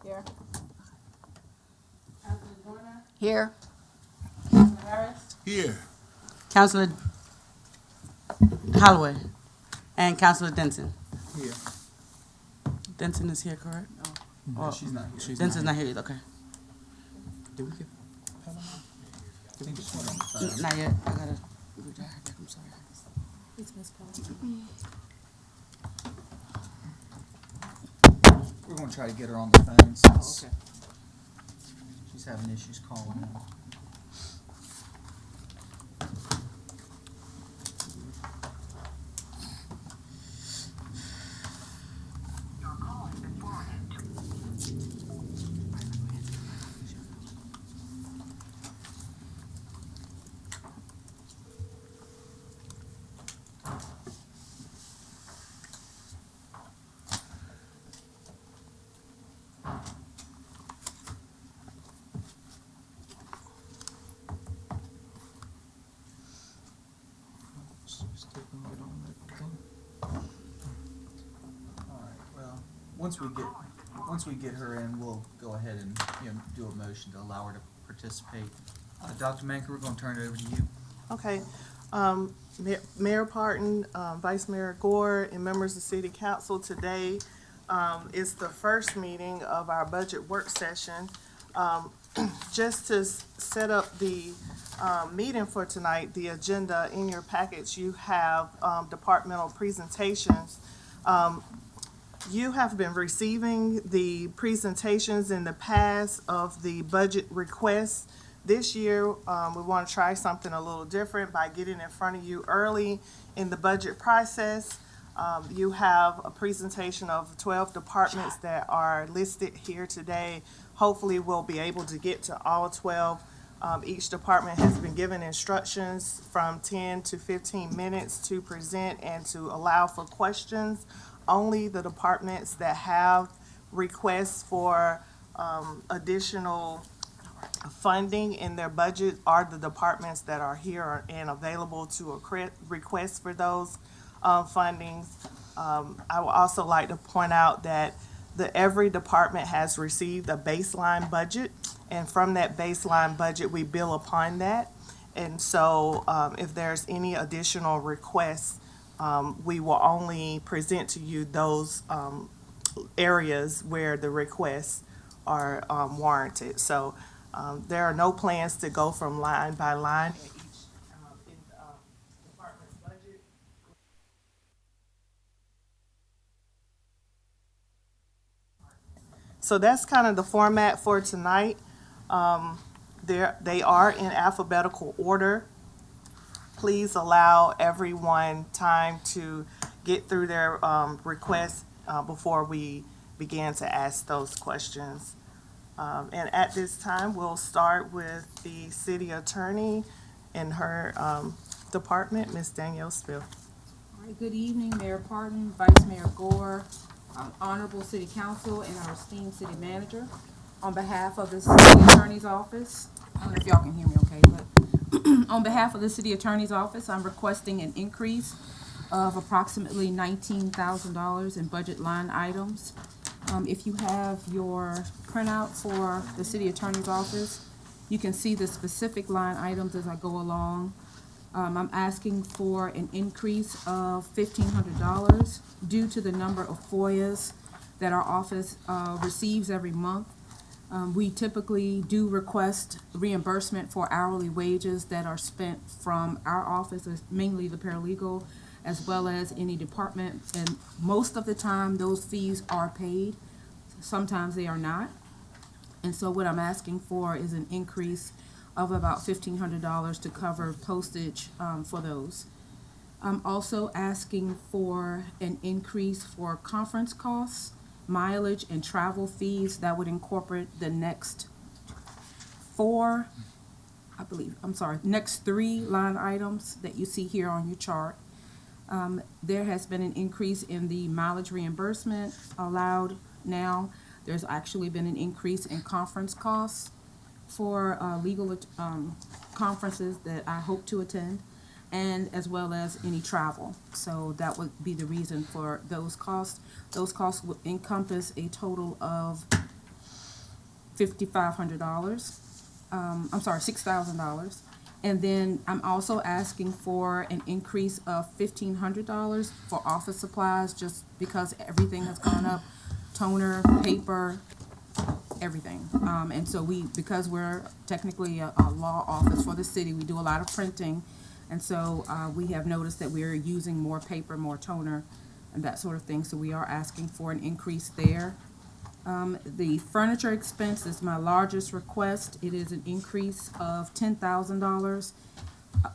Here. Councilor Joyner, Here. Councilor Harris, Here. Councilor Holloway and Councilor Denson. Here. Denson is here, correct? No, she's not here. Denson's not here either. Okay. Did we get Pelham? I think this one on the phone. Not yet. I gotta. I'm sorry. It's Miss Paul. We're gonna try to get her on the phone since she's having issues calling in. Still gonna get on that thing. All right. Well, once we get her in, we'll go ahead and do a motion to allow her to participate. Dr. Manker, we're gonna turn it over to you. Okay. Mayor Parton, Vice Mayor Gore, and members of City Council, today is the first meeting of our budget work session. Just to set up the meeting for tonight, the agenda in your package, you have departmental presentations. You have been receiving the presentations in the past of the budget requests. This year, we want to try something a little different by getting in front of you early in the budget process. You have a presentation of 12 departments that are listed here today. Hopefully, we'll be able to get to all 12. Each department has been given instructions from 10 to 15 minutes to present and to allow for questions. Only the departments that have requests for additional funding in their budget are the departments that are here and available to request for those fundings. I would also like to point out that every department has received a baseline budget, and from that baseline budget, we bill upon that. And so if there's any additional requests, we will only present to you those areas where the requests are warranted. So there are no plans to go from line by line in each department's budget. So that's kind of the format for tonight. They are in alphabetical order. Please allow everyone time to get through their requests before we begin to ask those questions. And at this time, we'll start with the city attorney and her department, Ms. Danielle Spill. All right, good evening, Mayor Parton, Vice Mayor Gore, Honorable City Council, and our esteemed city manager. On behalf of the City Attorney's Office, I don't know if y'all can hear me okay, but on behalf of the City Attorney's Office, I'm requesting an increase of approximately $19,000 in budget line items. If you have your printout for the City Attorney's Office, you can see the specific line items as I go along. I'm asking for an increase of $1,500 due to the number of FOIAs that our office receives every month. We typically do request reimbursement for hourly wages that are spent from our office, mainly the paralegal, as well as any department, and most of the time those fees are paid. Sometimes they are not. And so what I'm asking for is an increase of about $1,500 to cover postage for those. I'm also asking for an increase for conference costs, mileage, and travel fees that would incorporate the next next three line items that you see here on your chart. There has been an increase in the mileage reimbursement allowed now. There's actually been an increase in conference costs for legal conferences that I hope to attend, and as well as any travel. So that would be the reason for those costs. Those costs would encompass a total of $5,500. $6,000. And then I'm also asking for an increase of $1,500 for office supplies, just because everything has gone up, toner, paper, everything. And so because we're technically a law office for the city, we do a lot of printing. And so we have noticed that we're using more paper, more toner, and that sort of thing. So we are asking for an increase there. The furniture expense is my largest request. It is an increase of $10,000.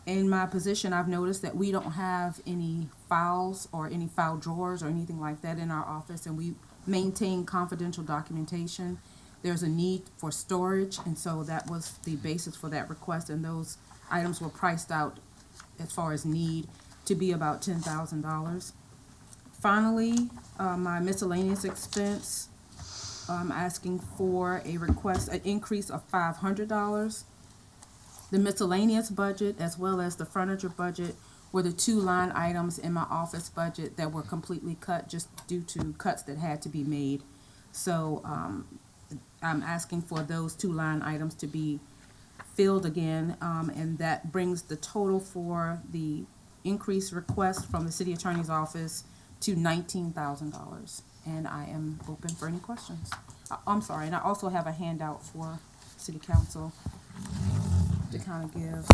In my position, I've noticed that we don't have any files or any file drawers or anything like that in our office, and we maintain confidential documentation. There's a need for storage, and so that was the basis for that request, and those items were priced out as far as need to be about $10,000. Finally, my miscellaneous expense, I'm asking for an increase of $500. The miscellaneous budget as well as the furniture budget were the two line items in my office budget that were completely cut just due to cuts that had to be made. So I'm asking for those two line items to be filled again, and that brings the total for the increased request from the city attorney's office to $19,000. And I am open for any questions. I'm sorry, and I also have a handout for city council to kind of give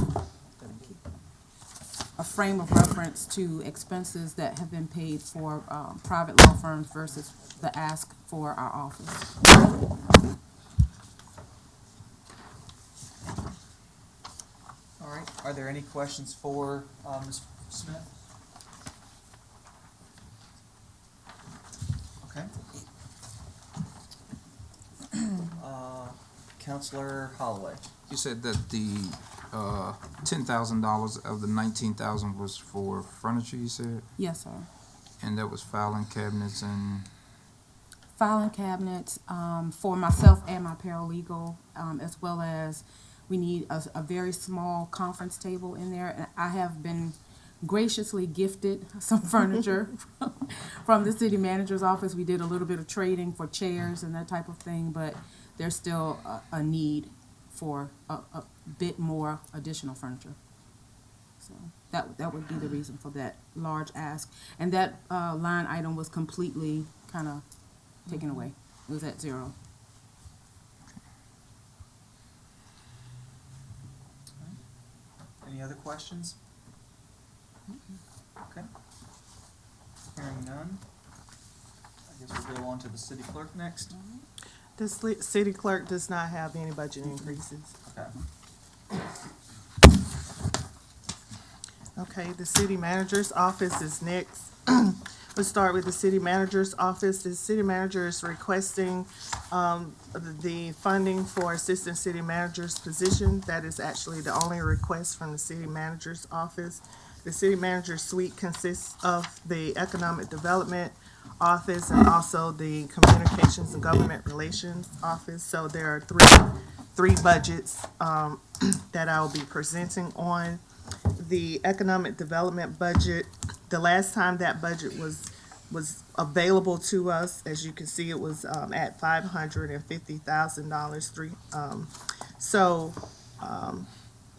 a frame of reference to expenses that have been paid for private law firms versus the ask for our office. All right, are there any questions for Ms. Smith? Okay. Counselor Holloway. You said that the $10,000 of the $19,000 was for furniture, you said? Yes, sir. And that was filing cabinets and, Filing cabinets for myself and my paralegal, as well as we need a very small conference table in there. And I have been graciously gifted some furniture from the city manager's office. We did a little bit of trading for chairs and that type of thing, but there's still a need for a bit more additional furniture. So that would be the reason for that large ask. And that line item was completely kind of taken away. It was at zero. Any other questions? Okay. Hearing none, I guess we'll go on to the city clerk next. The city clerk does not have any budget increases. Okay. Okay, the city manager's office is next. Let's start with the city manager's office. The city manager is requesting the funding for assistant city manager's position. That is actually the only request from the city manager's office. The city manager's suite consists of the economic development office and also the communications and government relations office. So there are three budgets that I will be presenting on. The economic development budget, the last time that budget was available to us, as you can see, it was at $550,000.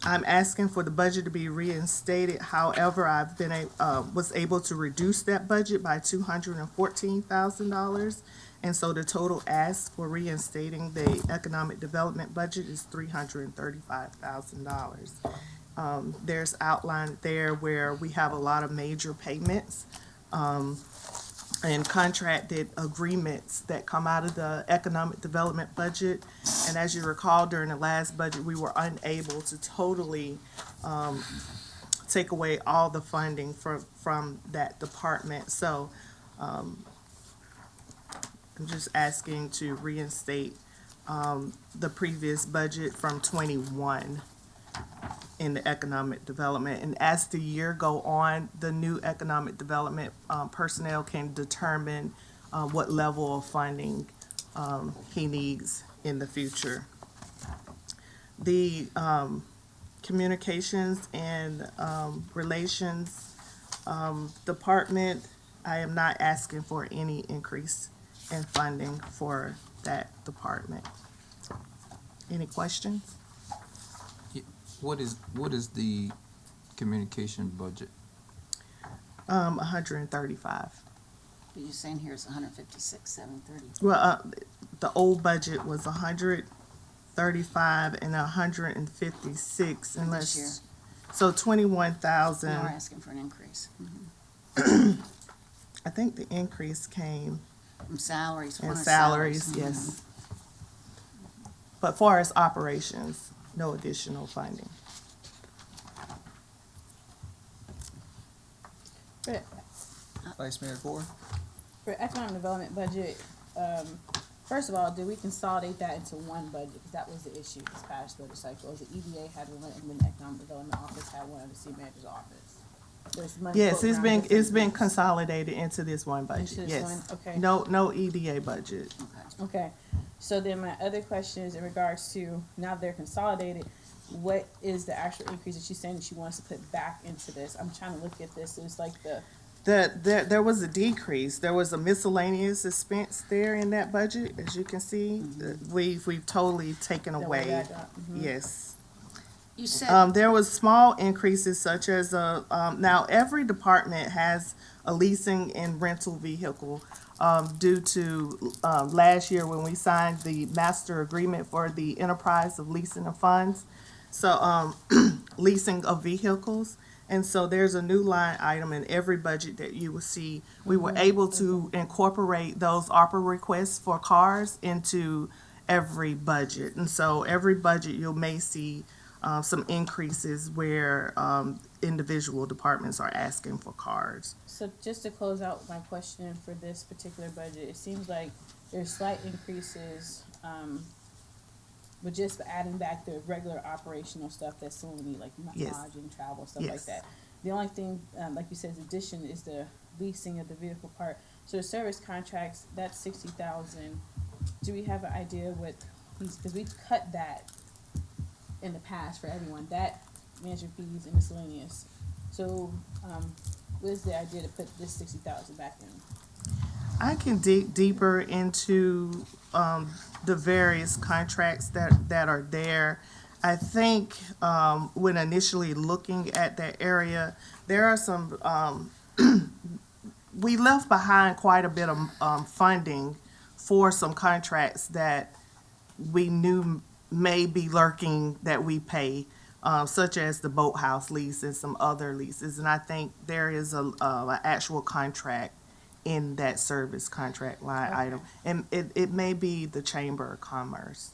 I'm asking for the budget to be reinstated. However, I've been was able to reduce that budget by $214,000, and so the total ask for reinstating the economic development budget is $335,000. There's outlined there where we have a lot of major payments and contracted agreements that come out of the economic development budget. And as you recall, during the last budget, we were unable to totally take away all the funding from that department. So I'm just asking to reinstate the previous budget from 21 in the economic development. And as the year go on, the new economic development personnel can determine what level of funding he needs in the future. The communications and relations department, I am not asking for any increase in funding for that department. Any questions? What is the communication budget? 135. But you're saying here it's 156,730. Well, the old budget was 135 and 156 For this unless, year. so Now 21,000. we're asking for an increase. I think the increase came From salaries, in one of salaries, Mhm. yes. But far as operations, no additional funding. Vice Mayor Gore? For economic development budget, first of all, did we consolidate that into one budget? Because that was the issue this past budget cycle. The EDA had one, and then the economic development office had one, and the city manager's office. There's money Yes, floating it's around been different groups. consolidated into this one budget, Into this yes. one, okay. No EDA budget. Okay, so then my other question is in regards to, now they're consolidated, what is the actual increase that she's saying that she wants to put back into this? I'm trying to look at this, it's like There was a decrease. There was a miscellaneous expense there in that budget, as you can see. We've totally taken the way away. that got, Yes. You said, There was small increases such as, now every department has a leasing and rental vehicle, due to, last year when we signed the master agreement for the enterprise of leasing of funds. So, leasing of vehicles. And so there's a new line item in every budget that you will see. We were able to incorporate those ARPA requests for cars into every budget. And so every budget you may see some increases where individual departments are asking for cars. So just to close out my question for this particular budget, it seems like there's slight increases, but just adding back the regular operational stuff that's still need, like Yes. lodging, travel, stuff like Yes. that. The only thing, like you said, is addition is the leasing of the vehicle part. So the service contracts, that's 60,000. Do we have an idea what these, because we cut that in the past for everyone, that management fees and miscellaneous. So, what is the idea to put this 60,000 back in? I can dig deeper into the various contracts that are there. I think when initially looking at that area, there are some, we left behind quite a bit of funding for some contracts that we knew may be lurking that we pay, such as the boathouse lease and some other leases. And I think there is a actual contract in that service contract line item. And it may be the Chamber of Commerce.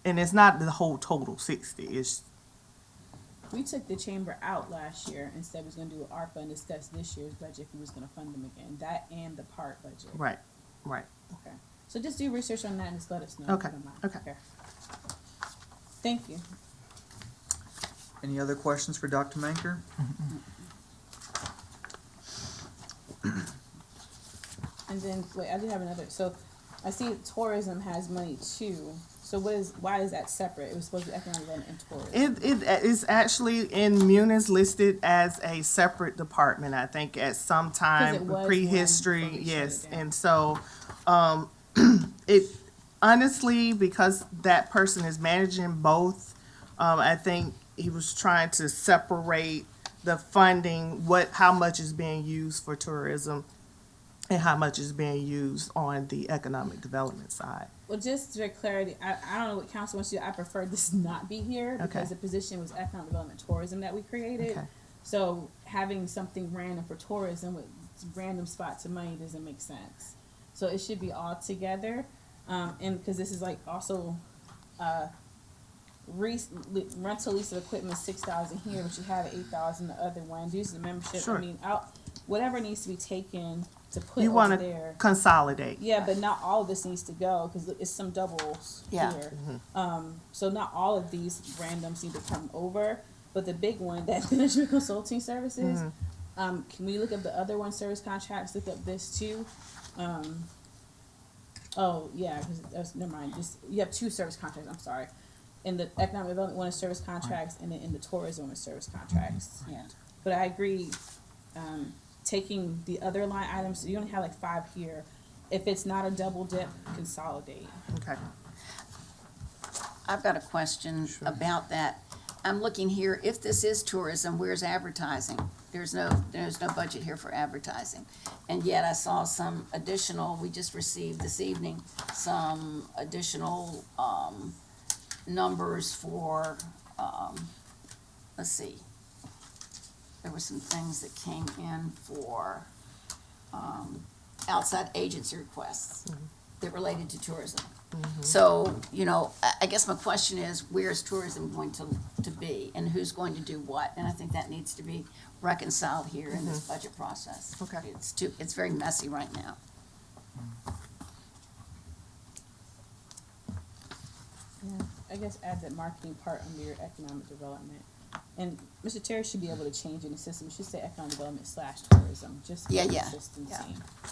And it's not the whole total 60, it's, We took the chamber out last year, instead we was gonna do an ARPA and discuss this year's budget if we was gonna fund them again, that and the part budget. right. Okay, so just do research on that and just let us know. if you Okay, don't mind. okay. Thank you. Any other questions for Dr. Manker? And then, wait, I did have another, so I see tourism has money too, so why is that separate? It was supposed to be economic development and tourism. It is actually in Munis listed as a separate department, I think at some 'Cause it time, was prehistory, one, but we shut yes. it down. And so, it, honestly, because that person is managing both, I think he was trying to separate the funding, how much is being used for tourism and how much is being used on the economic development side. Well, just for clarity, I don't know what council wants to do, I prefer this not be here, because Okay. the position was economic development tourism that we created. Okay. So having something random for tourism with random spots of money doesn't make sense. So it should be all together, and because this is like also, rental lease of equipment, 6,000 here, but you have 8,000 the other one, dues and membership, Sure. I mean, whatever needs to be taken to put You over want there. to consolidate. Yeah, but not all of this needs to go, because it's some doubles Yeah. here. So not all of these randoms need to come over, but the big one, that management consulting services, can we look up the other one, service contracts, look up this too? Oh, yeah, because, never mind, you have two service contracts, I'm sorry. In the economic development, one is service contracts, and then in the tourism, one is service contracts. yeah. But I agree, taking the other line items, you only have like 5 here. If it's not a double dip, consolidate. Okay. I've got a question about that. I'm looking here, if this is tourism, where's advertising? There's no budget here for advertising. And yet I saw some additional, we just received this evening, some additional, numbers for, let's see. There were some things that came in for, outside agency requests that related to tourism. So, you know, I guess my question is, where's tourism going to be, and who's going to do what? And I think that needs to be reconciled here in this budget process. Okay. It's very messy right now. Yeah, I guess add that marketing part under your economic development. And Mr. Terry should be able to change in the system, it should say economic development / tourism, just for Yeah, yeah, consistency. yeah.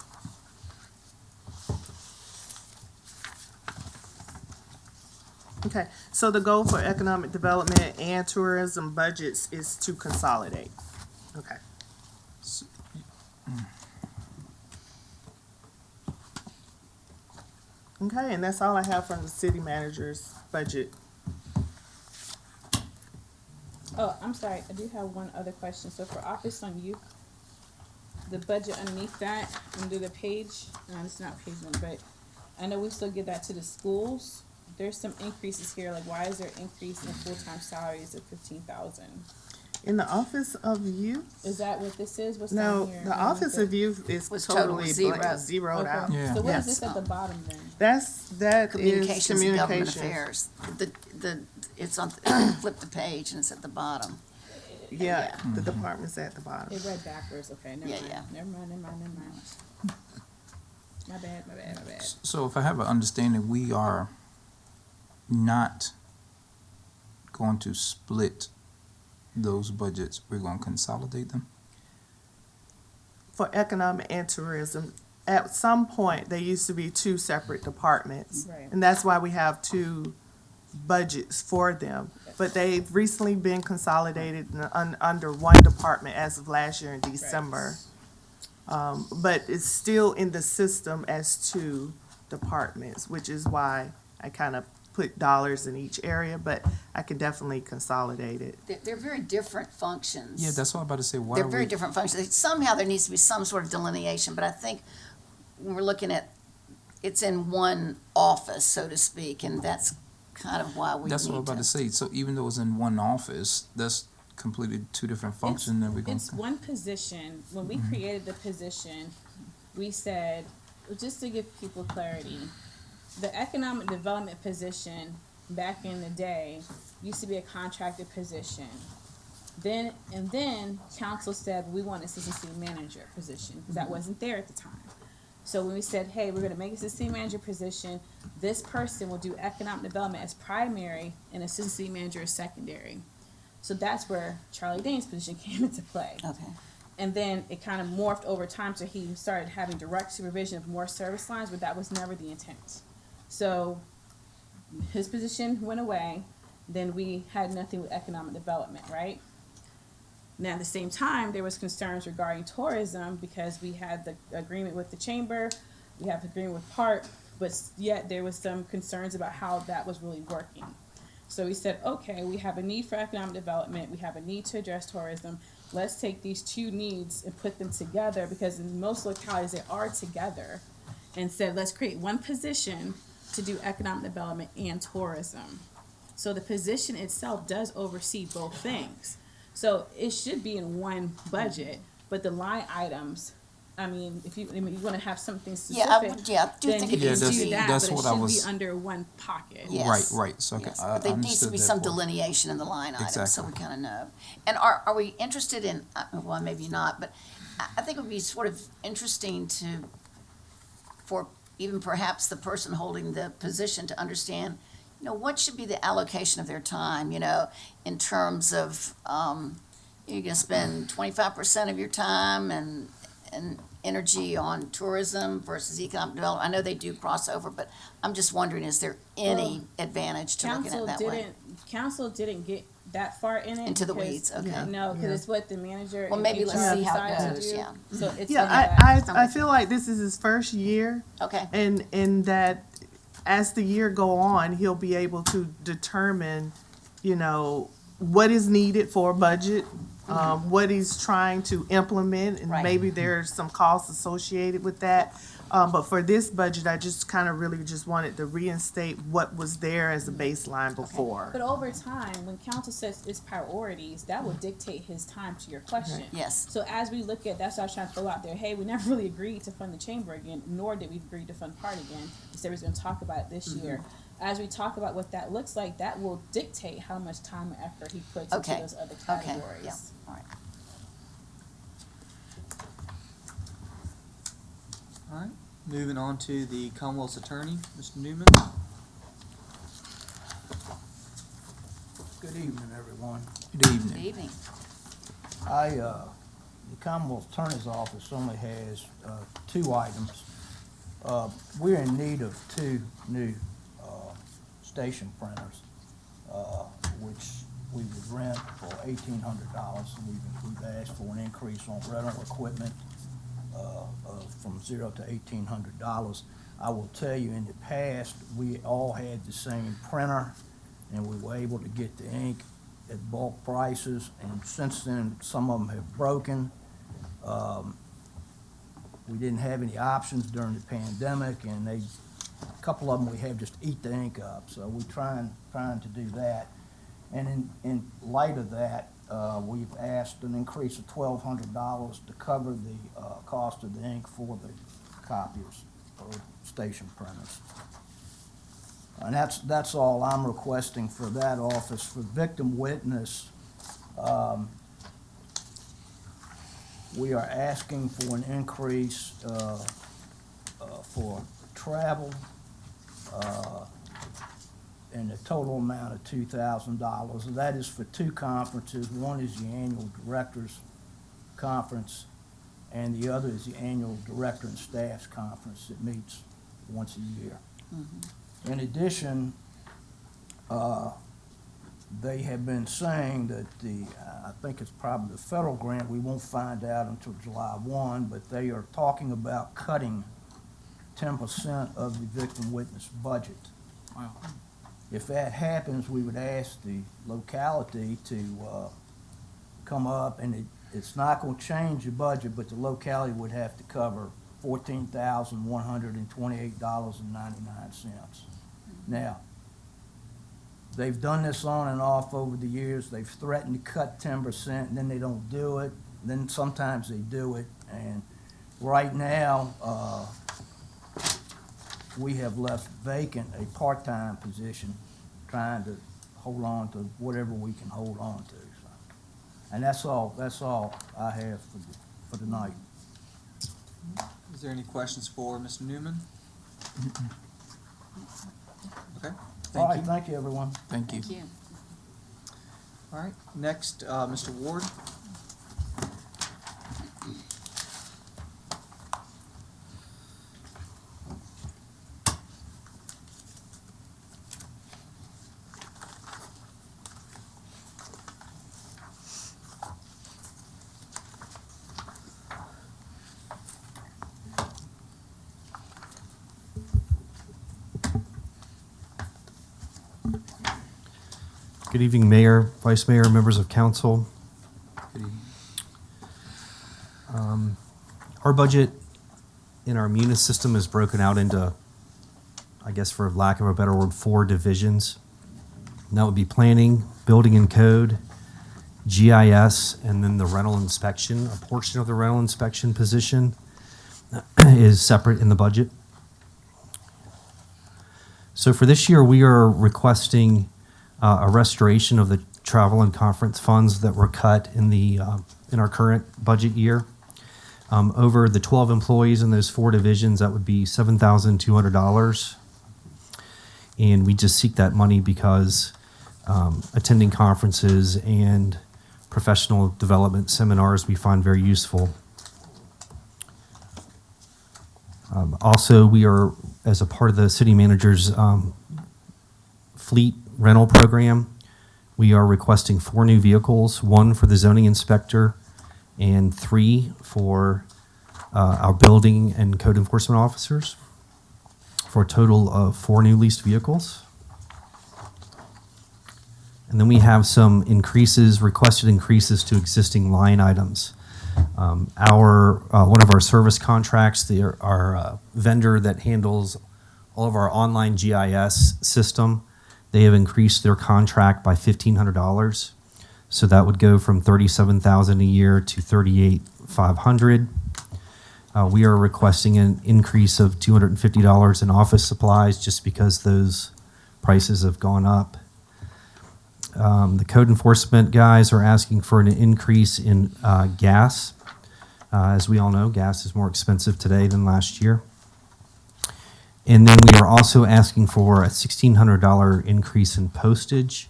Okay, so the goal for economic development and tourism budgets is to consolidate. Okay. Okay, and that's all I have from the city manager's budget. Oh, I'm sorry, I do have one other question. So for Office on Youth, the budget underneath that, under the page, it's not page one, but I know we still give that to the schools. There's some increases here, like why is there increase in full-time salaries of 15,000? In the Office of Youth? Is that what this is? What's No, down here? the Office of Youth is Was total totally zero. zeroed out. Okay, Yeah. so what is Yes. this at the bottom then? That is Communications and government communications. affairs. It's on, flip the page and it's at the bottom. Yeah, the department's at the bottom. It read backwards, okay, never Yeah, mind, yeah. never mind. My bad. So if I have an understanding, we are not going to split those budgets, we're gonna consolidate them? For economic and tourism, at some point, they used to be two separate departments. Right. And that's why we have two budgets for them. But they've recently been consolidated under one department as of last year in December. But it's still in the system as two departments, which is why I kind of put dollars in each area, but I can definitely consolidate it. They're very different functions. Yeah, that's what I'm about to say, why They're are very we, different functions. Somehow there needs to be some sort of delineation, but I think when we're looking at, it's in one office, so to speak, and that's kind of why we need to. that's what I'm about to say, so even though it's in one office, that's completely two different functions that we're gonna. It's one position. When we created the position, we said, just to give people clarity, the economic development position back in the day used to be a contracted position. Then council said we want an assistant city manager position because that wasn't there at the time. So when we said, hey, we're gonna make this a city manager position, this person will do economic development as primary and assistant city manager as secondary. So that's where Charlie Dane's position came into play. Okay. And then it kind of morphed over time, so he started having direct supervision of more service lines, but that was never the intent. So his position went away, then we had nothing with economic development, right? Now, at the same time, there was concerns regarding tourism because we had the agreement with the chamber, we have the agreement with Park, but yet there was some concerns about how that was really working. So we said, okay, we have a need for economic development, we have a need to address tourism. Let's take these two needs and put them together because in most localities they are together. And said, let's create one position to do economic development and tourism. So the position itself does oversee both things. So it should be in one budget, but the line items, I mean, if you want to have something Yeah, specific, I do then think you it can needs to do be. that, That's but it what I should be was- under one pocket. Yeah. Right, Yes. right, so, okay, Yes, I but there needs to understood be that some part. delineation in the line items, so Exactly. we kind of know. And are we interested in, well, maybe not, but I think it would be sort of interesting for even perhaps the person holding the position to understand, you know, what should be the allocation of their time, you know, in terms of, you're gonna spend 25% of your time and energy on tourism versus economic development. I know they do cross over, but I'm just wondering, is there any advantage to looking at it that way? Council didn't get that far in it. Into the because- weeds, okay. No, because it's what the manager Well, and maybe let's HR see how it decide to goes, do. yeah. So it's Yeah, in that. I feel like this is his first year Okay, and that as the year go on, he'll be able to determine, what is needed for a budget, what he's trying to implement, and Right. maybe there's some costs associated with that. But for this budget, I just kind of really just wanted to reinstate what was there as a baseline before. But over time, when council sets its priorities, that will dictate his time, to your question. Yes. So as we look at, that's what I was trying to throw out there, hey, we never really agreed to fund the chamber again, nor did we agree to fund part again. We said we was gonna talk about it this year. As we talk about what that looks like, that will dictate how much time and effort he puts into Okay. those other Okay, categories. yeah, all right. All right, moving on to the Commonwealth's Attorney, Mr. Newman. Good evening, everyone. Good Good evening. evening. The Commonwealth Attorney's Office only has, 2 items. We're in need of 2 new, station printers, which we would rent for $1,800. We've asked for an increase on rental equipment, from $0 to $1,800. I will tell you, in the past, we all had the same printer, and we were able to get the ink at bulk prices, and since then, some of them have broken. We didn't have any options during the pandemic, and a couple of them we have just eat the ink up, so we're trying to do that. And in light of that, we've asked an increase of $1,200 to cover the cost of the ink for the copiers or station printers. And that's all I'm requesting for that office. For victim witness, we are asking for an increase for travel in the total amount of $2,000. That is for 2 conferences. One is the annual directors conference, and the other is the annual director and staffs conference that meets once a year. In addition, they have been saying that I think it's probably the federal grant, we won't find out until July 1, but they are talking about cutting 10% of the victim witness budget. Wow. If that happens, we would ask the locality to come up, and it's not going to change the budget, but the locality would have to cover $14,128.99. Now, they've done this on and off over the years. They've threatened to cut 10%, and then they don't do it. Then sometimes they do it, and right now, we have left vacant a part-time position, trying to hold on to whatever we can hold on to. So. And that's all I have for tonight. Is there any questions for Mr. Newman? Okay, All thank right, you. thank you, everyone. Thank you. Thank you. All right, next, Mr. Ward. Good evening, Mayor, Vice Mayor, members of council. Good evening. Our budget in our munis system is broken out into, I guess for lack of a better word, 4 divisions. And that would be planning, building and code, GIS, and then the rental inspection. A portion of the rental inspection position is separate in the budget. So for this year, we are requesting a restoration of the travel and conference funds that were cut in in our current budget year. Over the 12 employees in those 4 divisions, that would be $7,200. And we just seek that money because attending conferences and professional development seminars we find very useful. Also, we are, as a part of the city manager's fleet rental program, we are requesting 4 new vehicles, 1 for the zoning inspector and 3 for our building and code enforcement officers. for a total of 4 new leased vehicles. And then we have some increases, requested increases to existing line items. One of our service contracts, our vendor that handles all of our online GIS system, they have increased their contract by $1,500. So that would go from $37,000 a year to $38,500. We are requesting an increase of $250 in office supplies just because those prices have gone up. The code enforcement guys are asking for an increase in gas. As we all know, gas is more expensive today than last year. And then we are also asking for a $1,600 increase in postage.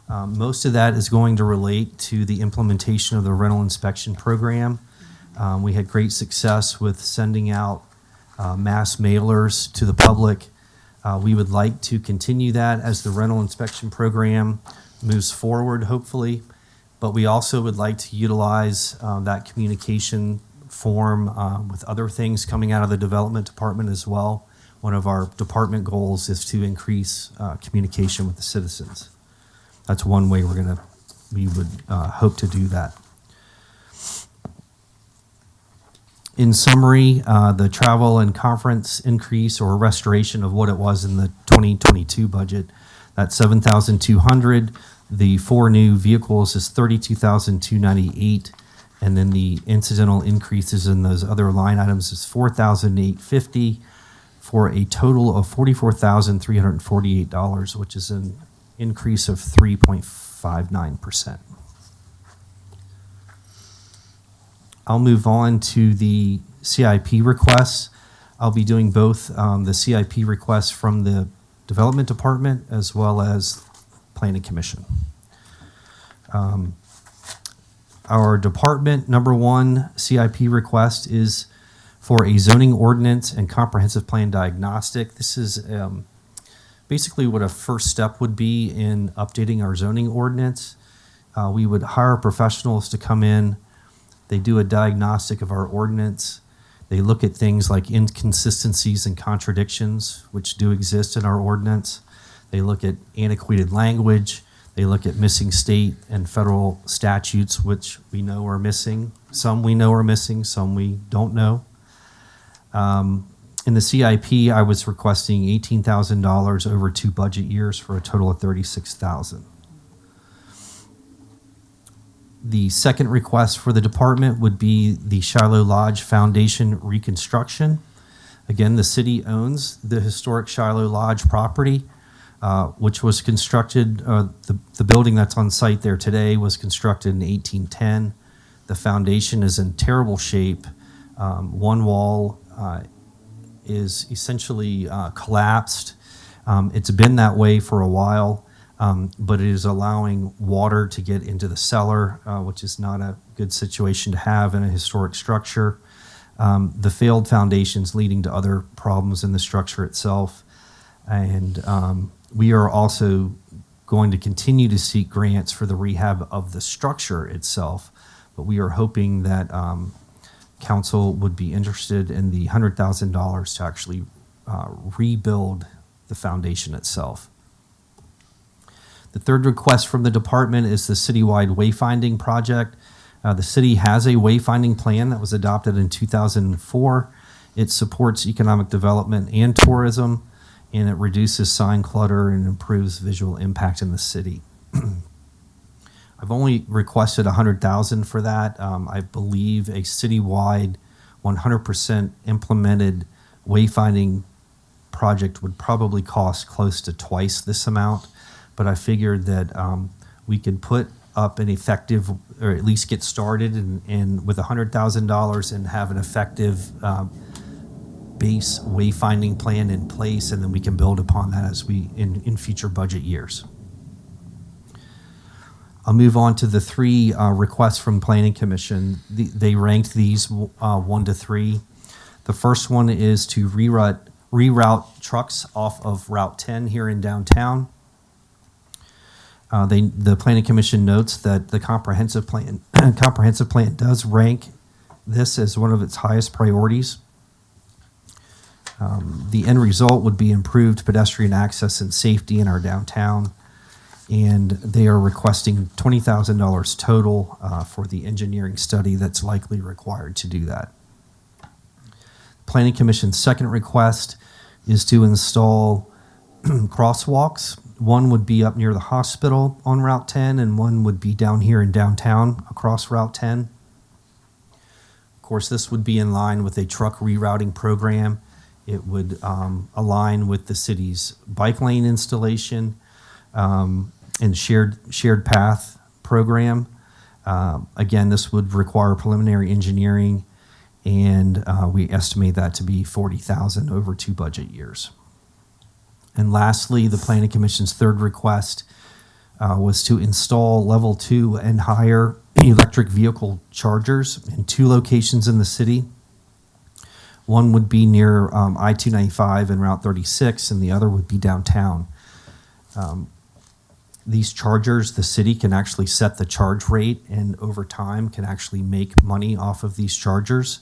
Most of that is going to relate to the implementation of the rental inspection program. We had great success with sending out mass mailers to the public. We would like to continue that as the rental inspection program moves forward, hopefully. But we also would like to utilize that communication form with other things coming out of the development department as well. One of our department goals is to increase communication with the citizens. That's one way we would hope to do that. In summary, the travel and conference increase or restoration of what it was in the 2022 budget, that's $7,200. The 4 new vehicles is $32,298, and then the incidental increases in those other line items is $4,850 for a total of $44,348, which is an increase of 3.59%. I'll move on to the CIP requests. I'll be doing both the CIP requests from the Development Department as well as Planning Commission. Our department number 1 CIP request is for a zoning ordinance and comprehensive plan diagnostic. This is basically what a first step would be in updating our zoning ordinance. We would hire professionals to come in. They do a diagnostic of our ordinance. They look at things like inconsistencies and contradictions, which do exist in our ordinance. They look at antiquated language. They look at missing state and federal statutes, which we know are missing. Some we know are missing, some we don't know. In the CIP, I was requesting $18,000 over 2 budget years for a total of $36,000. The second request for the department would be the Shiloh Lodge Foundation reconstruction. Again, the city owns the historic Shiloh Lodge property, which was constructed, the building that's on site there today was constructed in 1810. The foundation is in terrible shape. One wall is essentially collapsed. It's been that way for a while, but it is allowing water to get into the cellar, which is not a good situation to have in a historic structure. The failed foundations leading to other problems in the structure itself. And we are also going to continue to seek grants for the rehab of the structure itself, but we are hoping that council would be interested in the $100,000 to actually rebuild the foundation itself. The third request from the department is the citywide wayfinding project. The city has a wayfinding plan that was adopted in 2004. It supports economic development and tourism, and it reduces sign clutter and improves visual impact in the city. I've only requested $100,000 for that. I believe a citywide 100% implemented wayfinding project would probably cost close to twice this amount, but I figured that we could put up an effective, or at least get started and with $100,000 and have an effective base wayfinding plan in place, and then we can build upon that as we in future budget years. I'll move on to the 3 requests from Planning Commission. They ranked these 1 to 3. The first one is to reroute trucks off of Route 10 here in downtown. The Planning Commission notes that the comprehensive plan does rank this as one of its highest priorities. The end result would be improved pedestrian access and safety in our downtown. And they are requesting $20,000 total for the engineering study that's likely required to do that. Planning Commission's second request is to install crosswalks. One would be up near the hospital on Route 10, and one would be down here in downtown across Route 10. Of course, this would be in line with a truck rerouting program. It would align with the city's bike lane installation and shared path program. Again, this would require preliminary engineering, and we estimate that to be $40,000 over 2 budget years. And lastly, the Planning Commission's third request was to install level 2 and higher electric vehicle chargers in 2 locations in the city. One would be near I-295 and Route 36, and the other would be downtown. These chargers, the city can actually set the charge rate, and over time can actually make money off of these chargers.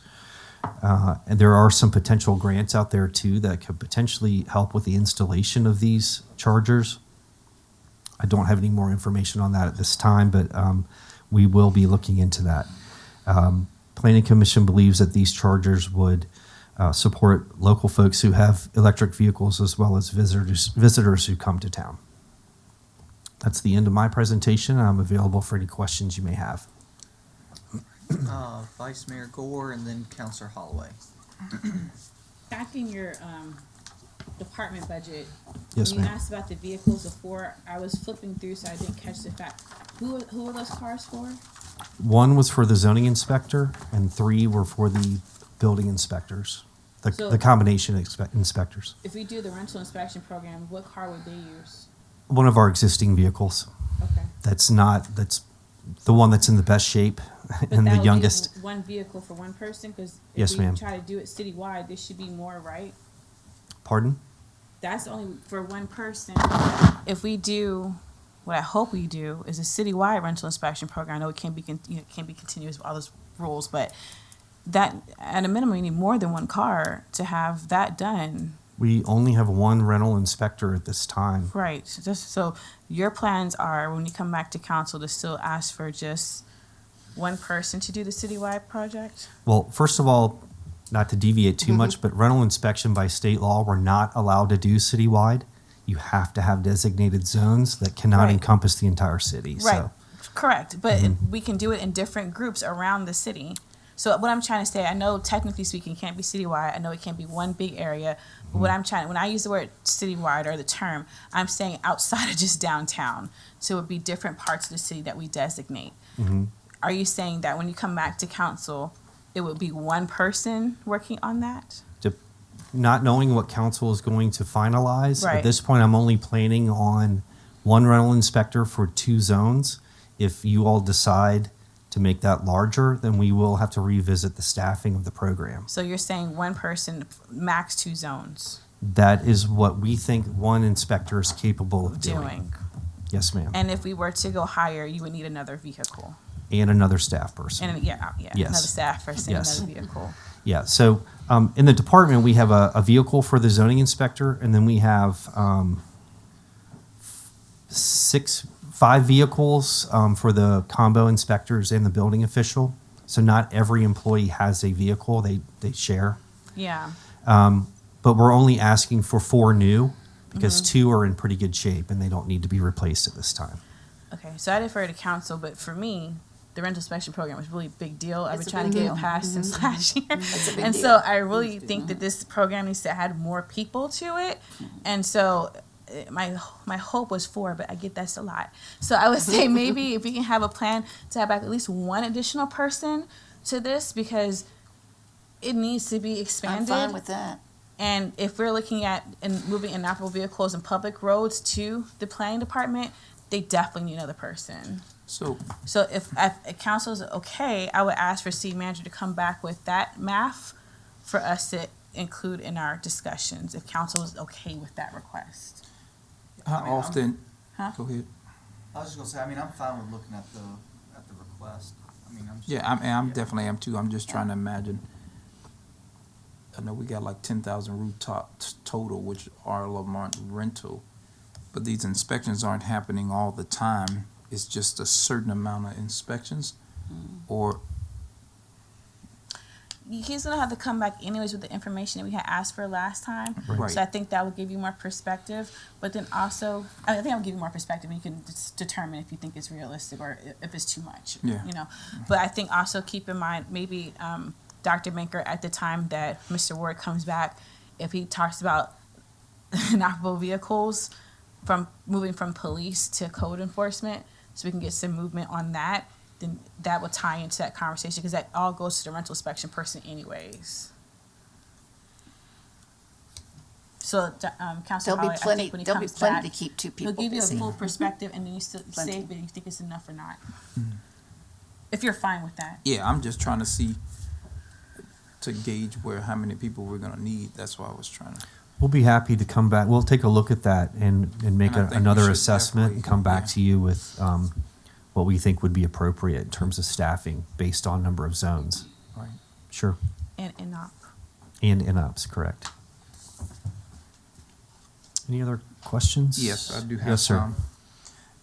And there are some potential grants out there too that could potentially help with the installation of these chargers. I don't have any more information on that at this time, but we will be looking into that. Planning Commission believes that these chargers would support local folks who have electric vehicles as well as visitors who come to town. That's the end of my presentation. I'm available for any questions you may have. Vice Mayor Gore and then Counselor Holloway. Back in your department budget, Yes, when you ma'am. asked about the vehicles before, I was flipping through, so I didn't catch the fact. Who are those cars for? One was for the zoning inspector, and 3 were for the building inspectors, So- the combination inspectors. If we do the rental inspection program, what car would they use? One of our existing vehicles. Okay. That's the one that's in the best shape But and that the would be youngest. one vehicle for one person, because Yes, if we ma'am. try to do it citywide, there should be more, right? Pardon? That's only for one person. If we do, what I hope we do is a citywide rental inspection program. I know it can't be continuous with all those rules, but that at a minimum, you need more than one car to have that done. We only have one rental inspector at this time. Right. So your plans are, when you come back to council, to still ask for just one person to do the citywide project? Well, first of all, not to deviate too much, but rental inspection by state law, we're not allowed to do citywide. You have to have designated zones that cannot Right. encompass the entire city. Right. So Correct. But we can do it in different groups around the city. So what I'm trying to say, I know technically speaking, it can't be citywide. I know it can't be one big area. But what I'm trying, when I use the word citywide or the term, I'm saying outside of just downtown. So it would be different parts of the city that we designate. Are you saying that when you come back to council, it would be one person working on that? not knowing what council is going to finalize, Right. at this point, I'm only planning on one rental inspector for 2 zones. If you all decide to make that larger, then we will have to revisit the staffing of the program. So you're saying one person, max 2 zones That is what we think one inspector is capable of doing. doing. Yes, ma'am. And if we were to go higher, you would need another vehicle. And another staff person. And yeah, Yes. another staff person, Yes. another vehicle. Yeah, so in the department, we have a vehicle for the zoning inspector, and then we have 5 vehicles for the combo inspectors and the building official. So not every employee has a vehicle, they share. Yeah. But we're only asking for 4 new, because 2 are in pretty good shape and they don't need to be replaced at this time. Okay, so I defer to council, but for me, the rental inspection program was really a big deal. I've been It's a trying big to get deal. it passed since last year. It's a big And deal. so I really think that this program needs to add more people to it. And so my hope was 4, but I get that's a lot. So I would say maybe if we can have a plan to have at least one additional person to this, because it needs to be I'm expanded. fine with that. And if we're looking at moving inoperable vehicles and public roads to the planning department, they definitely need another person. So, So if council is okay, I would ask for city manager to come back with that math for us to include in our discussions, if council is okay with that request. how I mean, often, Huh? go ahead. I was just gonna say, I mean, I'm fine with looking at the request. I mean, I'm. Yeah, I'm definitely am too. I'm just trying to imagine. I know we got like 10,000 rooftops total, which all of them aren't rental. But these inspections aren't happening all the time. It's just a certain amount of inspections, or He's gonna have to come back anyways with the information that we had asked for last time. Right. So I think that would give you more perspective, but then also, I think I would give you more perspective, and you can just determine if you think it's realistic or if it's too much. Yeah. You know, but I think also keep in mind, maybe, Dr. Banker, at the time that Mr. Ward comes back, if he talks about inoperable vehicles from moving from police to code enforcement, so we can get some movement on that, then that will tie into that conversation, because that all goes to the rental inspection person anyways. So, Councilor There'll Holly, be I plenty, think when he there'll be comes plenty back, to keep two he'll people give you a busy. full perspective, and then you still Plenty. say if you think it's enough or not. If you're fine with that. yeah, I'm just trying to see, to gauge how many people we're gonna need. That's why I was trying to. We'll be happy to come back. We'll take a look at that and make And I think we another should assessment and definitely- come back yeah. to you with what we think would be appropriate in terms of staffing based on number of zones. Right. Sure. And not. And in-ops, correct. Any other questions? Yes, I do have Yes, sir.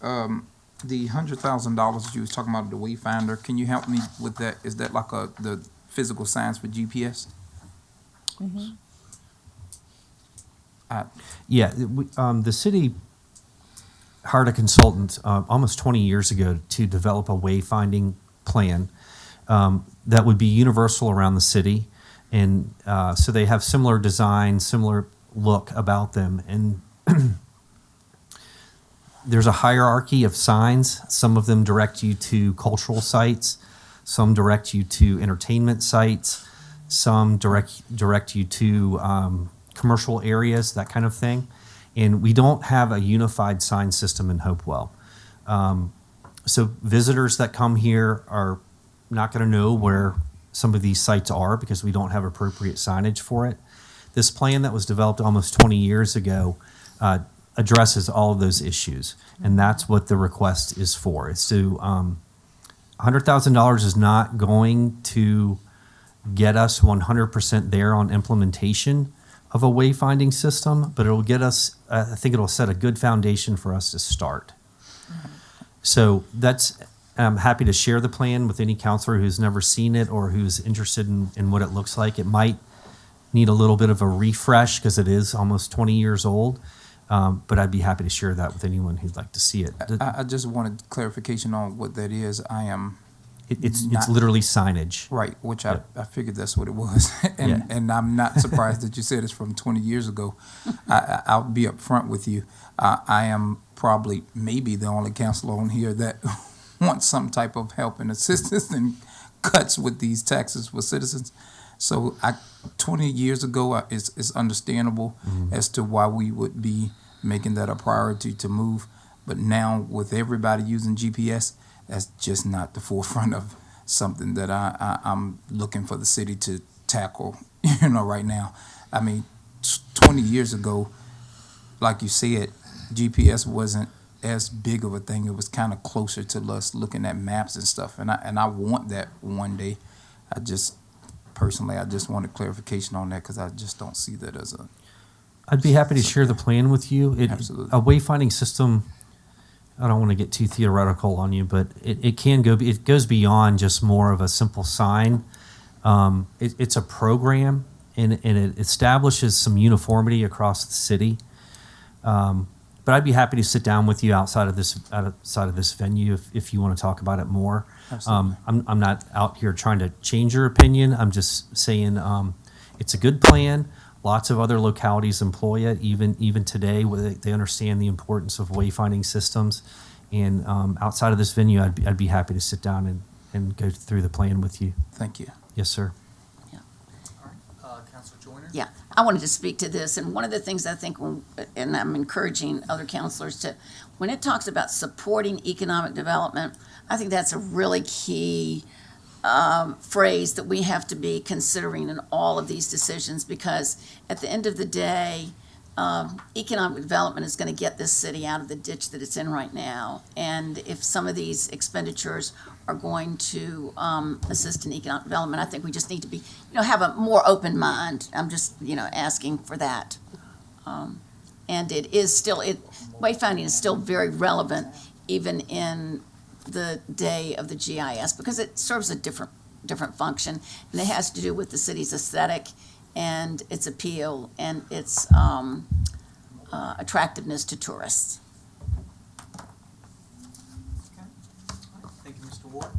some. The $100,000 you was talking about, the Wayfinder, can you help me with that? Is that like the physical signs for GPS? Mm-hmm. Yeah, the city hired a consultant almost 20 years ago to develop a wayfinding plan that would be universal around the city. And so they have similar design, similar look about them. And there's a hierarchy of signs. Some of them direct you to cultural sites. Some direct you to entertainment sites. Some direct you to commercial areas, that kind of thing. And we don't have a unified sign system in Hopewell. So visitors that come here are not going to know where some of these sites are because we don't have appropriate signage for it. This plan that was developed almost 20 years ago addresses all of those issues, and that's what the request is for. It's to $100,000 is not going to get us 100% there on implementation of a wayfinding system, but it'll get us, I think it'll set a good foundation for us to start. So I'm happy to share the plan with any counselor who's never seen it or who's interested in what it looks like. It might need a little bit of a refresh because it is almost 20 years old, but I'd be happy to share that with anyone who'd like to see it. I just wanted clarification on what that is. It's not- literally signage. Right, which I figured that's what it was. Yeah. And I'm not surprised that you said it's from 20 years ago. I'll be upfront with you. I am probably maybe the only counselor on here that wants some type of help and assistance and cuts with these taxes for citizens. So 20 years ago, it's understandable as to why we would be making that a priority to move. But now with everybody using GPS, that's just not the forefront of something that I'm looking for the city to tackle, right now. I mean, 20 years ago, like you said, GPS wasn't as big of a thing. It was kind of closer to us looking at maps and stuff. And I want that one day. Personally, I just wanted clarification on that because I just don't see that as a... I'd be happy to share the plan with you. Absolutely. A wayfinding system, I don't want to get too theoretical on you, but it goes beyond just more of a simple sign. It's a program, and it establishes some uniformity across the city. But I'd be happy to sit down with you outside of this venue if you want to talk about it more. Absolutely. I'm not out here trying to change your opinion. I'm just saying it's a good plan. Lots of other localities employ it, even today, where they understand the importance of wayfinding systems. And outside of this venue, I'd be happy to sit down and go through the plan with you. Thank you. Yes, sir. Councilor Joyner? Yeah, I wanted to speak to this, and one of the things I think, and I'm encouraging other counselors to, when it talks about supporting economic development, I think that's a really key phrase that we have to be considering in all of these decisions, because at the end of the day, economic development is gonna get this city out of the ditch that it's in right now. And if some of these expenditures are going to, assist in economic development, I think we just need to be, have a more open mind. I'm just, asking for that. And it is still, wayfinding is still very relevant even in the day of the GIS because it serves a different function. And it has to do with the city's aesthetic and its appeal and its attractiveness to tourists. Okay. All right. Thank you, Mr. Ward.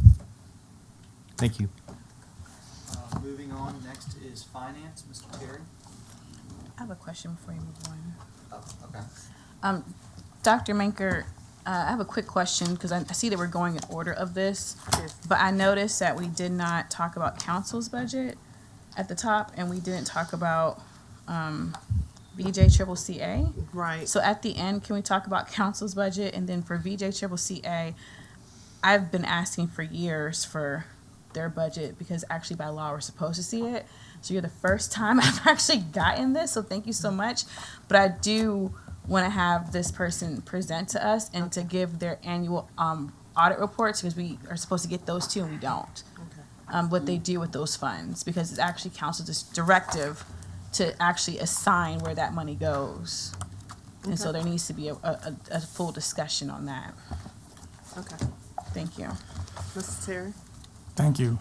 Thank you. Moving on, next is finance, Mr. Terry. I have a question before you move on. Oh, okay. Dr. Manker, I have a quick question because I see that we're going in order of this, Yes. but I noticed that we did not talk about council's budget at the top, and we didn't talk about VJCCA. Right. So at the end, can we talk about council's budget? And then for VJCCA, I've been asking for years for their budget because actually by law we're supposed to see it. So you're the first time I've actually gotten this, so thank you so much. But I do want to have this person present to us and to give their annual audit reports because we are supposed to get those too and we don't. What they do with those funds because it's actually council's directive to actually assign where that money goes. And so there needs to be a full discussion on that. Okay. Thank you. Mr. Terry? Thank you.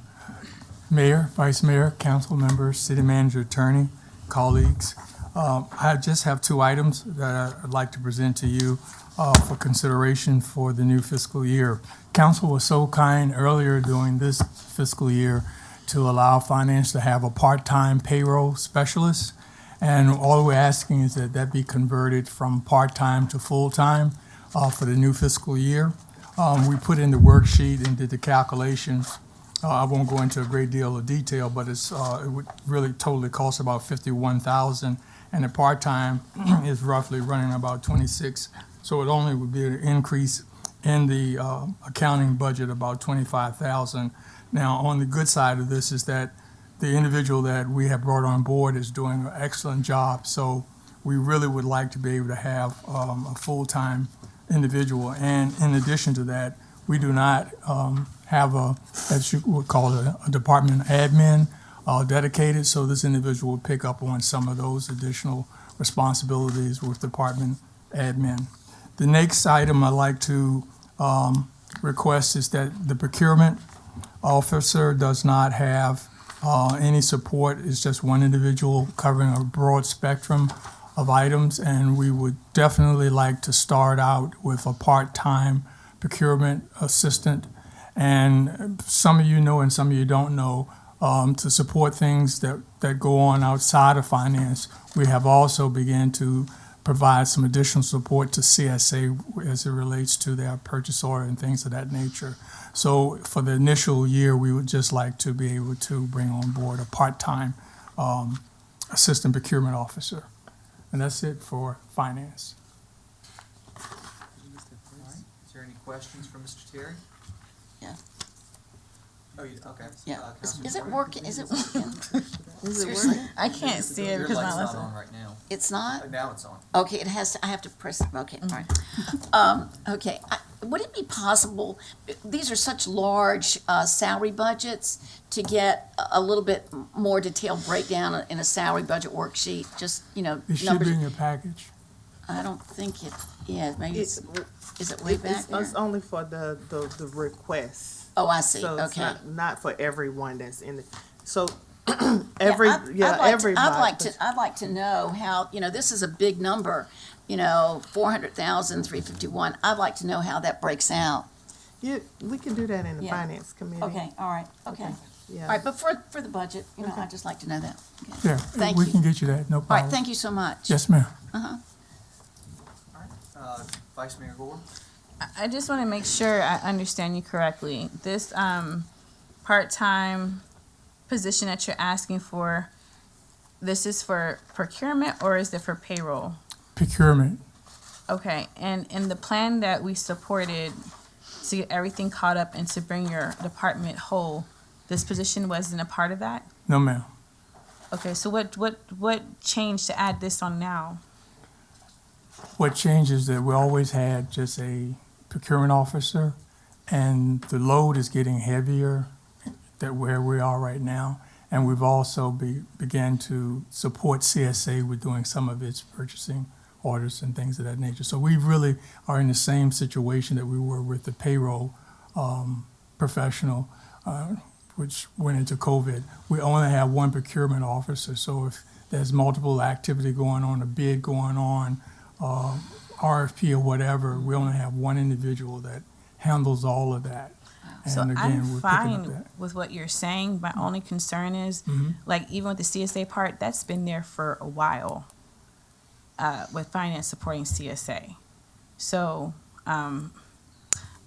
Mayor, Vice Mayor, council members, city manager, attorney, colleagues. I just have two items that I'd like to present to you for consideration for the new fiscal year. Council was so kind earlier during this fiscal year to allow finance to have a part-time payroll specialist. And all we're asking is that that be converted from part-time to full-time for the new fiscal year. We put in the worksheet and did the calculations. I won't go into a great deal of detail, but it would really totally cost about $51,000, and the part-time is roughly running about 26. So it only would be an increase in the accounting budget about 25,000. Now, on the good side of this is that the individual that we have brought on board is doing an excellent job. So we really would like to be able to have a full-time individual. And in addition to that, we do not have as you would call it, a department admin dedicated. So this individual would pick up on some of those additional responsibilities with department admin. The next item I'd like to request is that the procurement officer does not have any support. It's just one individual covering a broad spectrum of items, and we would definitely like to start out with a part-time procurement assistant. And some of you know and some of you don't know, to support things that go on outside of finance, we have also begun to provide some additional support to CSA as it relates to their purchase order and things of that nature. So for the initial year, we would just like to be able to bring on board a part-time assistant procurement officer. And that's it for finance. All right. Is there any questions for Mr. Terry? Yeah. Oh, okay. Yeah. Councilman Is it Gordon? working? Is it working? Is it Seriously? working? I can't see it Your because my light's not lesson. on right now. It's not? Now it's on. Okay, it has to, I have to press, okay, all right. Okay, would it be possible, these are such large salary budgets, to get a little bit more detailed breakdown in a salary budget worksheet, just, It should numbers? be in your package. I don't think it is, maybe it's, is it way It's, back there? it's only for the requests. Oh, I see, So it's okay. not for everyone that's in it. So Yeah, every, I'd like to- everybody. I'd like to know how, this is a big number, 400,000, 351. I'd like to know how that breaks out. Yeah, we can do that in the Yeah. finance committee. Okay, all right, okay. Yeah. All right, but for the budget, I'd just like to know that. Okay. Yeah, Thank we you. can get you that, no All problem. right, thank you so much. Yes, ma'am. All right. Vice Mayor Gore? I just want to make sure I understand you correctly. This part-time position that you're asking for, this is for procurement or is it for payroll? Procurement. Okay, and in the plan that we supported to get everything caught up and to bring your department whole, this position wasn't a part of that? No, ma'am. Okay, so what changed to add this on now? what changed is that we always had just a procurement officer, and the load is getting heavier that where we are right now. And we've also began to support CSA with doing some of its purchasing orders and things of that nature. So we really are in the same situation that we were with the payroll professional, which went into COVID. We only have one procurement officer, so if there's multiple activity going on, a bid going on, RFP or whatever, we only have one individual that handles all of that. So And again, I'm we're picking up fine that. with what you're saying. My only concern is, like, even with the CSA part, that's been there for a while, with finance supporting CSA. So, I'm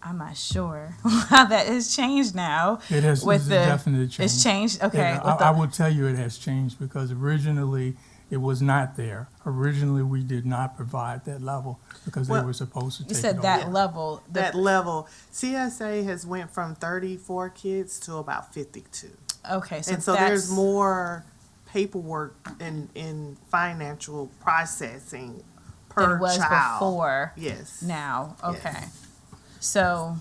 not sure how that has changed now. It has with it's the- definitely changed. It's changed, okay. Yeah, with I the- will tell you it has changed because originally it was not there. Originally, we did not provide that level because they Well, were supposed to You take said it that over. level. That level, CSA has went from 34 kids to about 52. Okay, so And so there's that's- more paperwork in financial processing per than was child. before Yes. now. Yes. Okay. So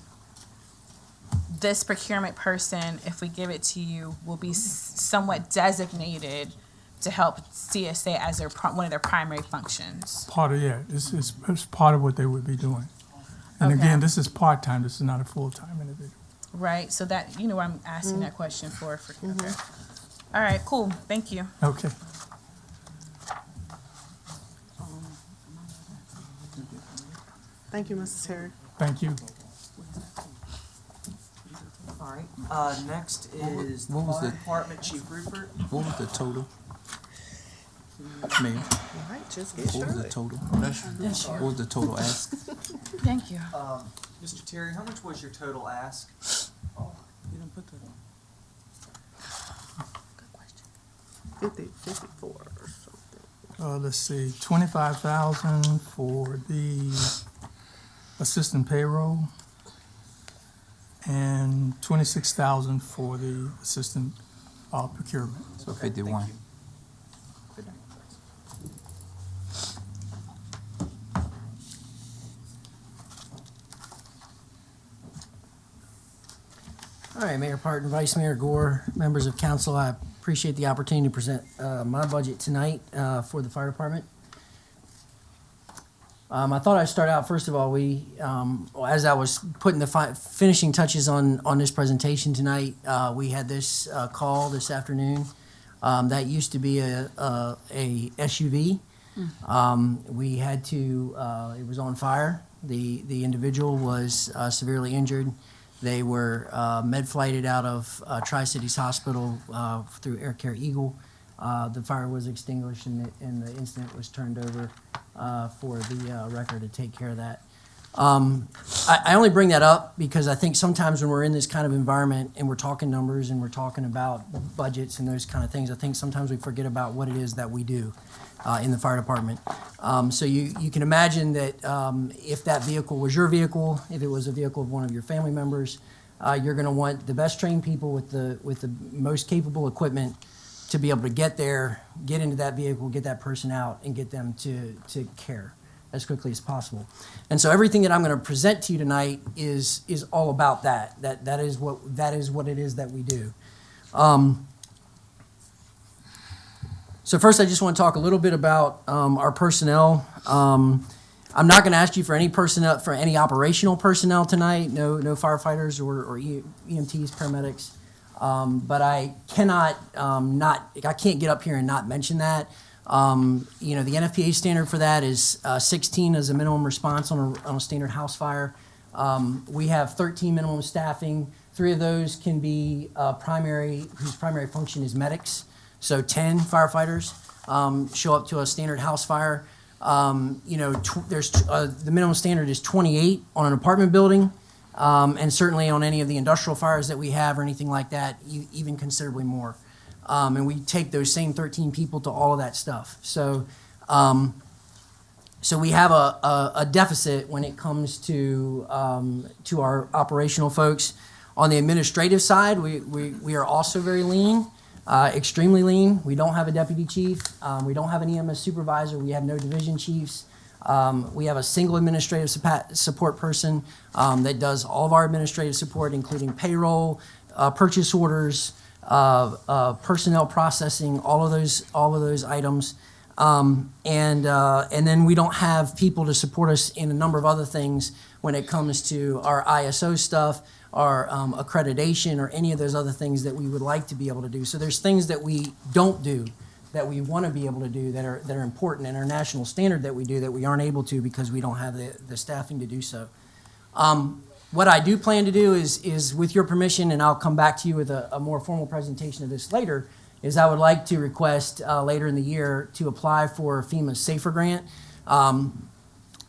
this procurement person, if we give it to you, will be somewhat designated to help CSA as one of their primary functions. Part of, yeah, it's part of what they would be doing. And Okay. again, this is part-time, this is not a full-time individual. Right? So that, you know what I'm asking that question for. Okay. All right, cool. Thank you. Okay. Thank you, Mrs. Terry. Thank you. All right, next is the what was Fire the- Department Chief Rupert. What was the total? Mayor, All right, just get what was the started. total? What was the total ask? Thank you. Mr. Terry, how much was your total ask? You didn't put that on. 54 or something. Let's see, 25,000 for the assistant payroll and 26,000 for the assistant procurement. So Okay, thank 51. you. All right, Mayor Parton, Vice Mayor Gore, members of council, I appreciate the opportunity to present my budget tonight for the fire department. I thought I'd start out, first of all, as I was putting the finishing touches on this presentation tonight, we had this call this afternoon. That used to be a SUV. We had to, it was on fire. The individual was severely injured. They were med-flighted out of Tri-Cities Hospital through Air Care Eagle. The fire was extinguished and the incident was turned over for the record to take care of that. I only bring that up because I think sometimes when we're in this kind of environment and we're talking numbers and we're talking about budgets and those kind of things, I think sometimes we forget about what it is that we do in the fire department. So you can imagine that if that vehicle was your vehicle, if it was a vehicle of one of your family members, you're going to want the best trained people with the most capable equipment to be able to get there, get into that vehicle, get that person out, and get them to care as quickly as possible. And so everything that I'm going to present to you tonight is all about that. That is what it is that we do. So first, I just want to talk a little bit about our personnel. I'm not going to ask you for any personnel, for any operational personnel tonight. No firefighters or EMTs, paramedics. But I cannot I can't get up here and not mention that. The NFPA standard for that is 16 as a minimum response on a standard house fire. We have 13 minimum staffing. 3 of those can be whose primary function is medics. So 10 firefighters show up to a standard house fire. There's the minimum standard is 28 on an apartment building, and certainly on any of the industrial fires that we have or anything like that, even considerably more. And we take those same 13 people to all of that stuff. So we have a deficit when it comes to our operational folks. On the administrative side, we are also very lean. Extremely lean. We don't have a deputy chief. We don't have an EMS supervisor. We have no division chiefs. We have a single administrative support person that does all of our administrative support, including payroll, purchase orders, personnel processing, all of those items. And then we don't have people to support us in a number of other things when it comes to our ISO stuff, our accreditation, or any of those other things that we would like to be able to do. So there's things that we don't do that we want to be able to do that are important, and our national standard that we do that we aren't able to because we don't have the staffing to do so. What I do plan to do is with your permission, and I'll come back to you with a more formal presentation of this later, is I would like to request later in the year to apply for FEMA's SAFER grant.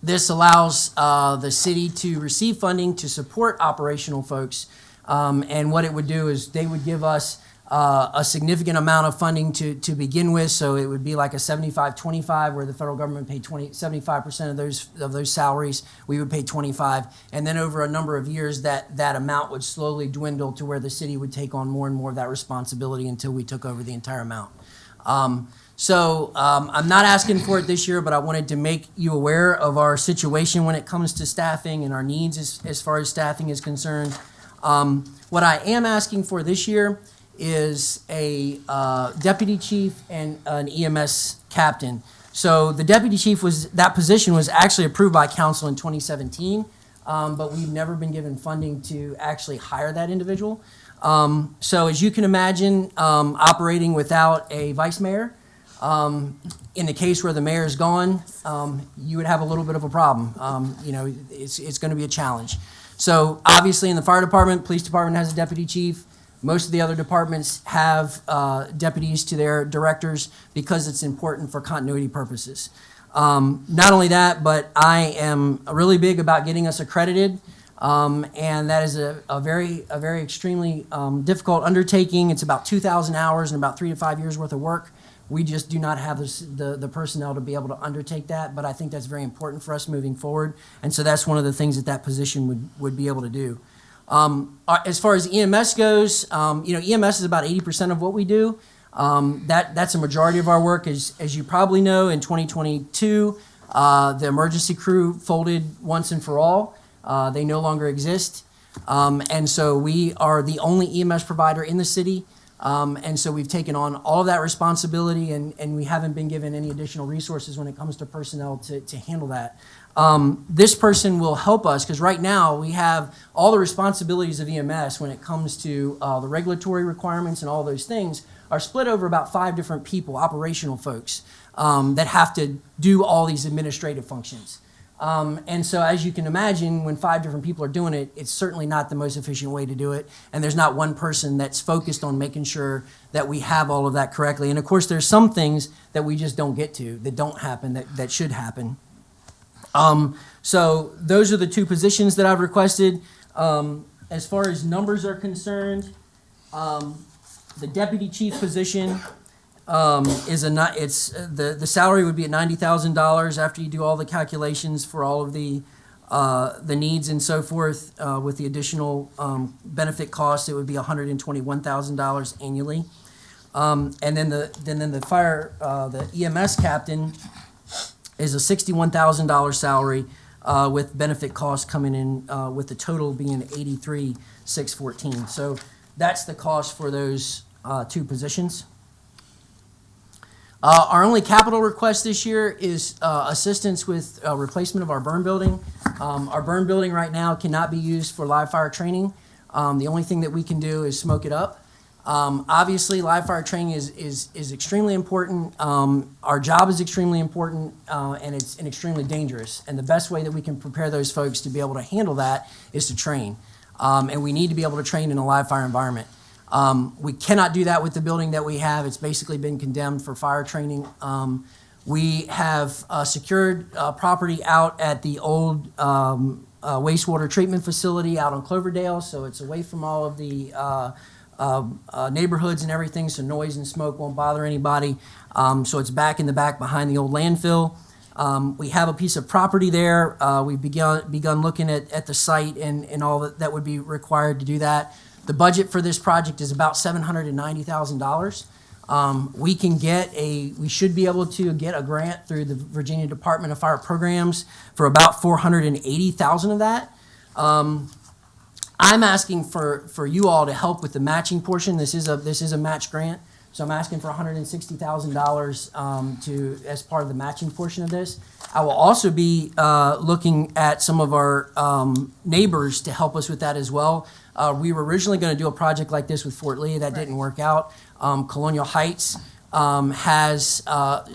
This allows the city to receive funding to support operational folks, and what it would do is they would give us a significant amount of funding to begin with, so it would be like a 75-25, where the federal government paid 75% of those salaries, we would pay 25, and then over a number of years that amount would slowly dwindle to where the city would take on more and more of that responsibility until we took over the entire amount. So I'm not asking for it this year, but I wanted to make you aware of our situation when it comes to staffing and our needs as far as staffing is concerned. What I am asking for this year is a deputy chief and an EMS captain. So the deputy chief that position was actually approved by council in 2017, but we've never been given funding to actually hire that individual. So as you can imagine, operating without a vice mayor, in the case where the mayor is gone, you would have a little bit of a problem. It's going to be a challenge. So obviously in the fire department, police department has a deputy chief. Most of the other departments have deputies to their directors because it's important for continuity purposes. Not only that, but I am really big about getting us accredited, and that is a very extremely difficult undertaking. It's about 2,000 hours and about 3 to 5 years worth of work. We just do not have the personnel to be able to undertake that, but I think that's very important for us moving forward, and so that's one of the things that position would be able to do. As far as EMS goes, EMS is about 80% of what we do. That's a majority of our work. As you probably know, in 2022, the emergency crew folded once and for all. They no longer exist. And so we are the only EMS provider in the city. And so we've taken on all of that responsibility, and we haven't been given any additional resources when it comes to personnel to handle that. This person will help us because right now we have all the responsibilities of EMS when it comes to the regulatory requirements and all those things are split over about 5 different people, operational folks, that have to do all these administrative functions. And so as you can imagine, when 5 different people are doing it, it's certainly not the most efficient way to do it. And there's not one person that's focused on making sure that we have all of that correctly. And of course, there's some things that we just don't get to, that don't happen, that should happen. So those are the 2 positions that I've requested. As far as numbers are concerned, the deputy chief position the salary would be at $90,000 after you do all the calculations for all of the needs and so forth. With the additional benefit costs, it would be $121,000 annually. And then the fire the EMS captain is a $61,000 salary with benefit costs coming in with the total being $83,614. So that's the cost for those 2 positions. Our only capital request this year is assistance with replacement of our burn building. Our burn building right now cannot be used for live fire training. The only thing that we can do is smoke it up. Obviously, live fire training is extremely important. Our job is extremely important, and it's extremely dangerous. And the best way that we can prepare those folks to be able to handle that is to train. And we need to be able to train in a live fire environment. We cannot do that with the building that we have. It's basically been condemned for fire training. We have secured property out at the old wastewater treatment facility out on Cloverdale, so it's away from all of the neighborhoods and everything, so noise and smoke won't bother anybody. So it's back in the back behind the old landfill. We have a piece of property there. We've begun looking at the site and all that would be required to do that. The budget for this project is about $790,000. We should be able to get a grant through the Virginia Department of Fire Programs for about $480,000 of that. I'm asking for you all to help with the matching portion. This is a match grant, so I'm asking for $160,000 as part of the matching portion of this. I will also be looking at some of our neighbors to help us with that as well. We were originally going to do a project like this with Fort Lee. That didn't work out. Colonial Heights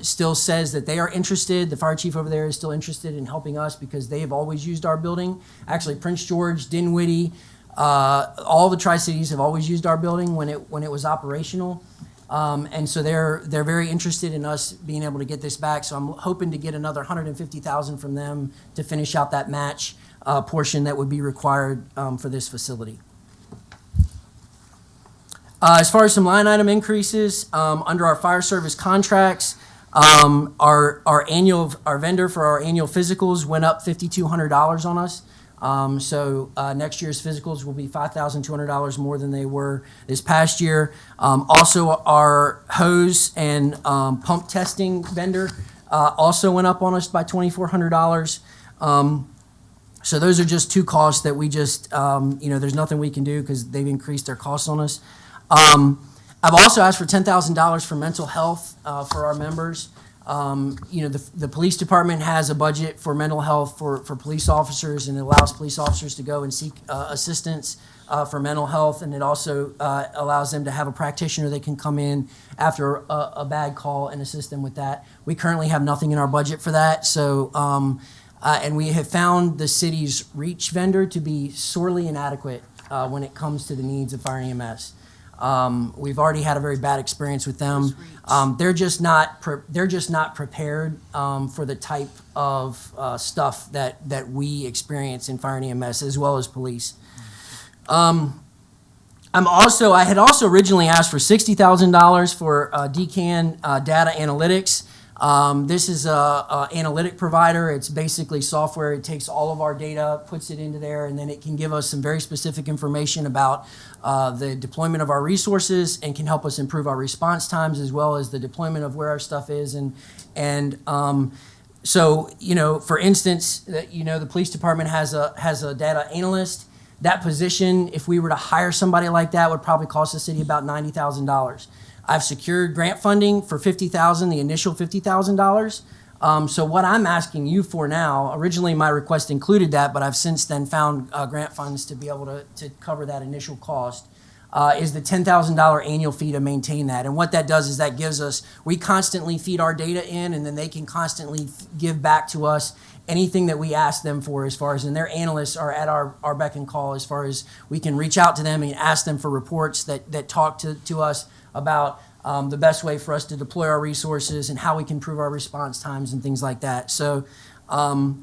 still says that they are interested. The fire chief over there is still interested in helping us because they have always used our building. Actually, Prince George, Dinwiddie, all the Tri-Cities have always used our building when it was operational. And so they're very interested in us being able to get this back. So I'm hoping to get another $150,000 from them to finish out that match portion that would be required for this facility. As far as some line item increases, under our fire service contracts, our vendor for our annual physicals went up $5,200 on us. So next year's physicals will be $5,200 more than they were this past year. Also, our hose and pump testing vendor also went up on us by $2,400. So those are just two costs that we just, there's nothing we can do because they've increased their costs on us. I've also asked for $10,000 for mental health for our members. The police department has a budget for mental health for police officers, and it allows police officers to go and seek assistance for mental health, and it also allows them to have a practitioner that can come in after a bad call and assist them with that. We currently have nothing in our budget for that, so and we have found the city's REACH vendor to be sorely inadequate when it comes to the needs of fire and EMS. We've already had a very bad experience with them. They're just not prepared for the type of stuff that we experience in fire and EMS as well as police. I had also originally asked for $60,000 for DCAN data analytics. This is a analytic provider. It's basically software. It takes all of our data, puts it into there, and then it can give us some very specific information about the deployment of our resources and can help us improve our response times as well as the deployment of where our stuff is. So, for instance, the police department has a data analyst. That position, if we were to hire somebody like that, would probably cost the city about $90,000. I've secured grant funding for $50,000, the initial $50,000. So what I'm asking you for now, originally my request included that, but I've since then found grant funds to be able to cover that initial cost, is the $10,000 annual fee to maintain that. And what that does is that gives us, we constantly feed our data in, and then they can constantly give back to us anything that we ask them for, as far as, and their analysts are at our beck and call, as far as we can reach out to them and ask them for reports that talk to us about the best way for us to deploy our resources and how we can improve our response times and things like that. So the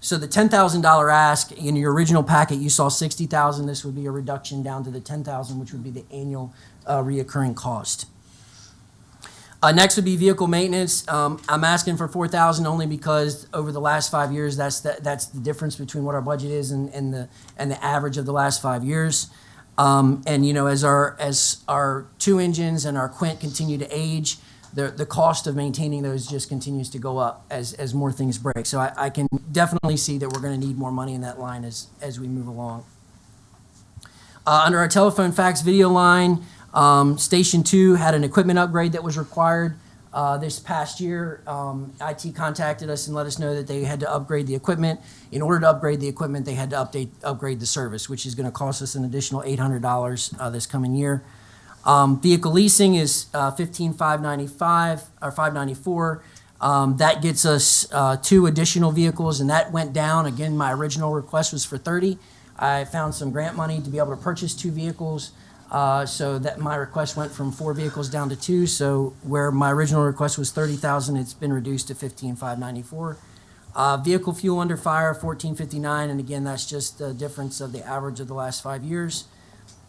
$10,000 ask, in your original packet, you saw $60,000. This would be a reduction down to the $10,000, which would be the annual reoccurring cost. Next would be vehicle maintenance. I'm asking for $4,000 only because over the last 5 years, that's the difference between what our budget is and the average of the last 5 years. As our two engines and our Quint continue to age, the cost of maintaining those just continues to go up as more things break. So I can definitely see that we're going to need more money in that line as we move along. Under our telephone, fax, video line, Station 2 had an equipment upgrade that was required. This past year, IT contacted us and let us know that they had to upgrade the equipment. In order to upgrade the equipment, they had to upgrade the service, which is going to cost us an additional $800 this coming year. Vehicle leasing is $15,595 or $594. That gets us 2 additional vehicles, and that went down. Again, my original request was for 30. I found some grant money to be able to purchase 2 vehicles. So that my request went from 4 vehicles down to 2. So where my original request was $30,000, it's been reduced to $15,594. Vehicle fuel under fire, $1459, and again, that's just the difference of the average of the last 5 years.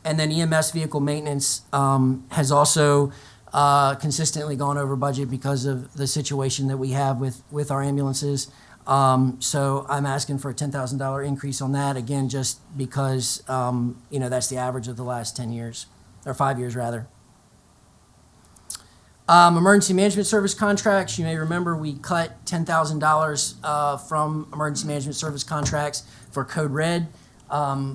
And then EMS vehicle maintenance has also consistently gone over budget because of the situation that we have with our ambulances. So I'm asking for a $10,000 increase on that, again, just because, that's the average of the last 10 years, or 5 years rather. Emergency management service contracts, you may remember we cut $10,000 from emergency management service contracts for Code Red.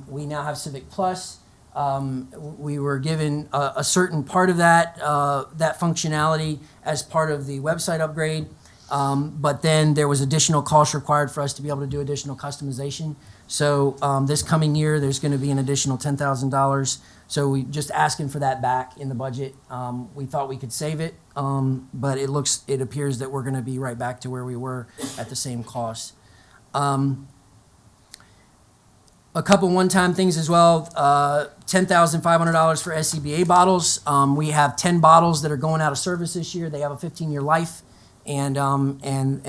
We now have Civic Plus. We were given a certain part of that functionality as part of the website upgrade. But then there was additional costs required for us to be able to do additional customization. So this coming year, there's going to be an additional $10,000. So we just asking for that back in the budget. We thought we could save it, but it appears that we're going to be right back to where we were at the same cost. A couple one-time things as well. $10,500 for SCBA bottles. We have 10 bottles that are going out of service this year. They have a 15-year life, and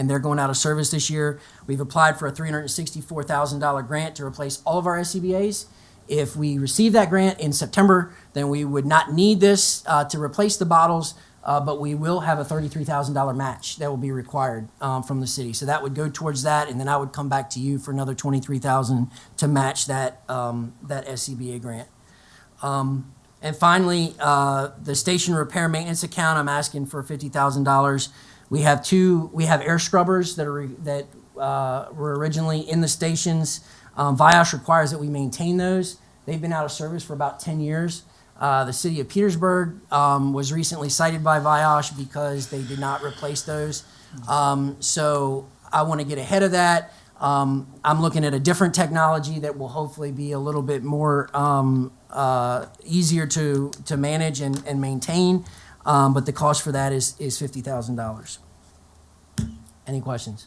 they're going out of service this year. We've applied for a $364,000 grant to replace all of our SCBA's. If we receive that grant in September, then we would not need this to replace the bottles, but we will have a $33,000 match that will be required from the city. So that would go towards that, and then I would come back to you for another $23,000 to match that SCBA grant. And finally, the station repair maintenance account, I'm asking for $50,000. We have air scrubbers that were originally in the stations. VIOSH requires that we maintain those. They've been out of service for about 10 years. The city of Petersburg was recently cited by VIOSH because they did not replace those. So I want to get ahead of that. I'm looking at a different technology that will hopefully be a little bit more easier to manage and maintain. But the cost for that is $50,000. Any questions?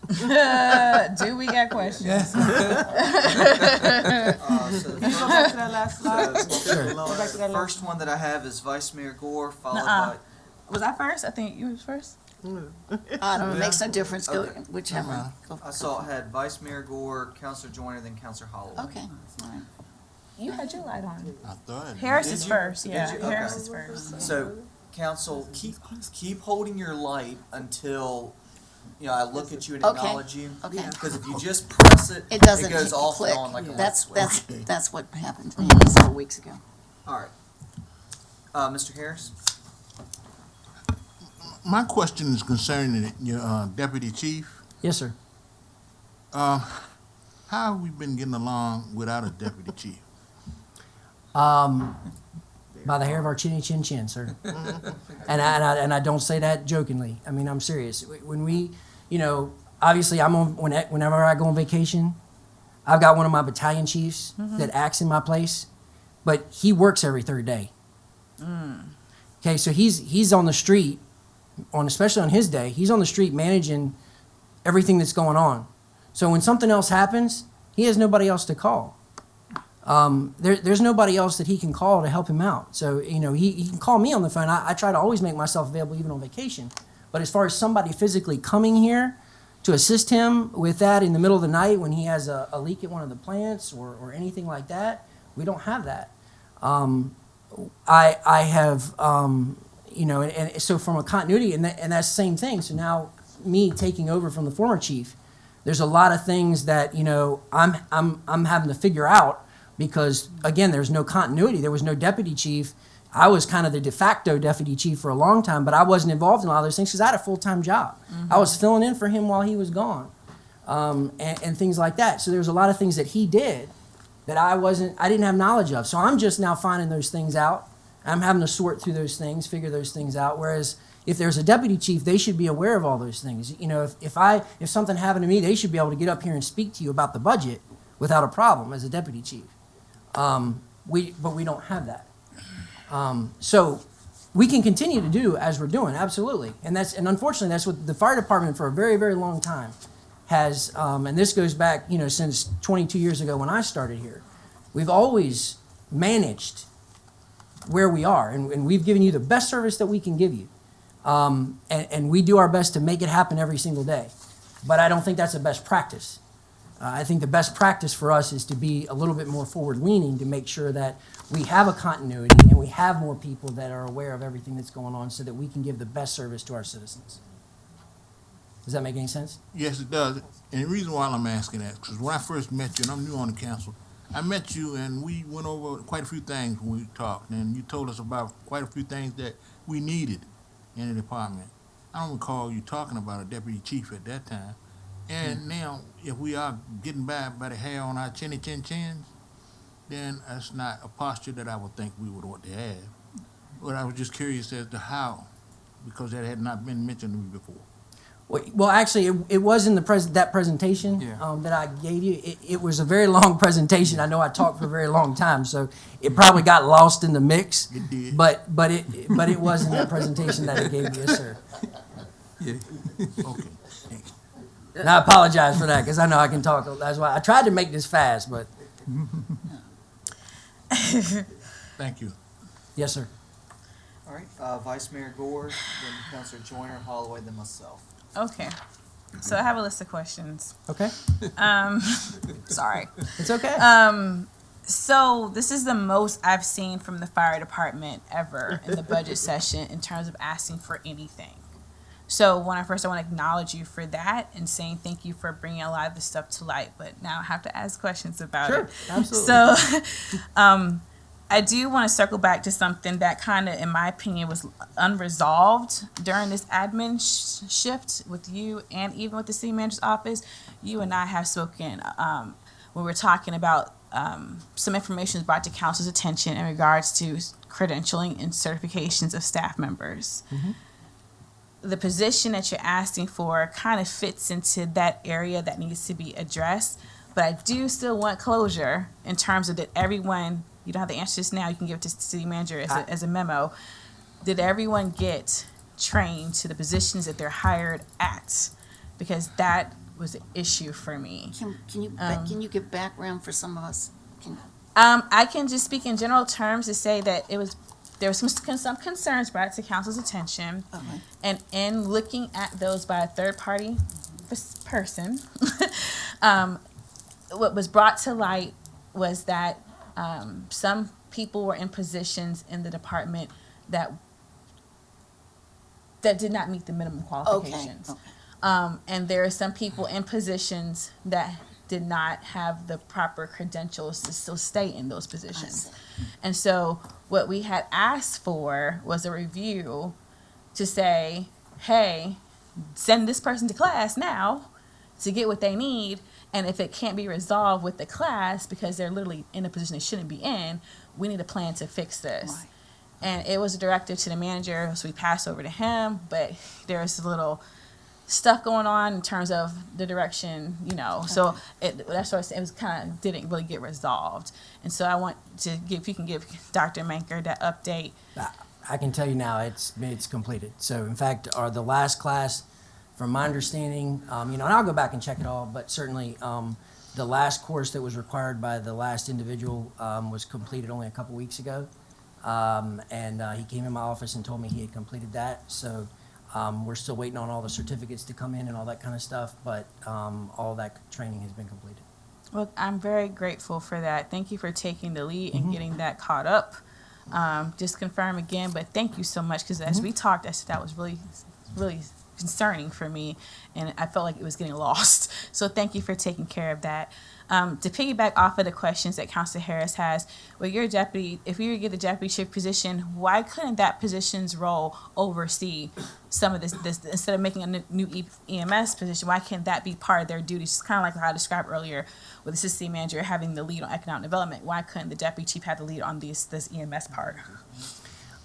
Do we got questions? So Can you go back to that last slide? Sure. Go back to that last. first one that I have is Vice Mayor Gore, followed Nuh-uh. by, Was I first? I think you was first. I don't know, it makes no difference, go, Okay. whichever. Go- I saw it had Vice Mayor Gore, Councilor Joyner, then Councilor Holloway. Okay, all right. You had your light on. I thought. Harris Did is you? first. Did Yeah, you? Harris Okay. is first. So, council, keep holding your light until, I look at you and Okay. acknowledge you. Okay. Because if you just press it, It doesn't goes off click. and on like a light That's, switch. that's what happened to me several weeks ago. All right. Mr. Harris? My question is concerning your deputy chief. Yes, sir. How have we been getting along without a deputy chief? By the hair of our chinny chin chin, sir. and I don't say that jokingly. I mean, I'm serious. When we, obviously whenever I go on vacation, I've got one of my battalion chiefs that acts in my place, but he works every third day. Okay, so he's on the street, especially on his day, he's on the street managing everything that's going on. So when something else happens, he has nobody else to call. There's nobody else that he can call to help him out. So, he can call me on the phone. I try to always make myself available even on vacation. But as far as somebody physically coming here to assist him with that in the middle of the night when he has a leak at one of the plants or anything like that, we don't have that. I have, and so from a continuity, and that's the same thing. So now me taking over from the former chief, there's a lot of things that, I'm having to figure out. Because, again, there's no continuity. There was no deputy chief. I was kind of the de facto deputy chief for a long time, but I wasn't involved in a lot of those things because I had a full-time job. I was filling in for him while he was gone, and things like that. So there's a lot of things that he did that I didn't have knowledge of. So I'm just now finding those things out. I'm having to sort through those things, figure those things out. Whereas if there's a deputy chief, they should be aware of all those things. If something happened to me, they should be able to get up here and speak to you about the budget without a problem as a deputy chief. But we don't have that. So we can continue to do as we're doing, absolutely. And unfortunately, that's what the fire department for a very, very long time has, and this goes back, since 22 years ago when I started here. We've always managed where we are, and we've given you the best service that we can give you. And we do our best to make it happen every single day. But I don't think that's the best practice. I think the best practice for us is to be a little bit more forward-leaning to make sure that we have a continuity and we have more people that are aware of everything that's going on so that we can give the best service to our citizens. Does that make any sense? Yes, it does. And the reason why I'm asking that, because when I first met you, and I'm new on the council, I met you and we went over quite a few things when we talked, and you told us about quite a few things that we needed. in the department. I don't recall you talking about a deputy chief at that time. And now, if we are getting by the hair on our chinny chins, then that's not a posture that I would think we would want to have. But I was just curious as to how, because that had not been mentioned to me before. Well, actually, it was in that presentation that I gave you. It was a very long presentation. I know I talked for a very long time, so it probably got lost in the mix. It did. But it was in that presentation that I gave you, yes, sir. Yeah. Okay. And I apologize for that because I know I can talk. That's why I tried to make this fast, but Thank you. yes, sir. All right, Vice Mayor Gore, then Councilor Joyner, Holloway, then myself. Okay. So I have a list of questions. Okay, Sorry. it's okay. So this is the most I've seen from the fire department ever in the budget session in terms of asking for anything. So I want to acknowledge you for that and saying thank you for bringing a lot of this stuff to light. But now I have to ask questions about it. Absolutely. So I do want to circle back to something that kind of, in my opinion, was unresolved during this admin shift with you and even with the city manager's office. You and I have spoken when we're talking about some information was brought to council's attention in regards to credentialing and certifications of staff members. Mm-hmm. The position that you're asking for kind of fits into that area that needs to be addressed, but I do still want closure in terms of that everyone, you don't have the answers now, you can give it to the city manager as a memo. Did everyone get trained to the positions that they're hired at? Because that was an issue for me. Can you give background for some of us? I can just speak in general terms to say that there was some concerns brought to council's attention, Okay. and in looking at those by a third party person, what was brought to light was that some people were in positions in the department that did not meet the minimum qualifications. Okay. And there are some people in positions that did not have the proper credentials to still stay in those positions. And so what we had asked for was a review to say, hey, send this person to class now to get what they need. And if it can't be resolved with the class because they're literally in a position they shouldn't be in, we need a plan to fix this. Right. And it was a directive to the manager, so we passed over to him, but there was a little stuff going on in terms of the direction, so that's why it was kind of didn't really get resolved. And so I want to if you can give Dr. Manker that update. I can tell you now, it's completed. So in fact, the last class, from my understanding, and I'll go back and check it all, but certainly the last course that was required by the last individual was completed only a couple weeks ago. And he came in my office and told me he had completed that. So we're still waiting on all the certificates to come in and all that kind of stuff, but all that training has been completed. Well, I'm very grateful for that. Thank you for taking the lead and getting that caught up. Just confirm again, but thank you so much, because as we talked, that was really, really concerning for me, and I felt like it was getting lost. So thank you for taking care of that. To piggyback off of the questions that Councilor Harris has, well, your deputy, if you were to get the deputy chief position, why couldn't that position's role oversee some of this instead of making a new EMS position? Why can't that be part of their duties? It's kind of like how I described earlier with the assistant manager having the lead on economic development. Why couldn't the deputy chief have the lead on this EMS part?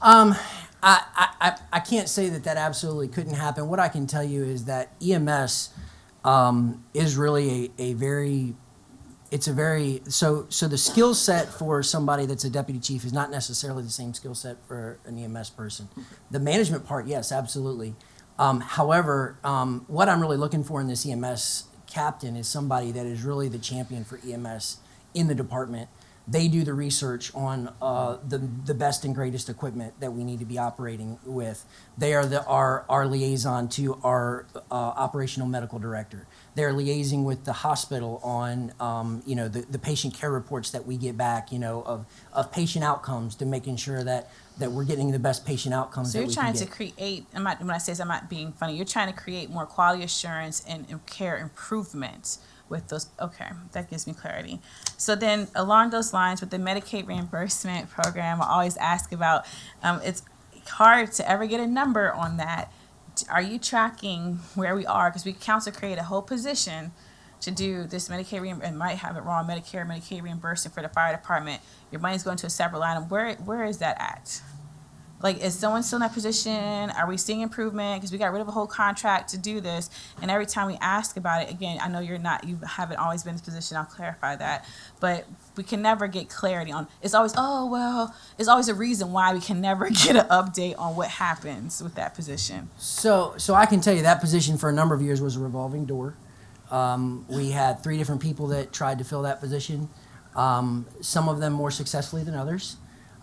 I can't say that absolutely couldn't happen. What I can tell you is that EMS is really so the skill set for somebody that's a deputy chief is not necessarily the same skill set for an EMS person. The management part, yes, absolutely. However, what I'm really looking for in this EMS captain is somebody that is really the champion for EMS in the department. They do the research on the best and greatest equipment that we need to be operating with. They are our liaison to our operational medical director. They're liaising with the hospital on the patient care reports that we get back, of patient outcomes, to making sure that we're getting the best patient outcomes. So that you're we trying can to get. create, when I say this, I'm not being funny, you're trying to create more quality assurance and care improvement with those. Okay, that gives me clarity. So then along those lines with the Medicaid reimbursement program, I always ask about, hard to ever get a number on that. Are you tracking where we are? Because we council created a whole position to do this Medicaid, and might have it wrong, Medicaid reimbursement for the fire department. Your money's going to a separate line. Where is that at? Like, is someone still in that position? Are we seeing improvement? Because we got rid of a whole contract to do this, and every time we ask about it, again, I know you haven't always been in this position. I'll clarify that, but we can never get clarity on. It's always, oh well, it's always a reason why we can never get an update on what happens with that position. So I can tell you that position for a number of years was a revolving door. We had 3 different people that tried to fill that position, some of them more successfully than others.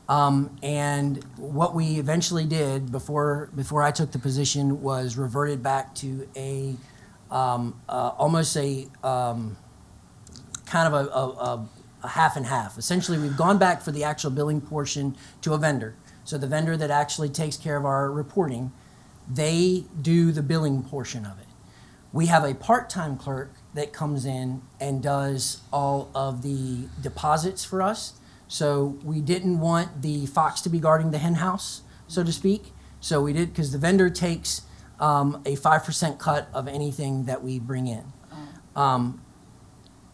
And what we eventually did before I took the position was reverted back to almost a kind of a half and half. Essentially, we've gone back for the actual billing portion to a vendor. So the vendor that actually takes care of our reporting, they do the billing portion of it. We have a part-time clerk that comes in and does all of the deposits for us. So we didn't want the fox to be guarding the hen house, so to speak. So we did, because the vendor takes a 5% cut of anything that we bring in.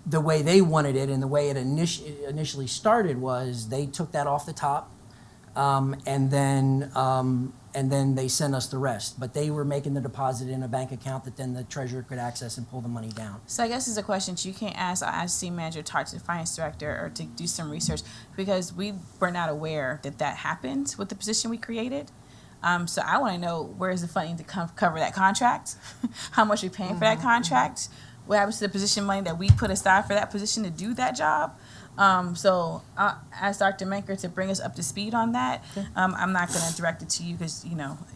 The way they wanted it and the way it initially started was they took that off the top, and then they sent us the rest. But they were making the deposit in a bank account that then the treasurer could access and pull the money down. So I guess it's a question you can't ask. I asked city manager, talk to the finance director, or to do some research, because we were not aware that happened with the position we created. So I want to know, where is the funding to cover that contract? How much are we paying for that contract? What happens to the position money that we put aside for that position to do that job? So I asked Dr. Manker to bring us up to speed on that. I'm not going to direct it to you because, you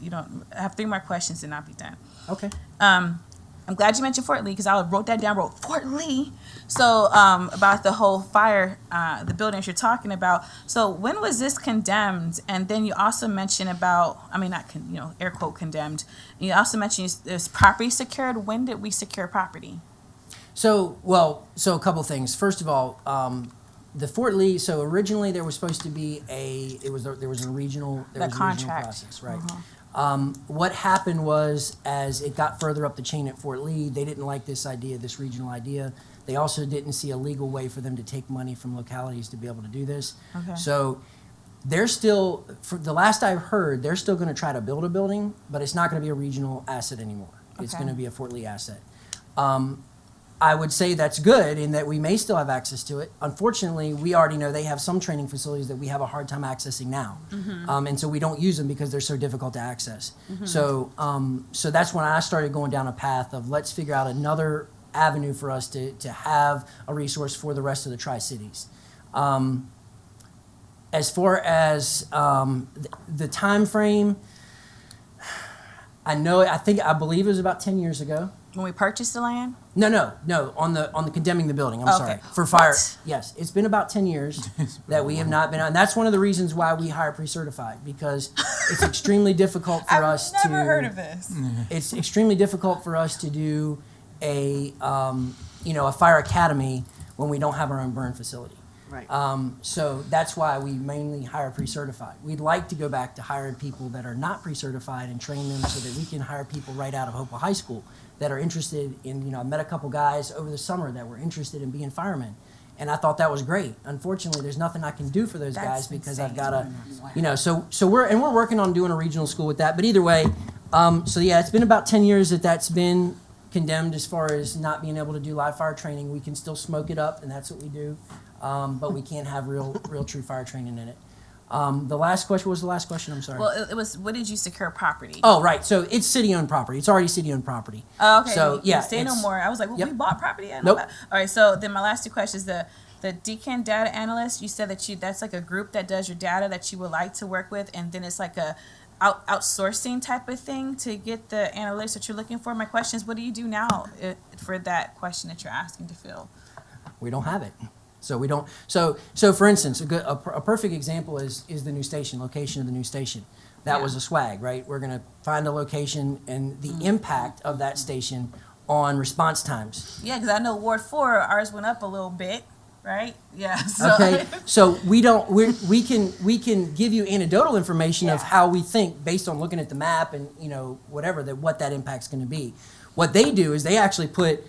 don't. I have 3 more questions and I'll be done. Okay. I'm glad you mentioned Fort Lee, because I wrote that down, Fort Lee. So about the whole fire, the buildings you're talking about. So when was this condemned? And then you also mentioned about, air quote condemned. And you also mentioned this property secured. When did we secure property? So a couple things. First of all, the Fort Lee. So originally there was supposed to be there was a regional process, right? What happened was, as it got further up the chain at Fort Lee, they didn't like this regional idea. They also didn't see a legal way for them to take money from localities to be able to do this. Okay. So they're still, for the last I've heard, they're still going to try to build a building, but it's not going to be a regional asset anymore. It's Okay. going to be a Fort Lee asset. I would say that's good in that we may still have access to it. Unfortunately, we already know they have some training facilities that we have a hard time accessing now. And so we don't use them because they're so difficult to access. So that's when I started going down a path of, let's figure out another avenue for us to have a resource for the rest of the Tri-Cities. As far as the time frame, I believe it was about 10 years ago. When we purchased the land? No, on the condemning the building, I'm Okay. sorry. For fire. What? Yes, it's been about 10 years that we have not been, and that's one of the reasons why we hire pre-certified, because it's extremely difficult for us to. I've never heard of this. It's extremely difficult for us to do a fire academy when we don't have our own burn facility. Right. So that's why we mainly hire pre-certified. We'd like to go back to hiring people that are not pre-certified and train them so that we can hire people right out of Hopewell High School that are interested in, I met a couple guys over the summer that were interested in being firemen. And I thought that was great. Unfortunately, there's nothing I can do for those guys because I've got to, so we're working on doing a regional school with that. But either way, it's been about 10 years that's been condemned as far as not being able to do live fire training. We can still smoke it up, and that's what we do. But we can't have real true fire training in it. The last question, what was the last question? I'm sorry. Well, it was, when did you secure property? Oh, right. So it's city-owned property. It's already city-owned property. Oh, okay. So, yeah. Say no more. I was like, well, Yep. we bought property. Nope. All right. So then my last 2 questions, the DCAN data analyst, you said that's like a group that does your data that you would like to work with, and then it's like a outsourcing type of thing to get the analytics that you're looking for. My question is, what do you do now for that question that you're asking to fill? We don't have it. So we don't. So for instance, a perfect example is the new station, location of the new station. That was a swag, right? We're going to find a location and the impact of that station on response times. Yeah, because I know Ward 4, ours went up a little bit. right? Yeah. So. Okay, so we can give you anecdotal information of Yeah. how we think based on looking at the map and, whatever, what that impact's gonna be. What they do is they actually put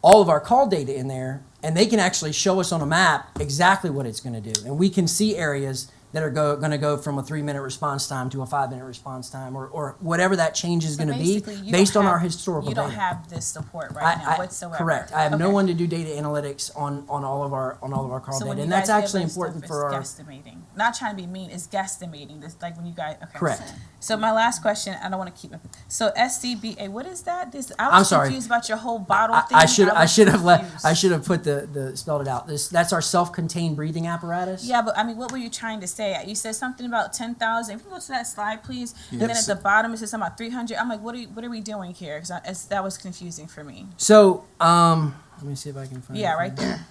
all of our call data in there, and they can actually show us on a map exactly what it's gonna do. And we can see areas that are gonna go from a 3-minute response time to a 5-minute response time, or whatever that change is So gonna be, basically, you based don't on our have- historical You data. don't have this support right now whatsoever. Correct. I have no Okay. one to do data analytics on all of our call So when data, you and that's guys give actually us important stuff, for our. it's guesstimating. Not trying to be mean, it's guesstimating. This like when you guys. Okay. Correct. So my last question, I don't want to keep it. So SCBA, what is that? I I'm was sorry. confused about your whole bottle thing. I should was have confused. I should have put the spelled it out. That's our self-contained breathing apparatus. Yeah, but I mean, what were you trying to say? You said something about 10,000. If you go to that slide, please. And then at Yes. the bottom it says something about 300. I'm like, what are we doing here? Because that was confusing for me. So let me see if I can find. Yeah, it. right there.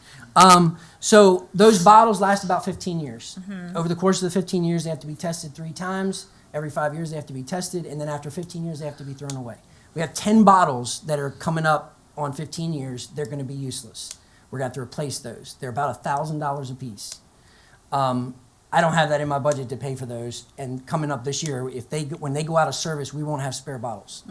So those bottles last about 15 years. Mm-hmm. Over the course of the 15 years, they have to be tested 3 times. Every 5 years, they have to be tested, and then after 15 years, they have to be thrown away. We have 10 bottles that are coming up on 15 years. They're going to be useless. We're going to have to replace those. They're about $1,000 a piece. I don't have that in my budget to pay for those. And coming up this year, when they go out of service, we won't have spare bottles.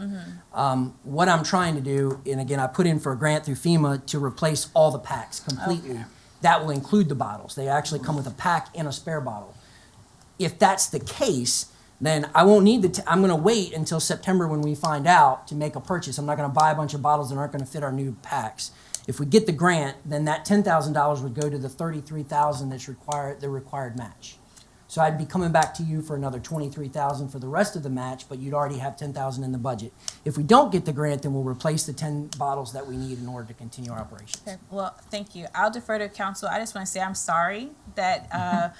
What I'm trying to do, and again, I put in for a grant through FEMA to replace all the packs completely. Okay. That will include the bottles. They actually come with a pack and a spare bottle. If that's the case, then I won't need I'm going to wait until September when we find out to make a purchase. I'm not going to buy a bunch of bottles that aren't going to fit our new packs. If we get the grant, then that $10,000 would go to the $33,000 that's the required match. So I'd be coming back to you for another $23,000 for the rest of the match, but you'd already have $10,000 in the budget. If we don't get the grant, then we'll replace the 10 bottles that we need in order to continue our operations. Okay, well, thank you. I'll defer to council. I just want to say I'm sorry that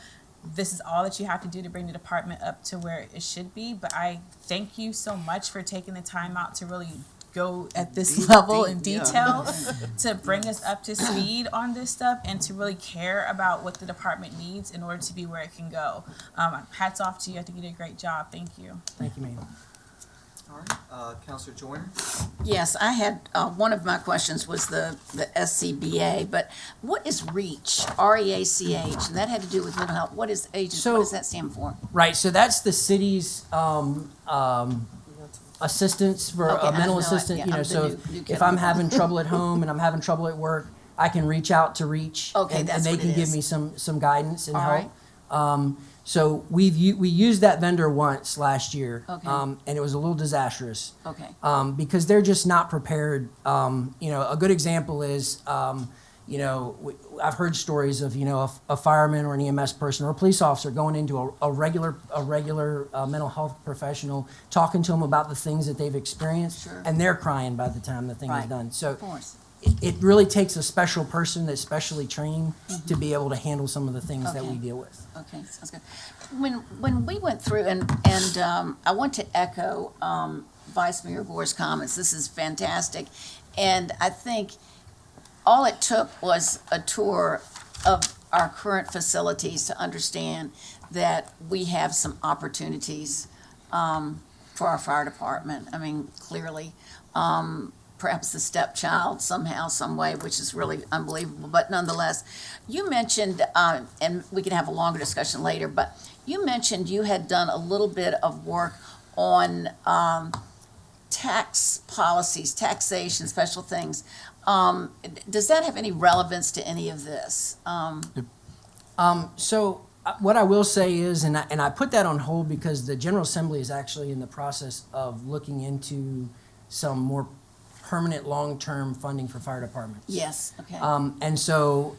this is all that you have to do to bring the department up to where it should be. But I thank you so much for taking the time out to really go at this level in detail to bring us up to speed on this stuff and to really care about what the department needs in order to be where it can go. Hats off to you. I think you did a great job. Thank you. Thank you, ma'am. All right, Counselor Joyner? Yes, I had, one of my questions was the SCBA, but what is REACH, R-E-A-C-H? And that had to do with mental health. What is agency, So- what does that stand for? Right, so that's the city's assistance for Okay, a I mental know it. assistant, Yeah, you know, I'm the so new kid if on I'm the having trouble at home and I'm having trouble at work, I can reach out to Reach. Okay, and that's they what can it give is. me some guidance and All help. right. So we used that vendor once last year. Okay. And it was a little disastrous. Okay. Because they're just not prepared. A good example is, I've heard stories of, a fireman or an EMS person or a police officer going into a regular mental health professional, talking to them about the things that they've experienced, Sure. and they're crying by the time the thing is Right. done. So Of course. it really takes a special person that's specially trained to be able to handle some of the things that Okay. we deal with. Okay, sounds good. When we went through, and I want to echo Vice Mayor Gore's comments, this is fantastic. And I think all it took was a tour of our current facilities to understand that we have some opportunities for our fire department. I mean, clearly, perhaps the stepchild somehow, some way, which is really unbelievable. But nonetheless, you mentioned, and we can have a longer discussion later, but you mentioned you had done a little bit of work on tax policies, taxation, special things. Does that have any relevance to any of this? So what I will say is, and I put that on hold because the General Assembly is actually in the process of looking into some more permanent, long-term funding for fire departments. Yes, okay. And so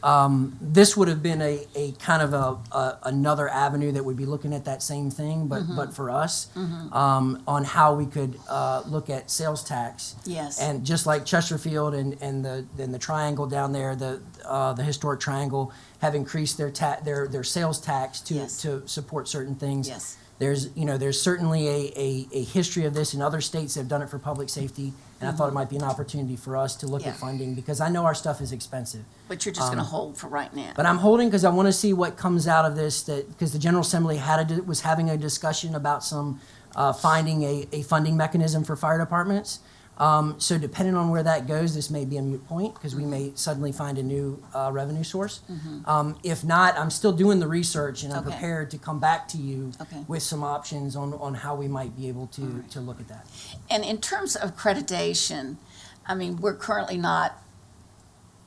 this would have been a kind of another avenue that would be looking at that same thing, but for us, on how we could look at sales tax. Yes. And just like Chesterfield and the triangle down there, the historic triangle have increased their sales tax to Yes. to support certain things. Yes. There's certainly a history of this in other states that have done it for public safety, and I thought it might be an opportunity for us to look Yeah. at funding, because I know our stuff is expensive. But you're just gonna hold for right now. But I'm holding because I want to see what comes out of this, because the General Assembly was having a discussion about finding a funding mechanism for fire departments. So depending on where that goes, this may be a moot point because we may suddenly find a new revenue source. If not, I'm still doing the research and I'm Okay. prepared to come back to you Okay. with some options on how we might be able to look at that. And in terms of accreditation, I mean, we're currently not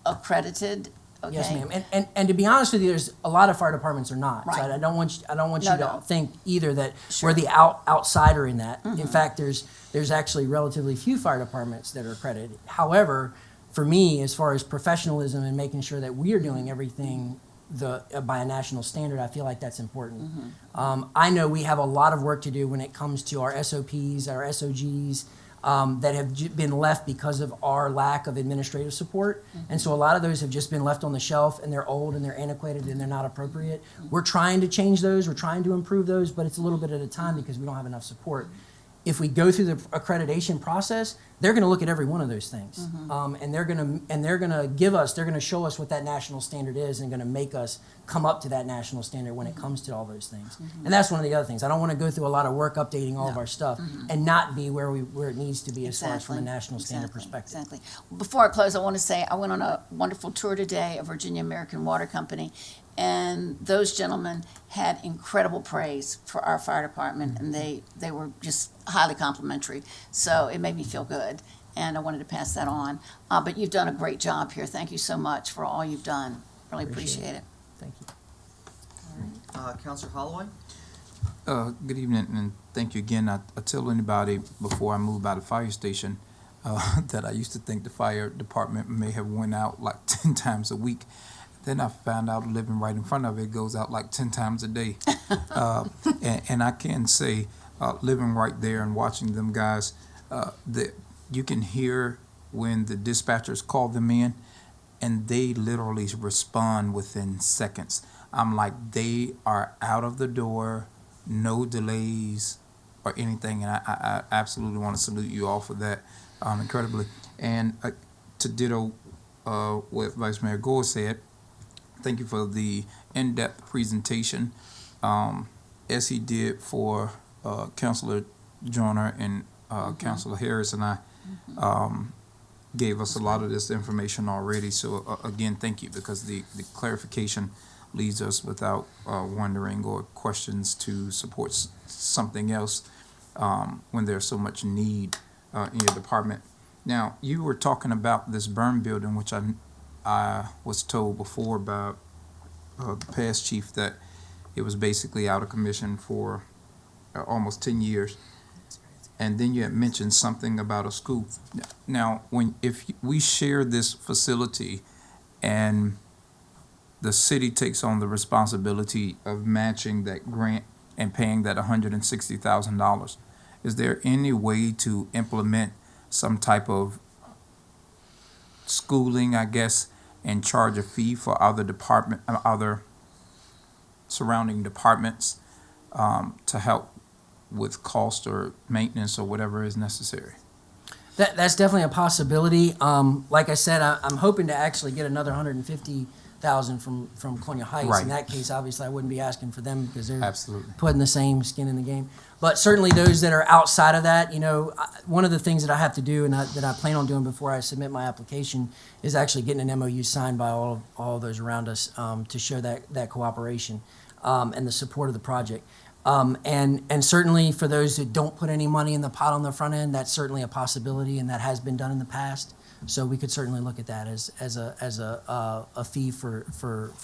accredited, okay? Yes, ma'am. And to be honest with you, there's a lot of fire departments are not. So Right. I don't want you No, to no. think either that Sure. we're the outsider in that. In fact, there's actually relatively few fire departments that are accredited. However, for me, as far as professionalism and making sure that we are doing everything by a national standard, I feel like that's important. I know we have a lot of work to do when it comes to our SOPs, our SOGs, that have been left because of our lack of administrative support. And so a lot of those have just been left on the shelf and they're old and they're antiquated and they're not appropriate. We're trying to change those, we're trying to improve those, but it's a little bit at a time because we don't have enough support. If we go through the accreditation process, they're going to look at every one of those things, and they're going to show us what that national standard is, and going to make us come up to that national standard when it comes to all those things. And that's one of the other things. I don't want to go through a lot of work updating all of our stuff and not be where it needs to be as far as from a national standard perspective. Exactly. Before I close, I want to say I went on a wonderful tour today of Virginia American Water Company, and those gentlemen had incredible praise for our fire department, and they were just highly complimentary. So it made me feel good, and I wanted to pass that on. But you've done a great job here. Thank you so much for all you've done. Really appreciate it. Thank you. Counselor Holloway? Good evening, and thank you again. I tell anybody before I moved by the fire station that I used to think the fire department may have went out like 10 times a week. Then I found out living right in front of it goes out like 10 times a day. And I can say, living right there and watching them guys, that you can hear when the dispatchers call them in, and they literally respond within seconds. I'm like, they are out of the door, no delays or anything, and I absolutely want to salute you all for that, incredibly. And to ditto what Vice Mayor Gore said, thank you for the in-depth presentation, as he did for Councilor Joyner and Councilor Harris and I. Gave us a lot of this information already. So again, thank you, because the clarification leaves us without wondering or questions to support something else when there's so much need in your department. Now, you were talking about this burn building, which I was told before by the past chief that it was basically out of commission for almost 10 years. And then you had mentioned something about a school. Now, if we share this facility and the city takes on the responsibility of matching that grant and paying that $160,000, is there any way to implement some type of schooling, I guess, and charge a fee for other surrounding departments to help with cost or maintenance or whatever is necessary? That's definitely a possibility. Like I said, I'm hoping to actually get another $150,000 from Colonial Heights. Right. In that case, obviously, I wouldn't be asking for them because they're Absolutely. putting the same skin in the game. But certainly those that are outside of that, one of the things that I have to do and that I plan on doing before I submit my application is actually getting an MOU signed by all of those around us to show that cooperation and the support of the project. And certainly for those that don't put any money in the pot on the front end, that's certainly a possibility, and that has been done in the past. So we could certainly look at that as a fee for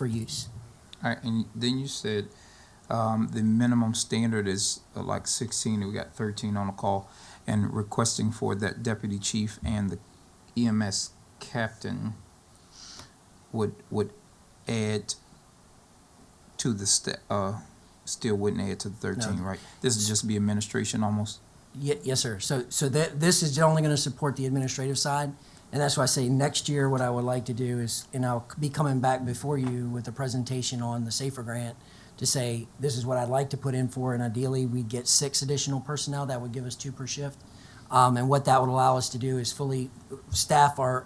use. All right, and then you said the minimum standard is like 16, and we got 13 on the call, and requesting for that deputy chief and the EMS captain would add to the still wouldn't add to the 13, No. right? This is just be administration almost? Yes, sir. So this is only going to support the administrative side, and that's why I say next year what I would like to do is, and I'll be coming back before you with a presentation on the SAFER grant to say this is what I'd like to put in for, and ideally we'd get 6 additional personnel. That would give us 2 per shift, and what that would allow us to do is fully staff our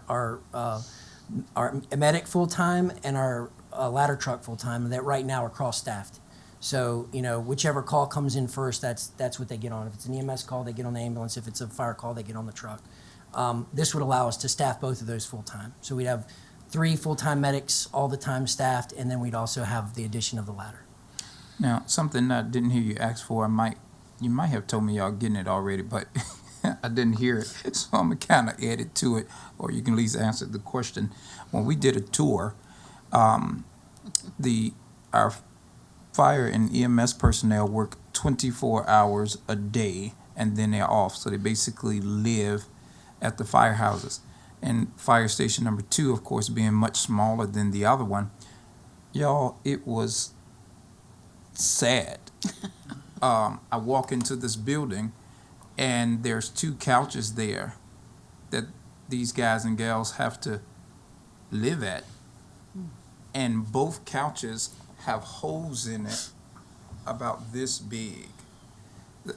medic full time and our ladder truck full time, that right now are cross-staffed. So, whichever call comes in first, that's what they get on. If it's an EMS call, they get on the ambulance. If it's a fire call, they get on the truck. This would allow us to staff both of those full-time. So we'd have 3 full-time medics all the time staffed, and then we'd also have the addition of the ladder. Now, something I didn't hear you ask for, you might have told me y'all getting it already, but I didn't hear it, so I'm gonna kind of add it to it, or you can at least answer the question. When we did a tour, our fire and EMS personnel work 24 hours a day, and then they're off, so they basically live at the firehouses. And fire station number 2, of course, being much smaller than the other one, y'all, it was sad. I walk into this building and there's 2 couches there that these guys and gals have to live at. And both couches have holes in it about this big.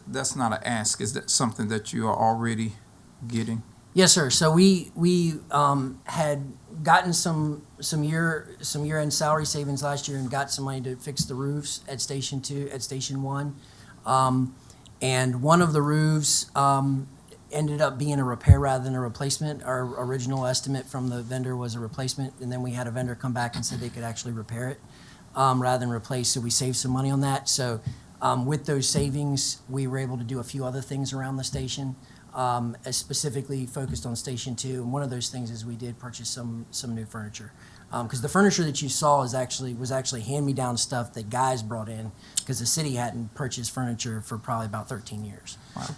That's not an ask. Is that something that you are already getting? Yes, sir. So we had gotten some year-end salary savings last year and got some money to fix the roofs at Station 2, at Station 1. And one of the roofs ended up being a repair rather than a replacement. Our original estimate from the vendor was a replacement, and then we had a vendor come back and said they could actually repair it rather than replace, so we saved some money on that. So with those savings, we were able to do a few other things around the station, as specifically focused on Station 2. And one of those things is we did purchase some new furniture. Because the furniture that you saw was actually hand-me-down stuff that guys brought in, because the city hadn't purchased furniture for probably about 13 years. Wow.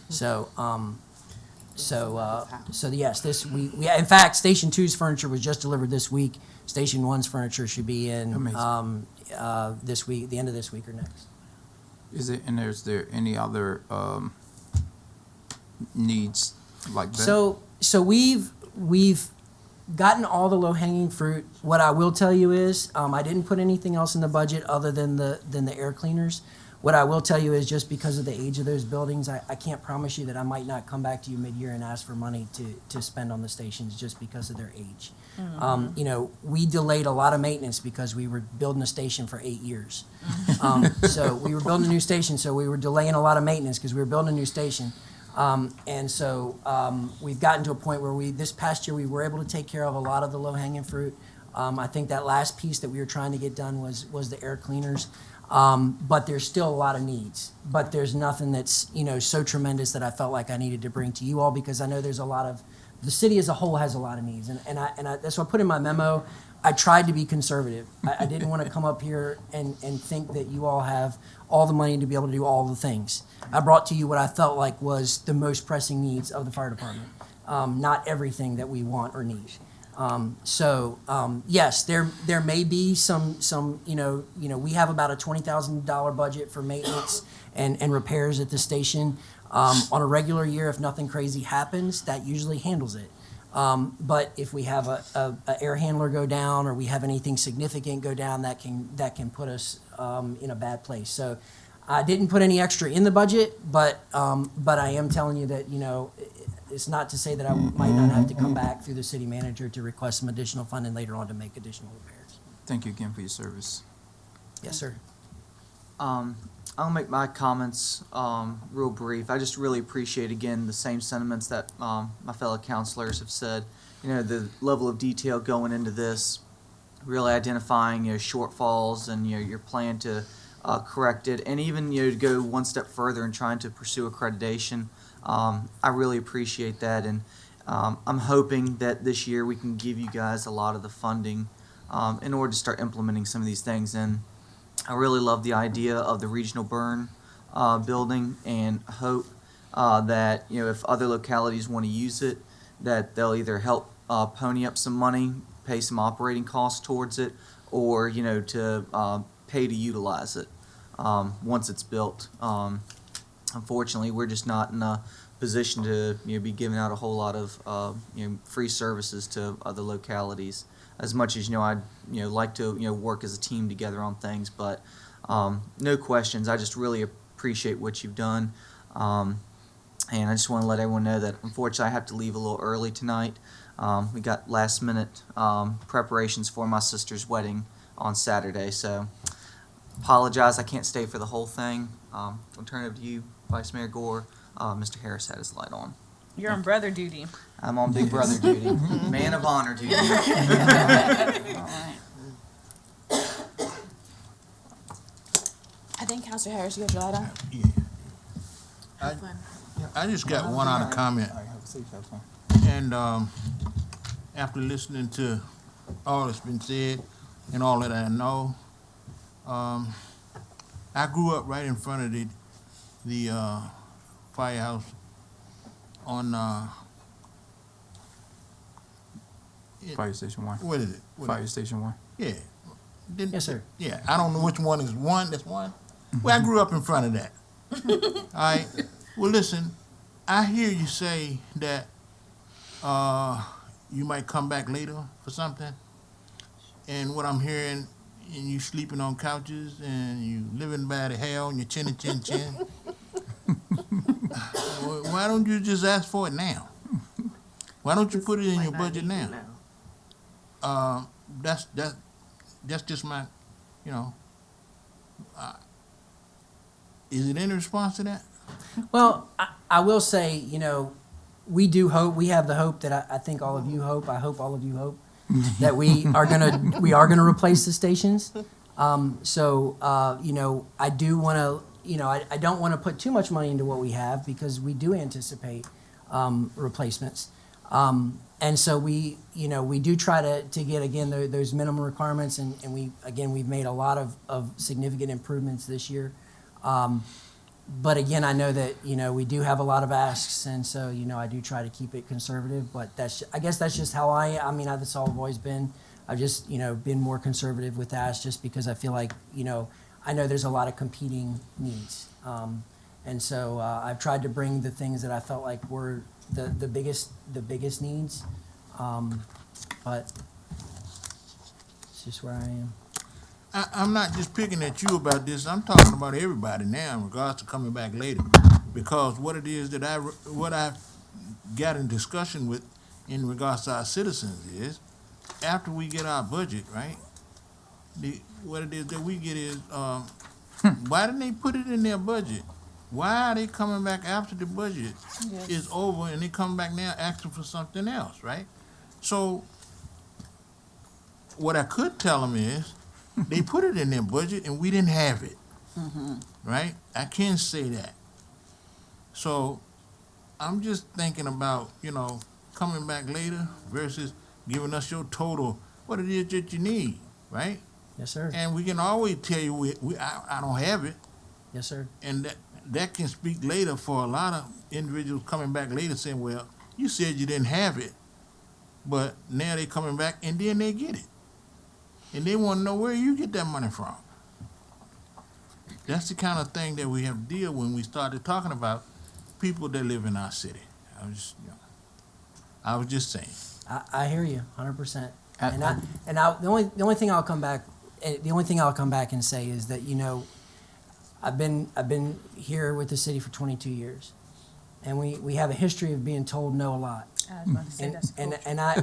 So yes, in fact, Station 2's furniture was just delivered this week. Station 1's furniture should be in this week, the end of this week or next. Is there any other needs like that? So we've gotten all the low-hanging fruit. What I will tell you is, I didn't put anything else in the budget other than the air cleaners. What I will tell you is, just because of the age of those buildings, I can't promise you that I might not come back to you mid-year and ask for money to spend on the stations just because of their age. We delayed a lot of maintenance because we were building a station for 8 years. So we were building a new station, so we were delaying a lot of maintenance because we were building a new station. And so we've gotten to a point where this past year, we were able to take care of a lot of the low-hanging fruit. I think that last piece that we were trying to get done was the air cleaners. But there's still a lot of needs. But there's nothing that's, so tremendous that I felt like I needed to bring to you all, because I know there's the city as a whole has a lot of needs. And that's what I put in my memo. I tried to be conservative. I didn't want to come up here and think that you all have all the money to be able to do all the things. I brought to you what I felt like was the most pressing needs of the fire department, not everything that we want or need. Yes, there may be some we have about a $20,000 budget for maintenance and repairs at the station. On a regular year, if nothing crazy happens, that usually handles it. But if we have a air handler go down, or we have anything significant go down, that can put us in a bad place. So I didn't put any extra in the budget, but I am telling you that it's not to say that I might not have to come back through the city manager to request some additional funding later on to make additional repairs. Thank you again for your service. Yes, sir. I'll make my comments real brief. I just really appreciate, again, the same sentiments that my fellow counselors have said. The level of detail going into this, really identifying shortfalls and your plan to correct it, and even to go one step further and trying to pursue accreditation. I really appreciate that, and I'm hoping that this year we can give you guys a lot of the funding in order to start implementing some of these things. And I really love the idea of the regional burn building, and hope that if other localities want to use it, that they'll either help pony up some money, pay some operating costs towards it, or to pay to utilize it once it's built. Unfortunately, we're just not in a position to be giving out a whole lot of free services to other localities. As much as I'd like to work as a team together on things, but no questions. I just really appreciate what you've done, and I just want to let everyone know that unfortunately I have to leave a little early tonight. We got last minute preparations for my sister's wedding on Saturday, so apologize I can't stay for the whole thing. I'll turn it over to you, Vice Mayor Gore. Mr. Harris had his light on. You're on brother duty. I'm on Big Brother duty, man of honor duty. All right. I think Councilor Harris, you have your light on? Yeah. I just got one other comment. All right, have a seat, have fun. And after listening to all that's been said and all that I know, I grew up right in front of the firehouse on Fire Station 1. what is it? Fire Station 1. Yeah. Yes, sir. Yeah, I don't know which one is one. That's one. Well, I grew up in front of that. All right. Well, listen, I hear you say that you might come back later for something, and what I'm hearing, and you sleeping on couches and you living by the hell and your chin and chin chin. Why don't you just ask for it now? Why don't you put it in your budget now? That's just my, you know. Is it any response to that? Well, I will say, you know, we do hope, we have the hope that I think all of you hope, I hope all of you hope, that we are gonna replace the stations. You know, I do wanna, you know, I don't wanna put too much money into what we have because we do anticipate replacements. And so we, you know, we do try to get, again, those minimum requirements, and we've made a lot of significant improvements this year. But again, I know that, you know, we do have a lot of asks, and so, you know, I do try to keep it conservative, but I guess that's just how I mean, that's all I've always been. I've just, you know, been more conservative with asks just because I feel like, you know, I know there's a lot of competing needs. And so I've tried to bring the things that I felt like were the biggest needs. But it's just where I am. I'm not just picking at you about this. I'm talking about everybody now in regards to coming back later, because what it is that what I got in discussion with in regards to our citizens is, after we get our budget, right? What it is that we get is, why didn't they put it in their budget? Why are they coming back after the budget is over and they come back now asking for something else, right? So what I could tell them is, they put it in their budget and we didn't have it, right? I can say that. So I'm just thinking about, you know, coming back later versus giving us your total, what it is that you need, right? Yes, sir. And we can always tell you, I don't have it. Yes, sir. And that can speak later for a lot of individuals coming back later saying, well, you said you didn't have it, but now they coming back and then they get it. And they want to know where you get that money from. That's the kind of thing that we have to deal when we started talking about people that live in our city. I was just saying. I hear you 100%. The only thing I'll come back and say is that, you know, I've been here with the city for 22 years, and we have a history of being told no a lot. I was about to say that's cool.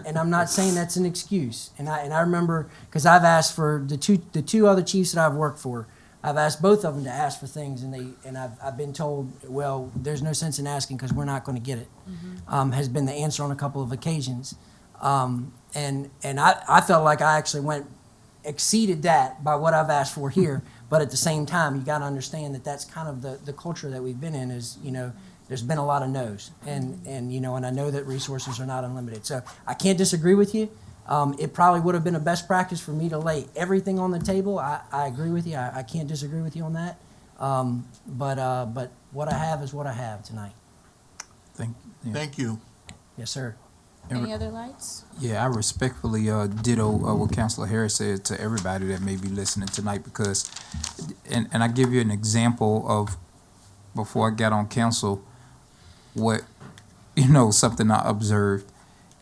And I'm not saying that's an excuse. And I remember, because I've asked for the two other chiefs that I've worked for, I've asked both of them to ask for things, and I've been told, well, there's no sense in asking because we're not going to get it. Has been the answer on a couple of occasions. And I felt like I actually exceeded that by what I've asked for here. But at the same time, you got to understand that that's kind of the culture that we've been in is, you know, there's been a lot of no's, and you know, and I know that resources are not unlimited. So I can't disagree with you. It probably would have been a best practice for me to lay everything on the table. I agree with you. I can't disagree with you on that. But what I have is what I have tonight. Thank you. Yes, sir. Any other lights? Yeah, I respectfully ditto what Councilor Harris said to everybody that may be listening tonight, because, and I give you an example of before I got on council, what, you know, something I observed.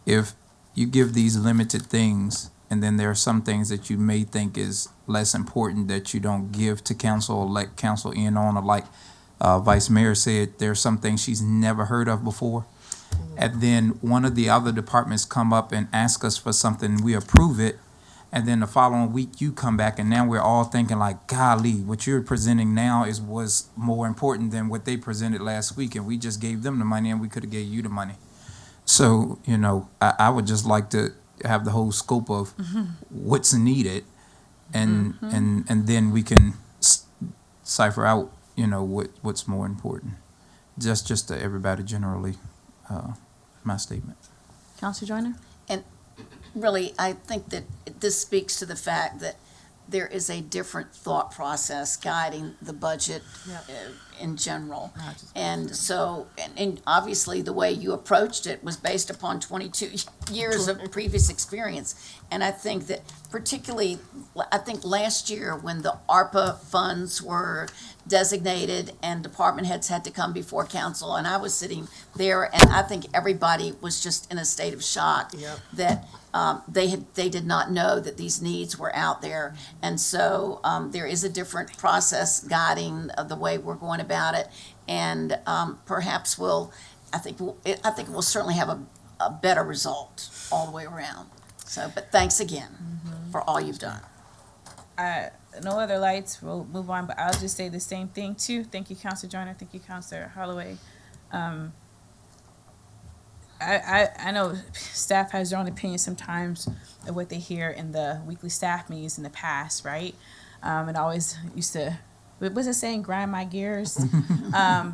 If you give these limited things, and then there are some things that you may think is less important that you don't give to council or let council in on, or like Vice Mayor said, there are some things she's never heard of before. And then one of the other departments come up and ask us for something, we approve it, And then the following week you come back and now we're all thinking like, golly, what you're presenting now was more important than what they presented last week, and we just gave them the money and we could have gave you the money. So, you know, I would just like to have the whole scope of what's needed, and then we can cipher out, you know, what's more important. Just to everybody generally, my statement. Counselor Joyner? And really, I think that this speaks to the fact that there is a different thought process guiding the budget in general. And so, and obviously, the way you approached it was based upon 22 years of previous experience. And I think that particularly, I think last year when the ARPA funds were designated and department heads had to come before council, and I was sitting there, and I think everybody was just in a state of shock that they did not know that these needs were out there. And so there is a different process guiding the way we're going about it, and perhaps I think it will certainly have a better result all the way around. So, but thanks again for all you've done. No other lights, we'll move on, but I'll just say the same thing too. Thank you, Counselor Joyner. Thank you, Counselor Holloway. I know staff has their own opinion sometimes of what they hear in the weekly staff meetings in the past, right? And I always used to, what was it saying, grind my gears?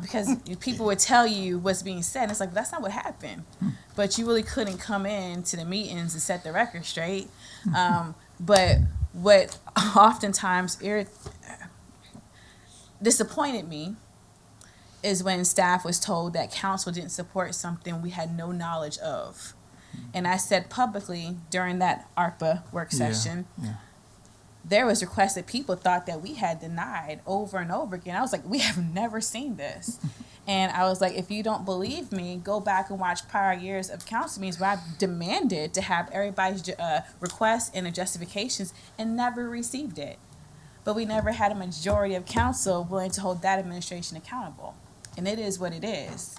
Because people would tell you what's being said, and it's like, that's not what happened. But you really couldn't come in to the meetings and set the record straight. But what oftentimes disappointed me is when staff was told that council didn't support something we had no knowledge of. And I said publicly during that ARPA work session, there was requests that people thought that we had denied over and over again. I was like, we have never seen this. And I was like, if you don't believe me, go back and watch prior years of council meetings where I've demanded to have everybody's requests and their justifications and never received it. But we never had a majority of council willing to hold that administration accountable. And it is what it is.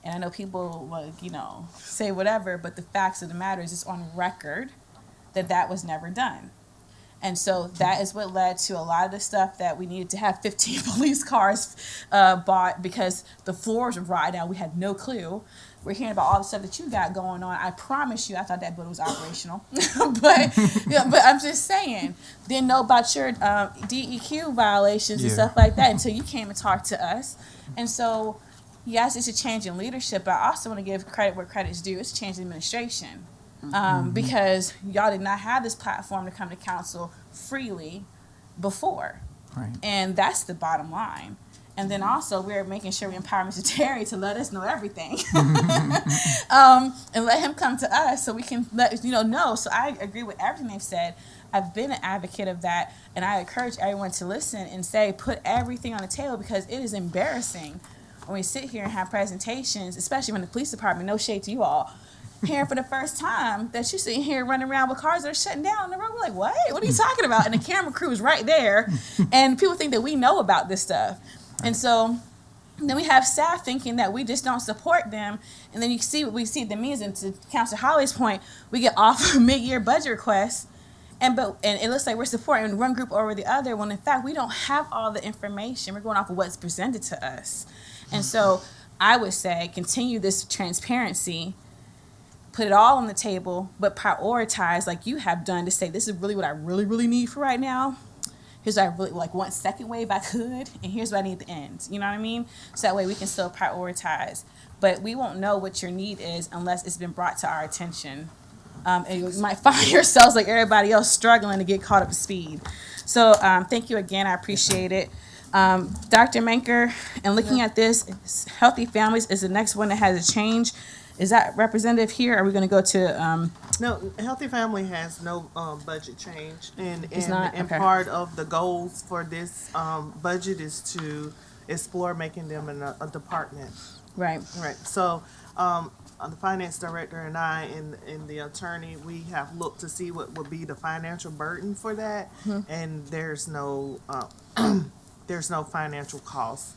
And I know people like, you know, say whatever, but the facts of the matter is it's on record that that was never done. And so that is what led to a lot of the stuff that we needed to have 15 police cars bought because the floors were rotted out. We had no clue. We're hearing about all the stuff that you got going on. I promise you, I thought that building was operational. but I'm just saying, didn't know about your DEQ violations and stuff like that until you came and talked to us. And so, yes, it's a change in leadership, but I also want to give credit where credit's due. It's a change in administration. Because y'all did not have this platform to come to council freely before. Right. And that's the bottom line. And then also we're making sure we empower Mr. Terry to let us know everything. And let him come to us so we can let know. So I agree with everything they've said. I've been an advocate of that, and I encourage everyone to listen and say, put everything on the table, because it is embarrassing when we sit here and have presentations, especially when the police department, no shade to you all, hearing for the first time that you're sitting here running around with cars that are shutting down on the road. We're like, what? What are you talking about? And the camera crew is right there, and people think that we know about this stuff. And so then we have staff thinking that we just don't support them. And then you see what we see at the meetings, and to Councilor Holloway's point, we get off of mid-year budget requests, and it looks like we're supporting one group over the other, when in fact we don't have all the information. We're going off of what's presented to us. And so I would say continue this transparency, put it all on the table, but prioritize like you have done to say, this is really what I really, really need for right now. Here's what I really want second wave I could, and here's what I need at the end. You know what I mean? So that way we can still prioritize. But we won't know what your need is unless it's been brought to our attention. And you might find yourselves like everybody else struggling to get caught up to speed. So thank you again. I appreciate it. Dr. Menker, and looking at this, Healthy Families is the next one that has a change. Is that representative here? Are we going to go to? No, Healthy Family has no budget change, and Okay. part of the goals for this budget is to explore making them a department. Right. Right. So the finance director and I and the attorney, we have looked to see what would be the financial burden for that, and there's no financial cost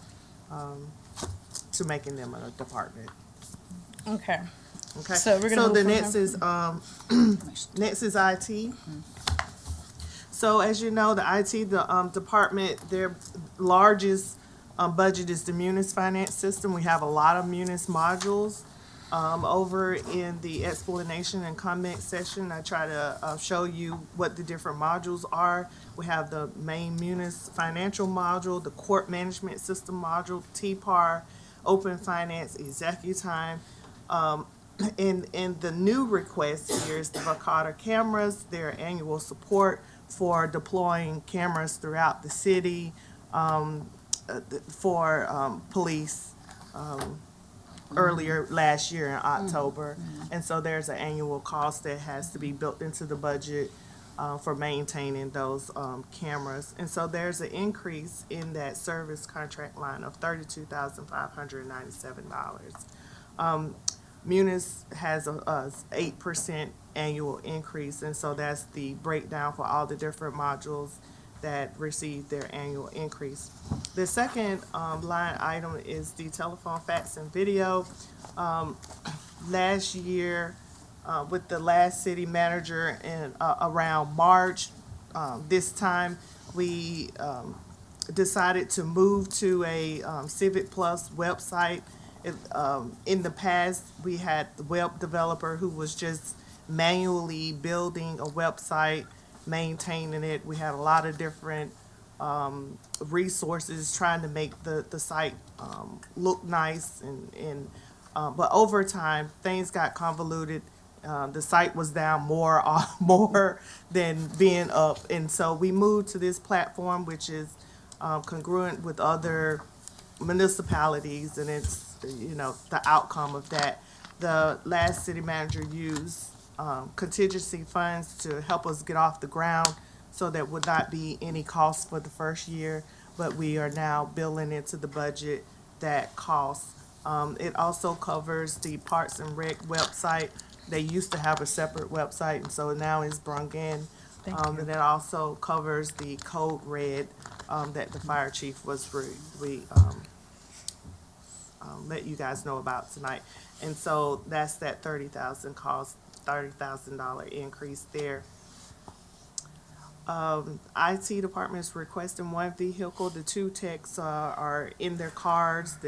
to making them a department. Okay. Okay. So we're gonna move the from next is next is IT. So as you know, the IT department, their largest budget is the Munis finance system. We have a lot of Munis modules. Over in the explanation and comment section, I try to show you what the different modules are. We have the main Munis financial module, the court management system module, TPAR, open finance, ExecuTime. And the new request here is the Verkada cameras, their annual support for deploying cameras throughout the city, for police, earlier last year in October. And so there's an annual cost that has to be built into the budget for maintaining those cameras. And so there's an increase in that service contract line of $32,597. Munis has a 8% annual increase, and so that's the breakdown for all the different modules that receive their annual increase. The second line item is the telephone, fax, and video. Last year, with the last city manager in around March, this time we decided to move to a Civic Plus website. In the past, we had the web developer who was just manually building a website, maintaining it. We had a lot of different resources trying to make the site look nice, but over time things got convoluted. The site was down more than being up, and so we moved to this platform, which is congruent with other municipalities, and it's the outcome of that. The last city manager used contingency funds to help us get off the ground, so there would not be any cost for the first year, but we are now billing into the budget that cost. It also covers the Parks and Rec website. They used to have a separate website, and so now it's brung in. And it also covers the Code Red that the fire chief was let you guys know about tonight. And so that's that $30,000 increase there. IT department is requesting one vehicle. The two techs are in their cars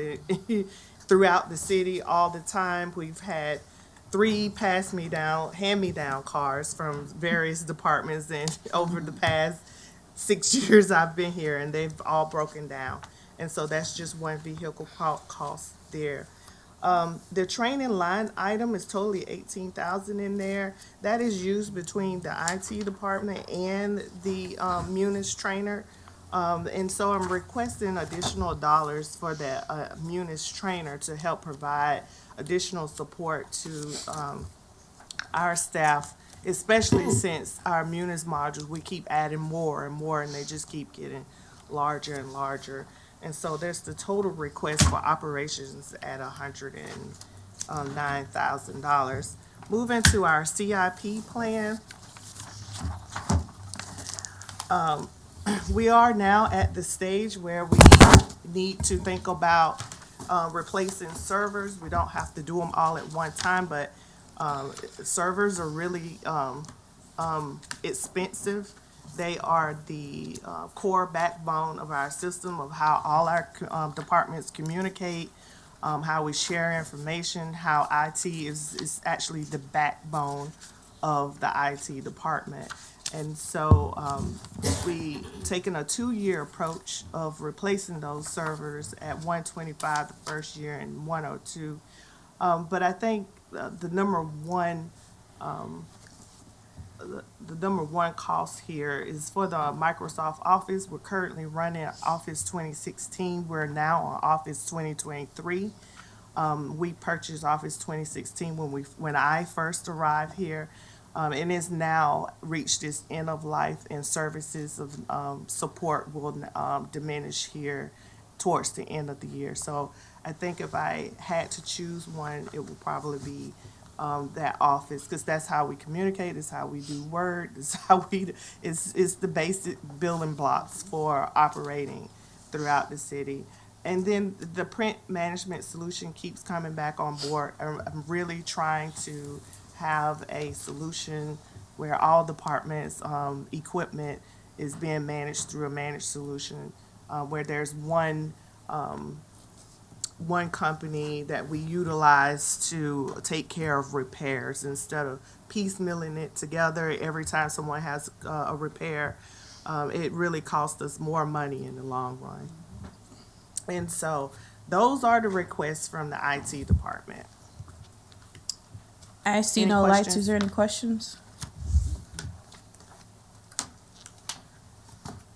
throughout the city all the time. We've had 3 hand-me-down cars from various departments, and over the past 6 years I've been here, and they've all broken down. And so that's just one vehicle cost there. The training line item is totally $18,000 in there. That is used between the IT department and the Munis trainer. And so I'm requesting additional dollars for that Munis trainer to help provide additional support to our staff, especially since our Munis modules, we keep adding more and more, and they just keep getting larger and larger. And so there's the total request for operations at $109,000. Moving to our CIP plan. We are now at the stage where we need to think about replacing servers. We don't have to do them all at one time, but servers are really expensive. They are the core backbone of our system, of how all our departments communicate, how we share information, how IT is actually the backbone of the IT department. And so we taken a 2-year approach of replacing those servers at $125 the first year and $102. But I think the number one cost here is for the Microsoft Office. We're currently running Office 2016. We're now on Office 2023. We purchased Office 2016 when I first arrived here, and it's now reached its end of life, and services of support will diminish here towards the end of the year. So I think if I had to choose one, it would probably be that Office, because that's how we communicate, it's how we do work, it's how it's the basic building blocks for operating throughout the city. And then the print management solution keeps coming back on board. I'm really trying to have a solution where all departments' equipment is being managed through a managed solution, where there's one company that we utilize to take care of repairs instead of piecemealing it together. Every time someone has a repair, it really costs us more money in the long run. And so those are the requests from the IT department. I see Any no lights. questions? Is there any questions?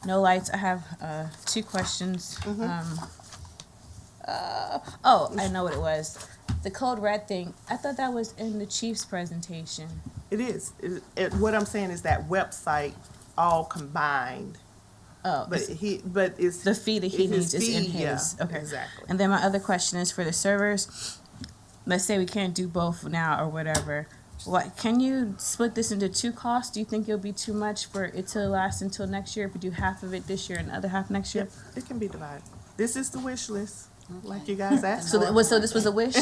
No lights. I have two questions. Oh, I know what it was. The code red thing. I thought that was in the chief's presentation. It is. What I'm saying is that website all combined. Oh, But it's the fee that he his needs is in fee, yeah, his. Okay. exactly. And then my other question is for the servers. Let's say we can't do both now or whatever. What can you split this into two costs? Do you think it'll be too much for it to last until next year if we do half of it this year and the other half next year? Yep, it can be divided. This is the wish list, like you guys asked So, for. so this was a wish.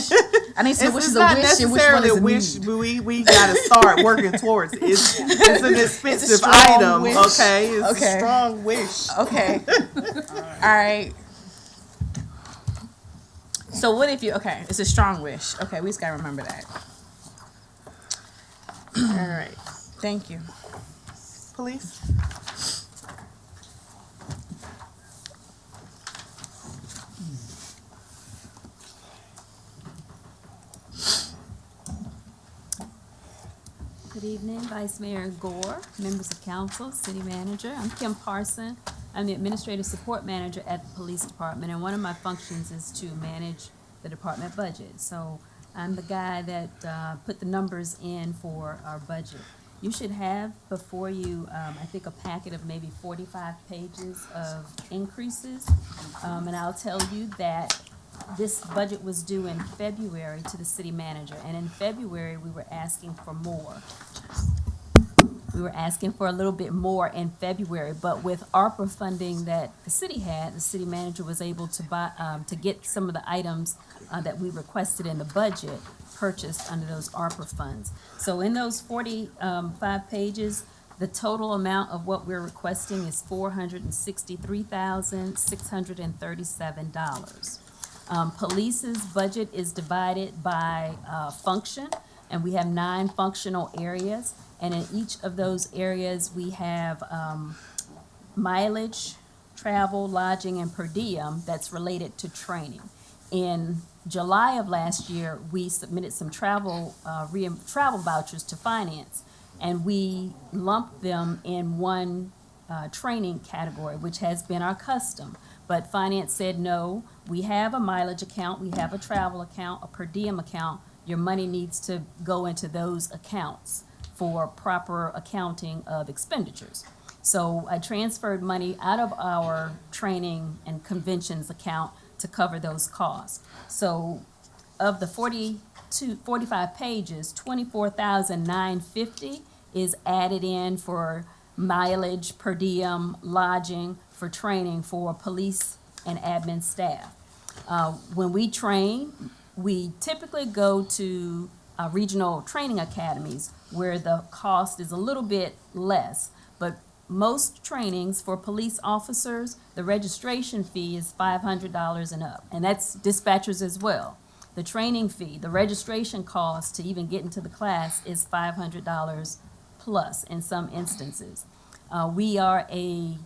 I need to know which It's is a not wish and which one necessarily is a a wish, need. but we gotta start working towards it. It's an expensive strong item, wish. okay? It's Okay. a strong wish. Okay. All right. So what if you? Okay, it's a strong wish. Okay, we just gotta remember that. All right, Thank you. police? Good evening, Vice Mayor Gore, members of council, city manager. I'm Kim Parson. I'm the administrative support manager at the police department, and one of my functions is to manage the department budget. So I'm the guy that put the numbers in for our budget. You should have before you, I think, a packet of maybe 45 pages of increases. And I'll tell you that this budget was due in February to the city manager, and in February, we were asking for more. We were asking for a little bit more in February, but with ARPA funding that the city had, the city manager was able to buy, to get some of the items that we requested in the budget purchased under those ARPA funds. So in those 45 pages, the total amount of what we're requesting is $463,637. Police's budget is divided by function, and we have 9 functional areas. And in each of those areas, we have mileage, travel, lodging, and per diem that's related to training. In July of last year, we submitted some travel vouchers to finance, and we lumped them in one training category, which has been our custom. But finance said, no, we have a mileage account, we have a travel account, a per diem account. Your money needs to go into those accounts for proper accounting of expenditures. So I transferred money out of our training and conventions account to cover those costs. So of the 45 pages, 24,950 is added in for mileage, per diem, lodging, for training for police and admin staff. When we train, we typically go to regional training academies where the cost is a little bit less. But most trainings for police officers, the registration fee is $500 and up, and that's dispatchers as well. The training fee, the registration cost to even get into the class is $500 plus in some instances. We are a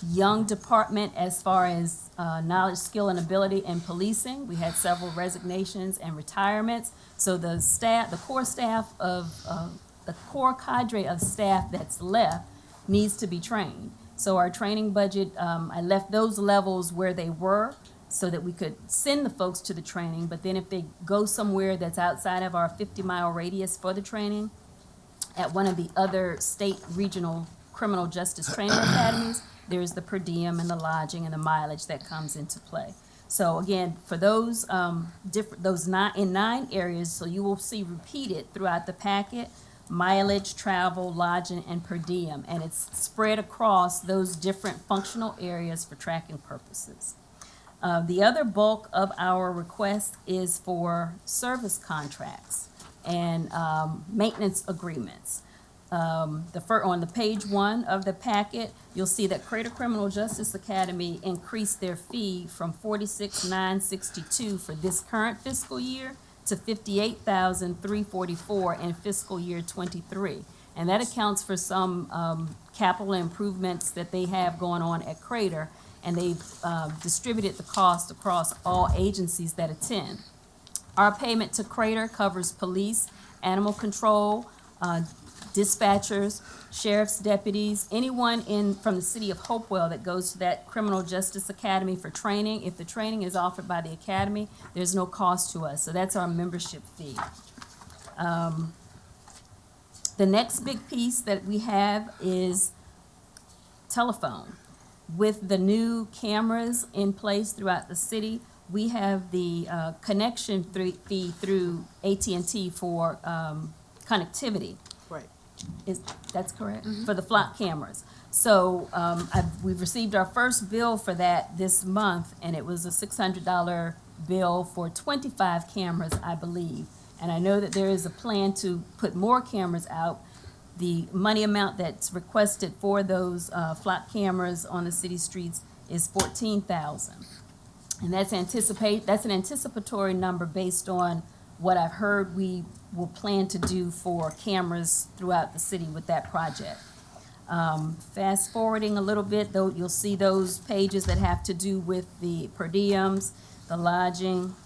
young department as far as knowledge, skill, and ability in policing. We had several resignations and retirements. So the staff, the core staff of, the core cadre of staff that's left needs to be trained. So our training budget, I left those levels where they were so that we could send the folks to the training. But then if they go somewhere that's outside of our 50-mile radius for the training, at one of the other state regional criminal justice training academies, there's the per diem and the lodging and the mileage that comes into play. So again, for those those 9 areas, so you will see repeated throughout the packet, mileage, travel, lodging, and per diem, and it's spread across those different functional areas for tracking purposes. The other bulk of our request is for service contracts and maintenance agreements. on the page 1 of the packet, you'll see that Crater Criminal Justice Academy increased their fee from $46,962 for this current fiscal year to $58,344 in fiscal year '23. And that accounts for some capital improvements that they have going on at Crater, and they've distributed the cost across all agencies that attend. Our payment to Crater covers police, animal control, dispatchers, sheriff's deputies, anyone from the city of Hopewell that goes to that Criminal Justice Academy for training. If the training is offered by the academy, there's no cost to us, so that's our membership fee. The next big piece that we have is telephone. With the new cameras in place throughout the city, we have the connection fee through AT&T for connectivity. Right. That's correct? For the flock cameras. So we've received our first bill for that this month, and it was a $600 bill for 25 cameras, I believe. And I know that there is a plan to put more cameras out. The money amount that's requested for those flock cameras on the city streets is $14,000. And that's an anticipatory number based on what I've heard we will plan to do for cameras throughout the city with that project. Fast forwarding a little bit, though, you'll see those pages that have to do with the per diems, the lodging.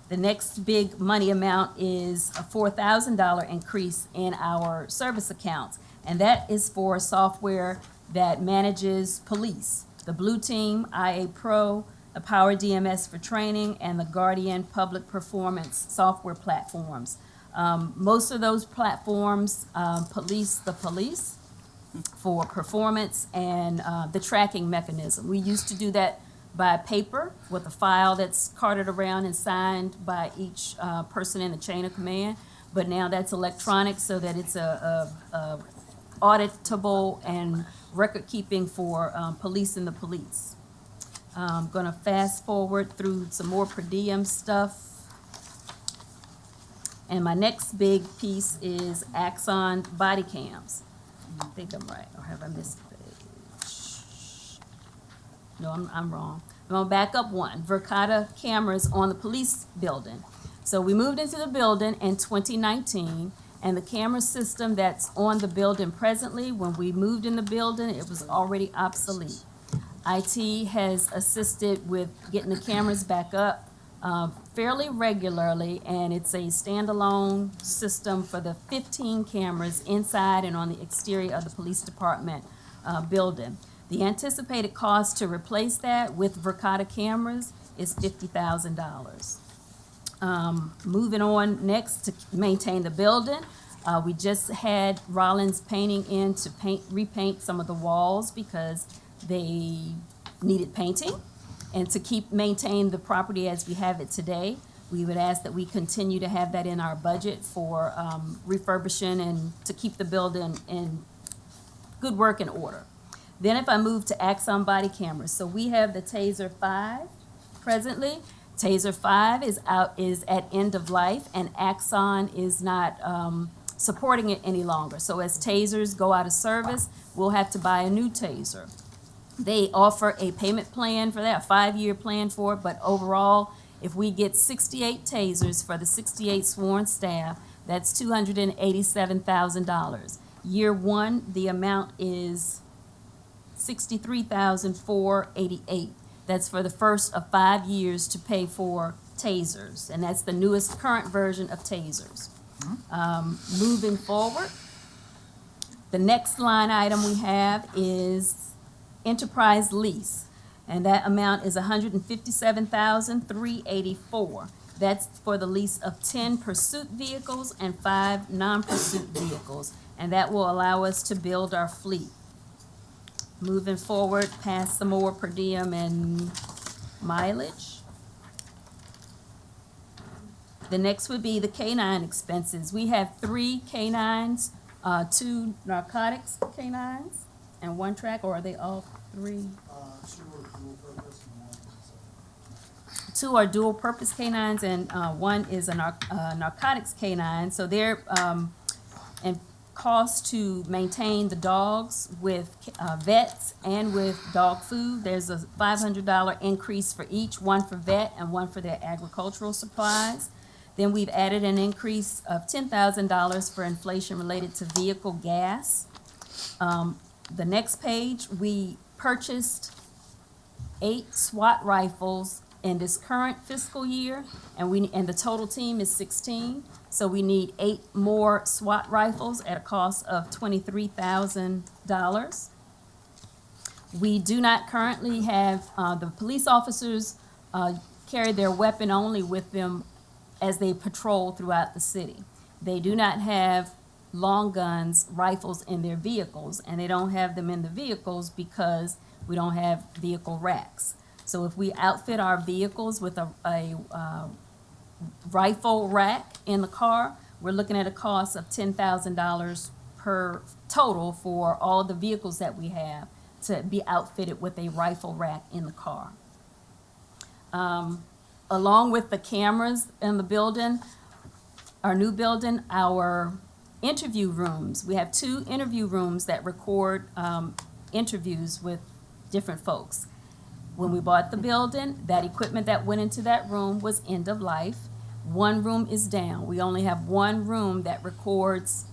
The next big money amount is a $4,000 increase in our service accounts, and that is for software that manages police, the Blue Team, IA Pro, the Power DMS for training, and the Guardian Public Performance software platforms. Most of those platforms police the police for performance and the tracking mechanism. We used to do that by paper with a file that's carted around and signed by each person in the chain of command, but now that's electronic so that it's a auditable and record keeping for police and the police. I'm gonna fast forward through some more per diem stuff. And my next big piece is Axon body cams. I think I'm right, or have I missed a page? No, I'm wrong. I'm gonna back up one. Verkada cameras on the police building. So we moved into the building in 2019, and the camera system that's on the building presently, when we moved in the building, it was already obsolete. IT has assisted with getting the cameras back up fairly regularly, and it's a standalone system for the 15 cameras inside and on the exterior of the police department building. The anticipated cost to replace that with Verkada cameras is $50,000. Moving on next to maintain the building, we just had Rollins Painting in to repaint some of the walls because they needed painting. And to maintain the property as we have it today, we would ask that we continue to have that in our budget for refurbishing and to keep the building in good working order. Then if I move to Axon body cameras, so we have the Taser 5 presently. Taser 5 is at end of life, and Axon is not supporting it any longer. So as Tasers go out of service, we'll have to buy a new Taser. They offer a payment plan for that, a 5-year plan for it, but overall, if we get 68 Tasers for the 68 sworn staff, that's $287,000. Year one, the amount is $63,488. That's for the first of 5 years to pay for Tasers, and that's the newest current version of Tasers. Moving forward, the next line item we have is enterprise lease, and that amount is $157,384. That's for the lease of 10 pursuit vehicles and 5 non-pursuit vehicles, and that will allow us to build our fleet. Moving forward, past some more per diem and mileage. The next would be the K-9 expenses. We have 3 K-9s, 2 narcotics K-9s, and 1 track, or are they all 3? 2 are dual purpose K-9s, and 1 is a narcotics K-9. So they're cost to maintain the dogs with vets and with dog food. There's a $500 increase for each, one for vet and one for their agricultural supplies. Then we've added an increase of $10,000 for inflation related to vehicle gas. The next page, we purchased 8 SWAT rifles in this current fiscal year, and the total team is 16. So we need 8 more SWAT rifles at a cost of $23,000. We do not currently have, the police officers carry their weapon only with them as they patrol throughout the city. They do not have long guns, rifles in their vehicles, and they don't have them in the vehicles because we don't have vehicle racks. So if we outfit our vehicles with a rifle rack in the car, we're looking at a cost of $10,000 per total for all of the vehicles that we have to be outfitted with a rifle rack in the car. Along with the cameras in the building, our new building, our interview rooms, we have 2 interview rooms that record interviews with different folks. When we bought the building, that equipment that went into that room was end of life. One room is down. We only have one room that records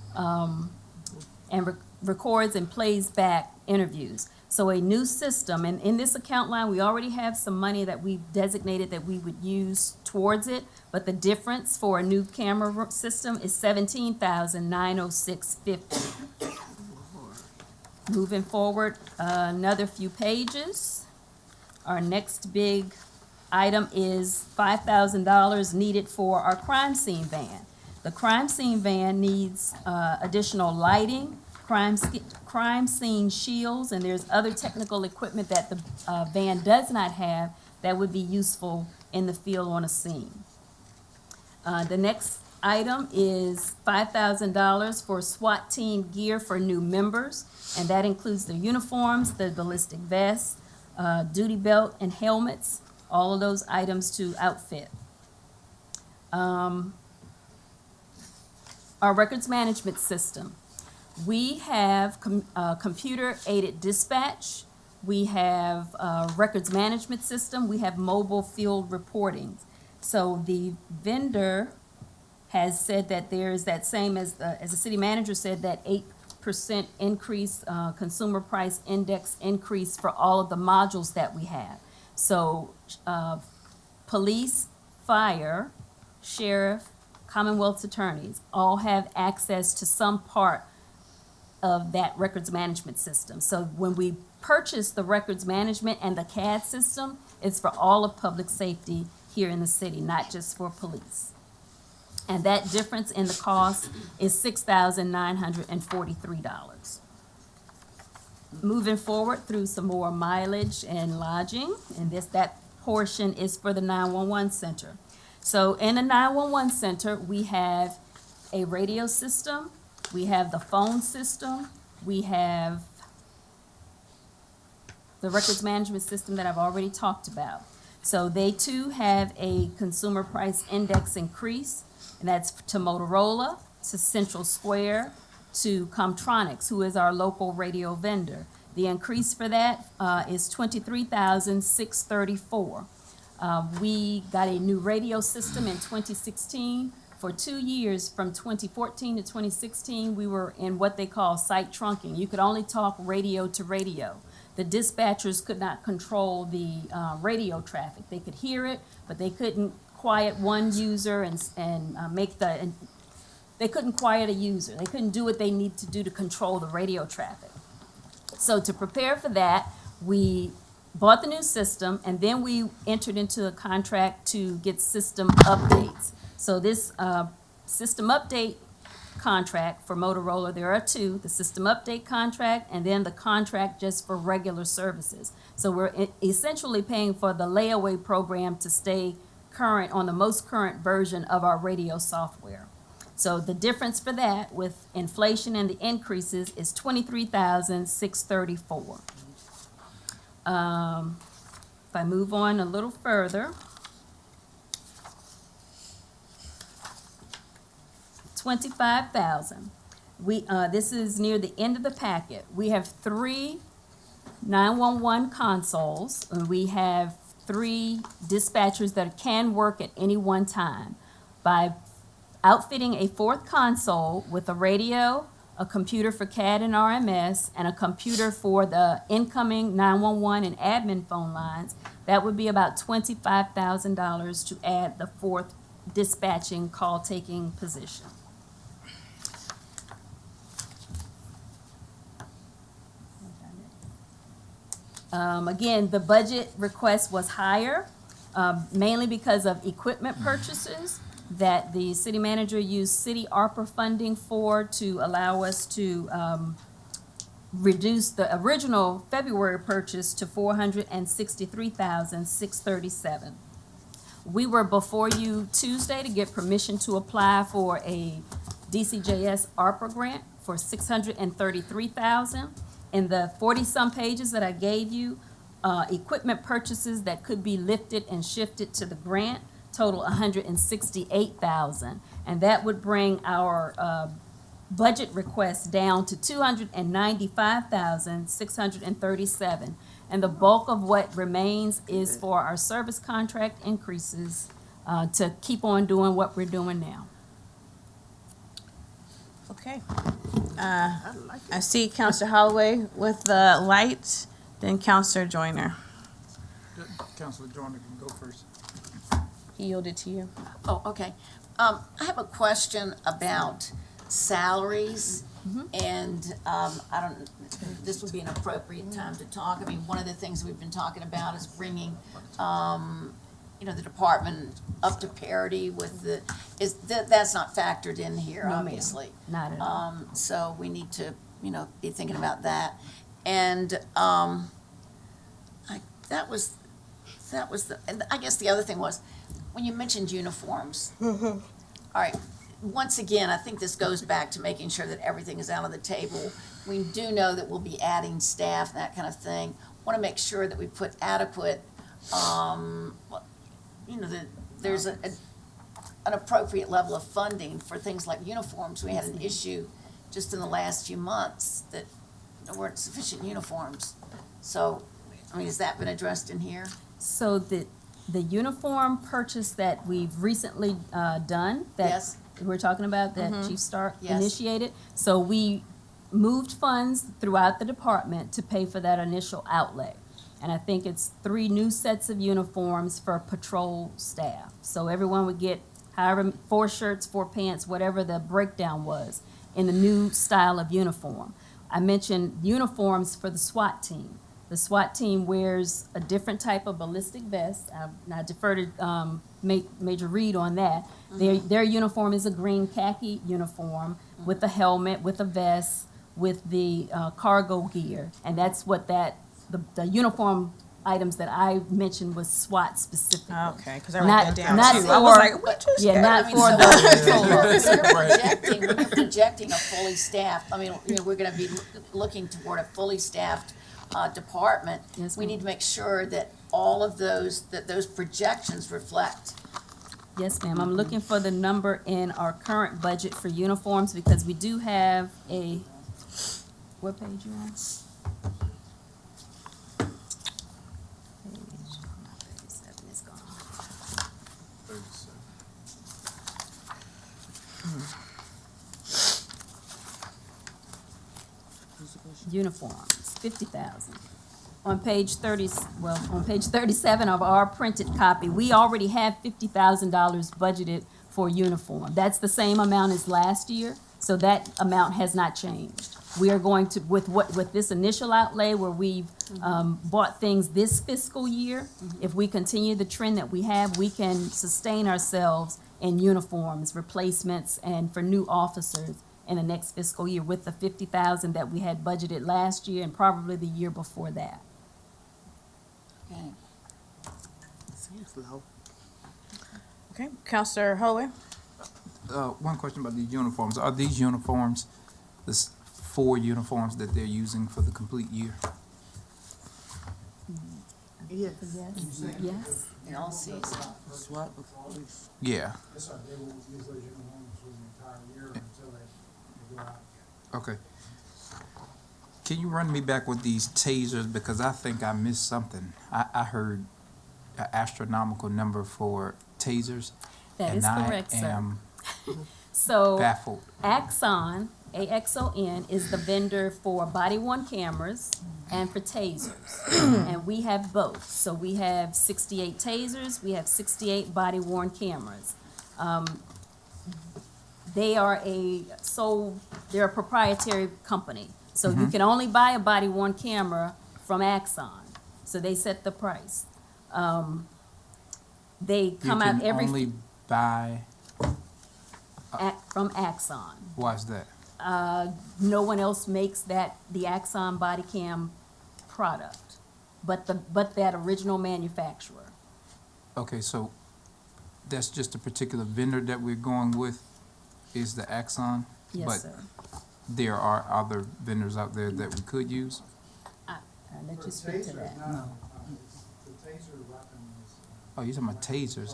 records and plays back interviews. So a new system, and in this account line, we already have some money that we've designated that we would use towards it, but the difference for a new camera system is $17,906.50. Moving forward, another few pages. Our next big item is $5,000 needed for our crime scene van. The crime scene van needs additional lighting, crime scene shields, and there's other technical equipment that the van does not have that would be useful in the field on a scene. The next item is $5,000 for SWAT team gear for new members, and that includes the uniforms, the ballistic vests, duty belt, and helmets, all of those items to outfit. Our records management system. We have computer-aided dispatch. We have records management system. We have mobile field reporting. So the vendor has said that there's that same as the city manager said, that 8% increase, consumer price index increase for all of the modules that we have. So police, fire, sheriff, Commonwealth's attorneys all have access to some part of that records management system. So when we purchase the records management and the CAD system, it's for all of public safety here in the city, not just for police. And that difference in the cost is $6,943. Moving forward through some more mileage and lodging, and that portion is for the 911 center. So in the 911 center, we have a radio system, we have the phone system, we have the records management system that I've already talked about. So they too have a consumer price index increase, and that's to Motorola, to Central Square, to Comtronics, who is our local radio vendor. The increase for that is $23,634. We got a new radio system in 2016. For 2 years, from 2014 to 2016, we were in what they call site trunking. You could only talk radio to radio. The dispatchers could not control the radio traffic. They could hear it, but they couldn't quiet one user and they couldn't quiet a user. They couldn't do what they need to do to control the radio traffic. So to prepare for that, we bought the new system, and then we entered into a contract to get system updates. So this system update contract for Motorola, there are 2, the system update contract and then the contract just for regular services. So we're essentially paying for the layaway program to stay current on the most current version of our radio software. So the difference for that with inflation and the increases is $23,634. If I move on a little further, $25,000. This is near the end of the packet. We have 3 911 consoles, and we have 3 dispatchers that can work at any one time. By outfitting a 4th console with a radio, a computer for CAD and RMS, and a computer for the incoming 911 and admin phone lines, that would be about $25,000 to add the 4th dispatching call-taking position. Again, the budget request was higher, mainly because of equipment purchases that the city manager used city ARPA funding for to allow us to reduce the original February purchase to $463,637. We were before you Tuesday to get permission to apply for a DCJS ARPA grant for $633,000. In the 40-some pages that I gave you, equipment purchases that could be lifted and shifted to the grant total $168,000, and that would bring our budget request down to $295,637. And the bulk of what remains is for our service contract increases to keep on doing what we're doing now. Okay. I see Counselor Holloway with the light, then Counselor Joyner. Councilor Joyner can go first. He yielded to you. Oh, okay. I have a question about salaries, and I don't, this would be an appropriate time to talk. I mean, one of the things we've been talking about is bringing, the department up to parity with that's not factored in here, No, ma'am. obviously. Not at all. So we need to, be thinking about that. And and I guess the other thing was, when you mentioned uniforms. All right, once again, I think this goes back to making sure that everything is out on the table. We do know that we'll be adding staff and that kind of thing. Want to make sure that we put adequate, that there's an appropriate level of funding for things like uniforms. We had an issue just in the last few months that there weren't sufficient uniforms. So, has that been addressed in here? So the uniform purchase that we've recently done, that Yes. we're talking about, that Chief Stark Yes. initiated, so we moved funds throughout the department to pay for that initial outlay. And I think it's 3 new sets of uniforms for patrol staff. So everyone would get however 4 shirts, 4 pants, whatever the breakdown was, in the new style of uniform. I mentioned uniforms for the SWAT team. The SWAT team wears a different type of ballistic vest. I defer to Major Reed on that. Their uniform is a green khaki uniform with a helmet, with a vest, with the cargo gear. And that's what the uniform items that I mentioned was SWAT specific. Okay, because I wrote that down too. For, I was like, what you yeah, said? not for so the when you're projecting a fully staffed, we're gonna be looking toward a fully staffed department. Yes, We ma'am. need to make sure that all of those projections reflect. Yes, ma'am. I'm looking for the number in our current budget for uniforms because we do have what page you on? Page 37 is gone. Uniforms, 50,000. On page 37 of our printed copy, we already have $50,000 budgeted for uniform. That's the same amount as last year, so that amount has not changed. We are going to, with this initial outlay where we've bought things this fiscal year, if we continue the trend that we have, we can sustain ourselves in uniforms, replacements, and for new officers in the next fiscal year with the 50,000 that we had budgeted last year and probably the year before that. Okay. Seems low. Okay, Counselor Holloway. One question about these uniforms. Are these uniforms, this 4 uniforms that they're using for the complete year? Yes. Yes. In all seasons. SWAT with police. Yeah. Yes, sir, they will use those uniforms for the entire year until they go out. Okay. Can you run me back with these tasers, because I think I missed something. I heard an astronomical number for tasers. That is correct, And sir. I am So baffled. Axon, AXON, is the vendor for body-worn cameras and for tasers. And we have both. So we have 68 tasers, we have 68 body-worn cameras. They are they're a proprietary company. So you can only buy a body-worn camera from Axon. So they set the price. They come out You every can only buy, from Axon. why is that? No one else makes the Axon body cam product, but that original manufacturer. Okay, so that's just a particular vendor that we're going with, is the Axon? Yes, sir. But there are other vendors out there that we could use? I'll let you speak to that. The taser weapon is. Oh, you're talking about tasers.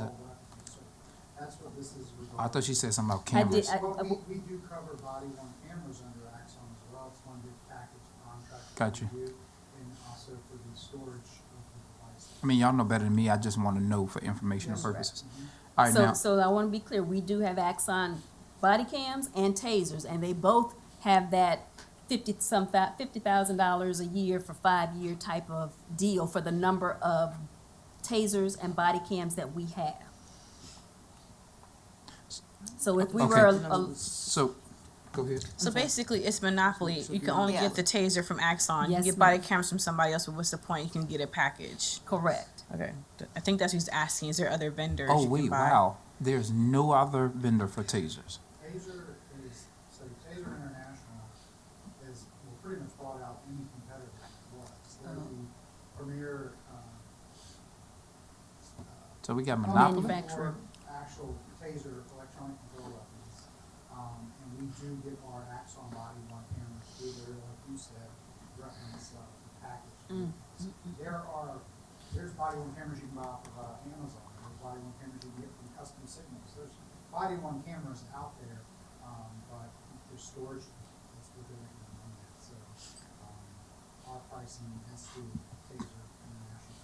That's what this is I regarding. thought you said something about I did- cameras. Well, we do cover body-worn cameras under Axon as well. It's one big package contract. Got that you. we do, and also for the storage of the device. I mean, y'all know better than me. I just want to know for informational Yes, purposes. mhm. All right, now, So I want to be clear, we do have Axon body cams and tasers, and they both have that $50,000 a year for 5-year type of deal for the number of tasers and body cams that we have. So if we were, so, go ahead. So basically, it's monopoly. You can only Yeah. get the taser from Axon. You Yes, can get body cameras from somebody else, but what's the point? You can get a package. correct. Okay. I think that's what he's asking. Is there other vendors Oh, you can wait, buy? wow. There's no other vendor for tasers. Taser is, so Taser International is, will pretty much bought out any competitor for us. They're the premier, So we got monopoly? Manufacturer. for actual taser electronic control weapons. And we do get our Axon body worn cameras through there, like you said, reference, package. There's body worn cameras you can buy off of, Amazon. There's body worn cameras you can get from Custom Signals. There's body worn cameras out there, but there's storage, that's what they're making money at. So, our pricing has to Taser International.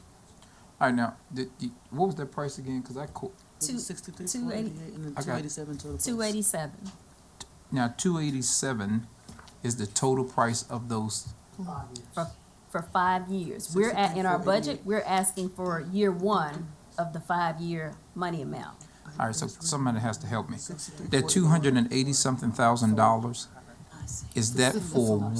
All right, now, what was that price again? Because Two- 63, 280 488, and then I got- 287 total. price. 287 now 287 is the total price of those. 5 years. for 5 years. We're in our budget, we're asking for year one of the 5-year money amount. All right, so somebody has to help me. That $280-something,000, is that for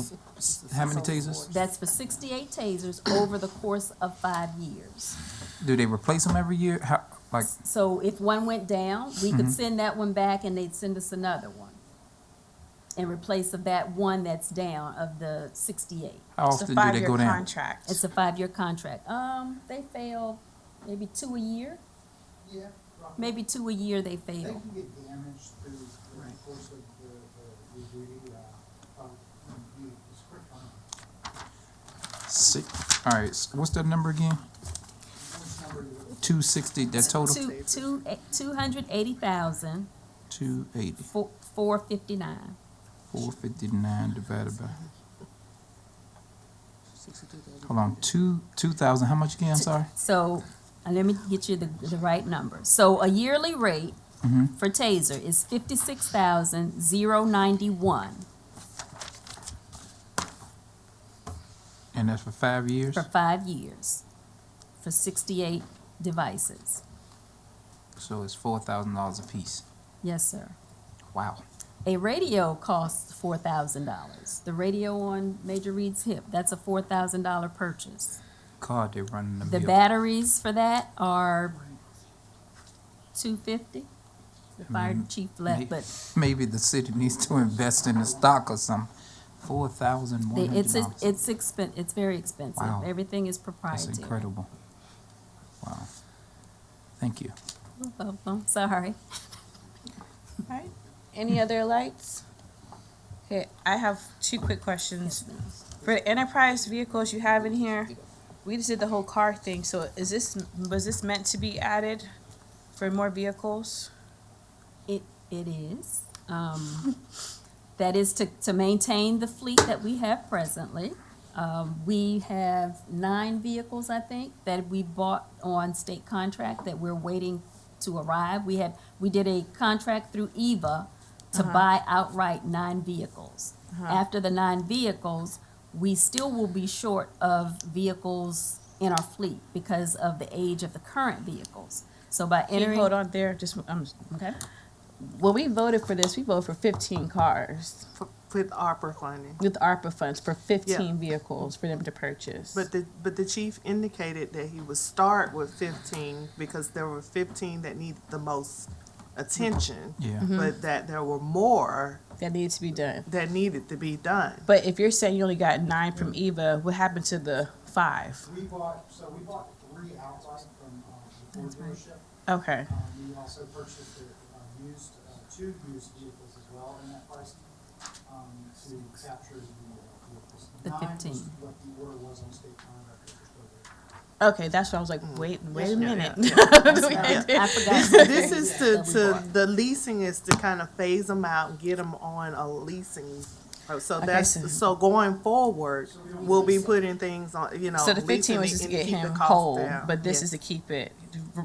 how many tasers? That's for 68 tasers over the course of 5 years. Do they replace them every year? How, like, So if one went down, we Mm-hmm. could send that one back and they'd send us another one in replace of that one that's down of the 68. how It's a often do they 5-year go down? contract. It's a 5-year contract. They fail maybe 2 a year, Yeah, roughly. maybe 2 a year they They fail. can get damaged through the course of the duty, it's quick turnaround. All right, so what's that number again? Which number you look 260, that total? 280,000 280. 459. 459 divided by, 62,000. hold on, 2,000, how much again, I'm sorry? So let me get you the right number. So a yearly rate for Taser is $56,091 And that's for 5 years? for 5 years for 68 devices. So it's $4,000 a piece. Yes, sir. Wow. A radio costs $4,000. The radio on Major Reed's hip, that's a $4,000 purchase. God, they're running the The mill. batteries for that are $250. The fire chief left, but Maybe the city needs to invest in the stock or something. $4,100. it's very expensive. Wow. Everything is That's proprietary. incredible. Wow. Thank you. Oh, I'm sorry. Right. Any other lights? Okay, I have 2 quick questions. For the enterprise vehicles you have in here, we just did the whole car thing, so was this meant to be added for more vehicles? It is. That is to maintain the fleet that we have presently. We have 9 vehicles, I think, that we bought on state contract that we're waiting to arrive. We did a contract through EVA to buy outright 9 vehicles. After the 9 vehicles, we still will be short of vehicles in our fleet because of the age of the current vehicles. So by Can you entering. hold on there, just, Okay. when we voted for this, we voted for 15 cars With ARPA funding. with ARPA funds for 15 vehicles for them to purchase. But the chief indicated that he would start with 15 because there were 15 that needed the most attention. Yeah. But that there were more that needs to be done. that needed to be done. But if you're saying you only got 9 from EVA, what happened to the 5? We bought 3 outright from the Ford dealership. Okay. We also purchased used 2 used vehicles as well in that pricing to capture the vehicles. The 9 was 15. what the order was on state contract, which was still there. Okay, that's why I was like, wait a minute. I forgot. This is that we to bought. the leasing is to kind of phase them out and get them on a leasing. So Okay, that's so going forward, we'll be putting things on. You know, So the 15 leasing was it just to and get keep the him cost whole, down. but this Yes. is to keep it,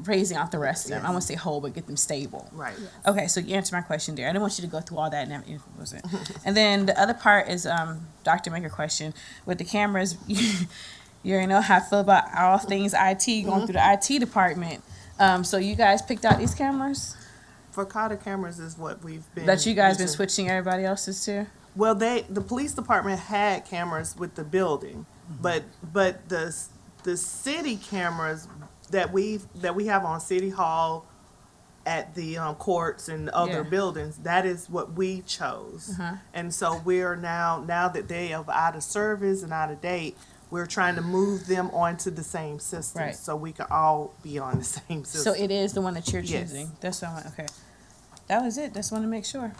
raising out the rest of them. I Yes. want to say whole, but get them stable. Right. Okay, so you answered my question there. I didn't want you to go through all that and that wasn't. And then the other part is Dr. Maker question. With the cameras, you already know how I feel about all things IT going through the IT department. So you guys picked out these cameras For Carter cameras is what we've been. that you guys been using. switching everybody else's to? Well, the police department had cameras with the building, but the city cameras that we have on City Hall, at the courts and other Yeah. buildings, that is what we chose. And so we're now that they are out of service and out of date, we're trying to move them onto the same system, Right. so we can all be on the same system. So it is the one that you're Yes. choosing. That's what I want. Okay, that was it. Just want to make sure.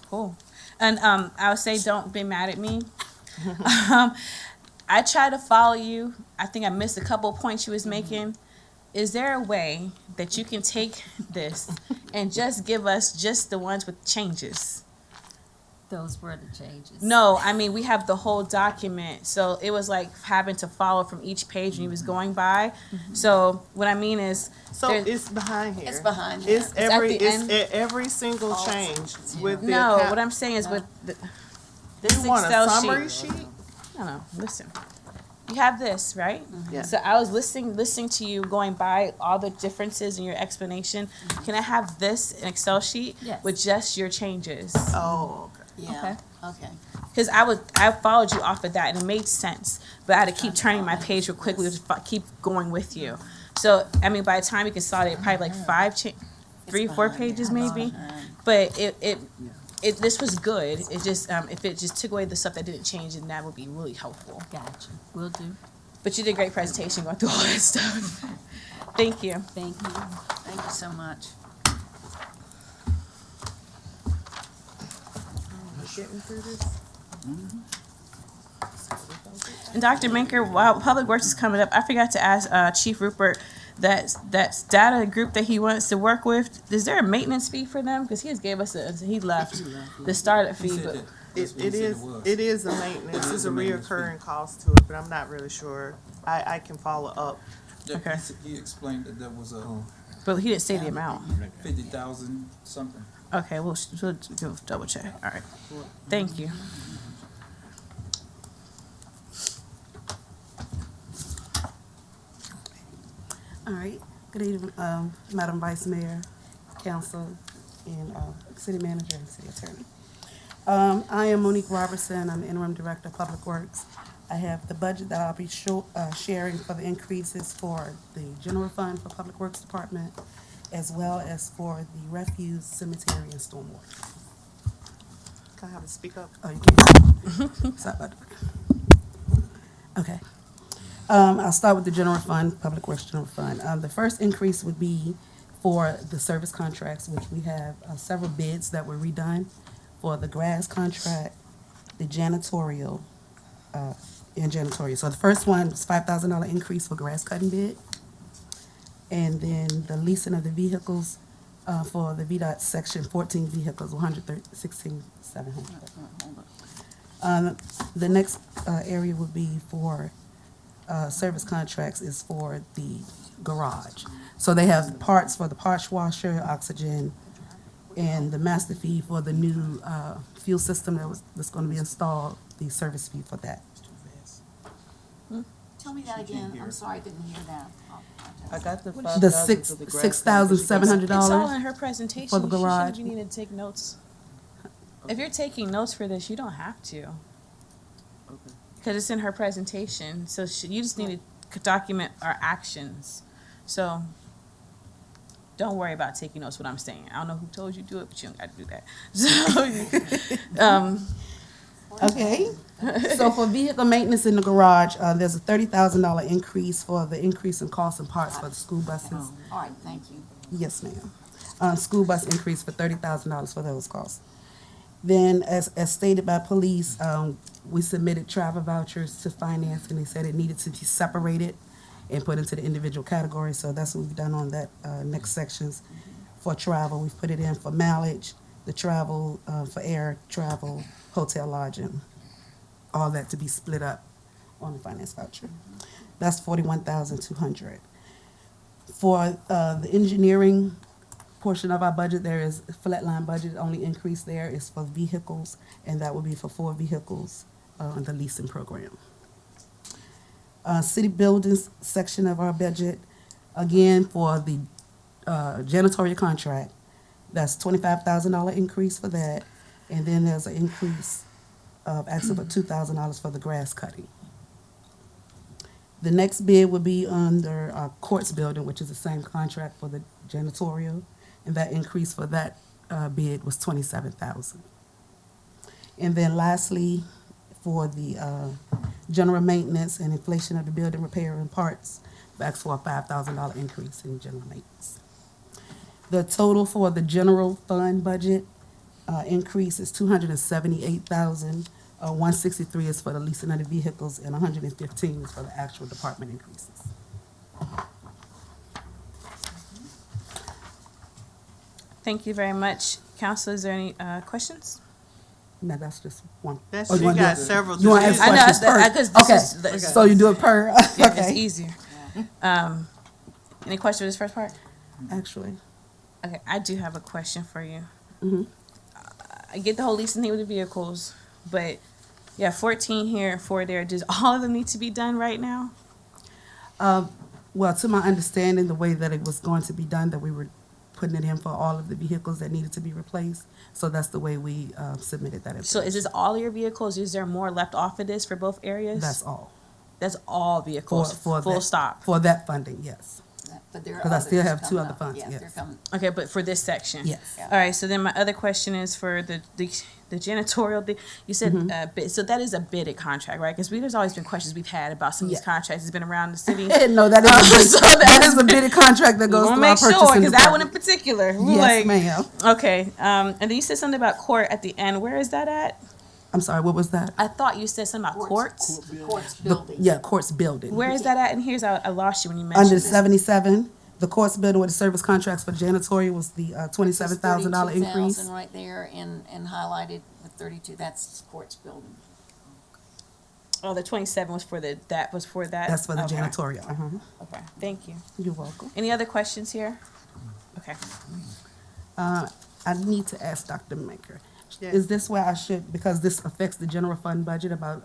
Cool. And I would say don't be mad at me. I try to follow you. I think I missed a couple of points you was making. Is there a way that you can take this and just give us just the ones with changes? Those were the changes. No, I mean, we have the whole document, so it was like having to follow from each page when he was going by. So what I mean is, So there's- it's behind here. It's behind here. It's every the end? every single change with the no, account- what I'm saying is with this You want a Excel summary sheet. sheet? No, listen. You have this, right? Yeah. So I was listening to you going by all the differences in your explanation. Can I have this an Excel sheet Yes. with just your changes? Oh, okay. Yeah, okay. Because I followed you off of that and it made sense, but I had to keep turning my page real quickly to keep going with you. So I mean, by the time you consolidate, probably like 3 or 4 pages maybe. But it this was good. It just if it just took away the stuff that didn't change, then that would be really helpful. Gotcha. Will do. But you did a great presentation going through all that stuff. Thank you. Thank you. Thank you so much. Getting through this. And Dr. Minker, while Public Works is coming up, I forgot to ask Chief Rupert that data group that he wants to work with. Is there a maintenance fee for them? Because he just gave us he left the startup fee, but It is a maintenance. It's a reoccurring cost to it, but I'm not really sure. I can follow up. Okay. He explained that there was a but he didn't say the amount. 50,000 something. Okay, we'll double check. All right. Thank you. All right. Good evening, Madam Vice Mayor, Council, and City Manager and City Attorney. I am Monique Robertson. I'm the Interim Director of Public Works. I have the budget that I'll be sharing for the increases for the General Fund for Public Works Department, as well as for the refuse, cemetery, and stormwater. Can I have to speak up? Oh, you can. Sorry about that. Okay. I'll start with the general fund, Public Works General Fund. The first increase would be for the service contracts, which we have several bids that were redone for the grass contract, the janitorial, and janitorial. So the first one was $5,000 increase for grass cutting bid. And then the leasing of the vehicles for the VDOT section 14 vehicles, 116,700. The next area would be for service contracts is for the garage. So they have parts for the parts washer, oxygen, and the master fee for the new fuel system that's going to be installed, the service fee for that. Tell me that again. I'm sorry, I didn't hear that. I got the The $5,000 for the grass. $6,700 It's all in her presentation. for the garage. You need to take notes. If you're taking notes for this, you don't have to. Okay. Because it's in her presentation, so you just need to document our actions. So don't worry about taking notes, what I'm saying. I don't know who told you to do it, but you don't got to do that. So, Okay, so for vehicle maintenance in the garage, there's a $30,000 increase for the increase in costs and parts for the school buses. All right, thank you. Yes, ma'am. School bus increase for $30,000 for those costs. Then, as stated by police, we submitted travel vouchers to finance, and they said it needed to be separated and put into the individual categories. So that's what we've done on that next sections for travel. We've put it in for mileage, the travel for air travel, hotel lodging, all that to be split up on the finance voucher. That's $41,200. For the engineering portion of our budget, there is a flatline budget. Only increase there is for vehicles, and that will be for 4 vehicles in the leasing program. City buildings section of our budget, again for the janitorial contract, that's $25,000 increase for that, and then there's an increase of actually about $2,000 for the grass cutting. The next bid would be under our courts building, which is the same contract for the janitorial, and that increase for that bid was $27,000. And then lastly, for the general maintenance and inflation of the building repair and parts, that's for a $5,000 increase in general maintenance. The total for the general fund budget increase is $278,000. 163 is for the leasing of the vehicles, and 115 is for the actual department increases. thank you very much. Council, is there any questions? No, that's just one. That's, Oh, you wanna got do it? several. You want to ask I know, questions because first? this Okay, is so you do it per, yeah, it's okay. easier. Any questions for this first part? Actually, Okay, I do have a question for you. Mhm. I get the whole leasing thing with the vehicles, but yeah, 14 here, 4 there. Does all of them need to be done right now? well, to my understanding, the way that it was going to be done, that we were putting it in for all of the vehicles that needed to be replaced. So that's the way we submitted that So information. is this all your vehicles? Is there more left off of this for both areas? That's all. That's all vehicles, For full that- stop. For that funding, yes. But there are 'Cause I still others have 2 coming other up. funds, Yeah, yes. they're coming. Okay, but for this section? Yes. All right, so then my other question is for the janitorial thing. You said Mm-hmm. bid, so that is a bidded contract, right? Because there's always been questions we've had about some of these Yeah. contracts that's been around the city. No, that is, a bid, So that is a bidded contract that We goes want to through our make sure, purchasing because that one in department. particular. We're Yes, like, ma'am. okay, and then you said something about court at the end. Where is that at? I'm sorry, what was that? I thought you said something about courts. Courts The- building. Yeah, courts building. Where is that at? And here's I lost you when you mentioned Under it. 77, the courts building with the service contracts for janitorial was the $27,000 increase. $32,000 right there and highlighted with 32, that's courts building. Oh, the 27 was for that. That's for the Okay. janitorial. Okay, thank you. You're welcome. Any other questions here? Okay. I need to ask Dr. Maker. Yes. Is this where I should, because this affects the general fund budget about